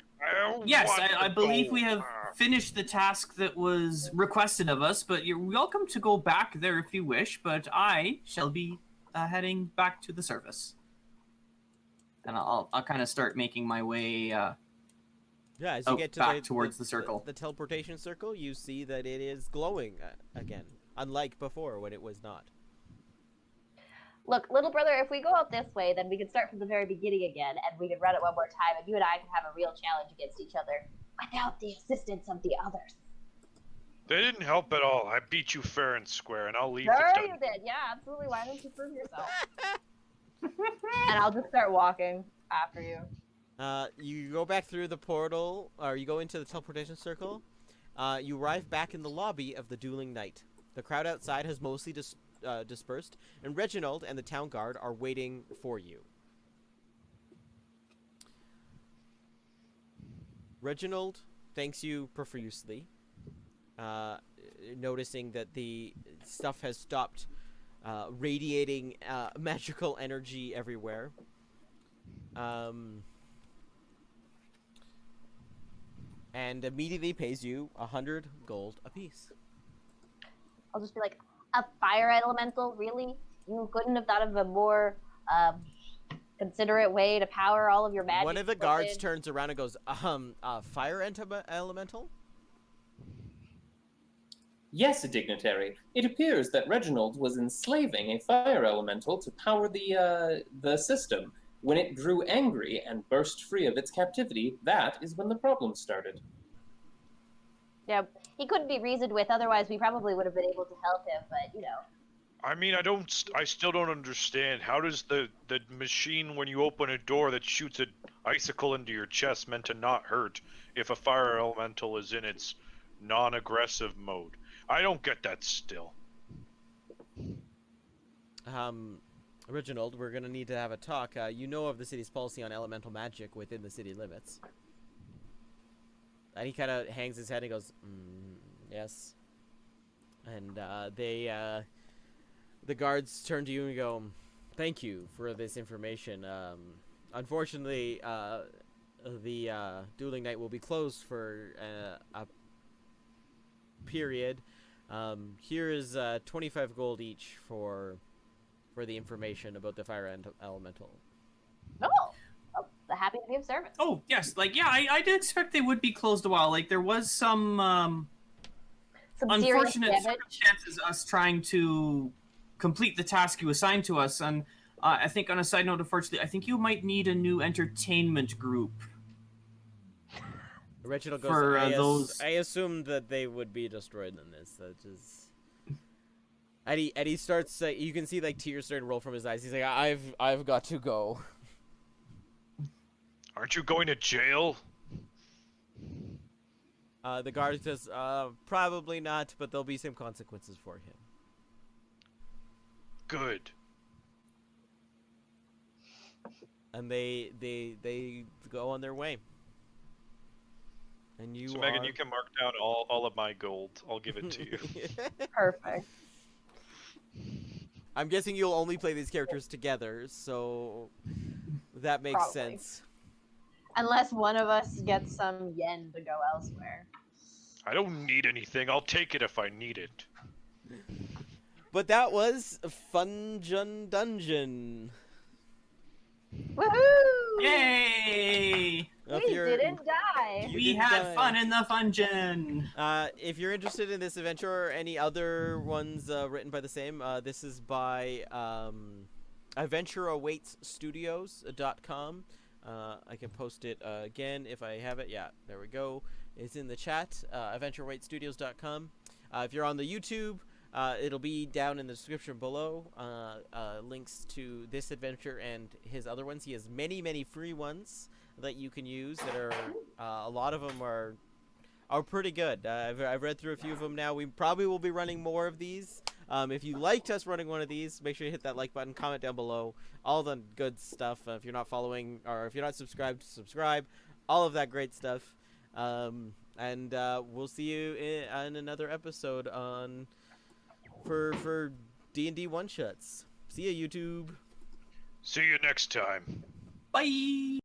Yes, I believe we have finished the task that was requested of us, but you're welcome to go back there if you wish, but I shall be heading back to the surface. And I'll kind of start making my way as you get to back towards the circle. The teleportation circle, you see that it is glowing again, unlike before when it was not. Look, little brother, if we go out this way, then we can start from the very beginning again, and we can run it one more time, and you and I can have a real challenge against each other without the assistance of the others. They didn't help at all. I beat you fair and square, and I'll leave Sure the you did. Yeah, absolutely. Why don't you prove yourself? And I'll just start walking after you. You go back through the portal, or you go into the teleportation circle. You arrive back in the lobby of the Dueling Knight. The crowd outside has mostly dispersed, and Reginald and the town guard are waiting for you. Reginald thanks you profusely, noticing that the stuff has stopped radiating magical energy everywhere. And immediately pays you 100 gold apiece. I'll just be like, a fire elemental? Really? You couldn't have thought of a more considerate way to power all of your magic? One of the guards turns around and goes, fire elemental? Yes, dignitary. It appears that Reginald was enslaving a fire elemental to power the system. When it grew angry and burst free of its captivity, that is when the problem started. Yeah, he couldn't be reasoned with, otherwise we probably would have been able to help him, but, you know. I mean, I still don't understand. How does the machine, when you open a door that shoots an icicle into your chest, meant to not hurt if a fire elemental is in its non-aggressive mode? I don't get that still. Reginald, we're gonna need to have a talk. You know of the city's policy on elemental magic within the city limits. And he kind of hangs his head and goes, yes. And the guards turn to you and go, thank you for this information. Unfortunately, the dueling night will be closed for a period. Here is 25 gold each for the information about the fire elemental. Oh, happy to be of service. Oh, yes. Like, yeah, I did expect they would be closed a while. Like, there was some unfortunate circumstances us trying to complete the task you assigned to us. And I think, on a side note, unfortunately, I think you might need a new entertainment group. Reginald goes, those... I assumed that they would be destroyed in this. That is... And he starts, you can see, like, tears starting to roll from his eyes. He's like, I've got to go. Aren't you going to jail? The guard says, probably not, but there'll be some consequences for him. Good. And they go on their way. And you So Megan, you can mark down all of my gold. I'll give it to you. Perfect. I'm guessing you'll only play these characters together, so that makes Probably. sense. Unless one of us gets some yen to go elsewhere. I don't need anything. I'll take it if I need it. But that was FUNGEON Dungeon. Woohoo! Yay! If We you're- didn't die. You We didn't had die. fun in the FUNGEON. If you're interested in this adventure or any other ones written by the same, this is by AdventureAwaitsStudios.com. I can post it again if I have it. Yeah, there we go. It's in the chat. AdventureAwaitsStudios.com. If you're on the YouTube, it'll be down in the description below. Links to this adventure and his other ones. He has many, many free ones that you can use that are a lot of them are pretty good. I've read through a few of them now. We probably will be running more of these. If you liked us running one of these, make sure you hit that like button, comment down below, all the good stuff. If you're not following or if you're not subscribed, subscribe, all of that great stuff. And we'll see you in another episode for D&D one shots. See ya, YouTube. See you next time. Bye!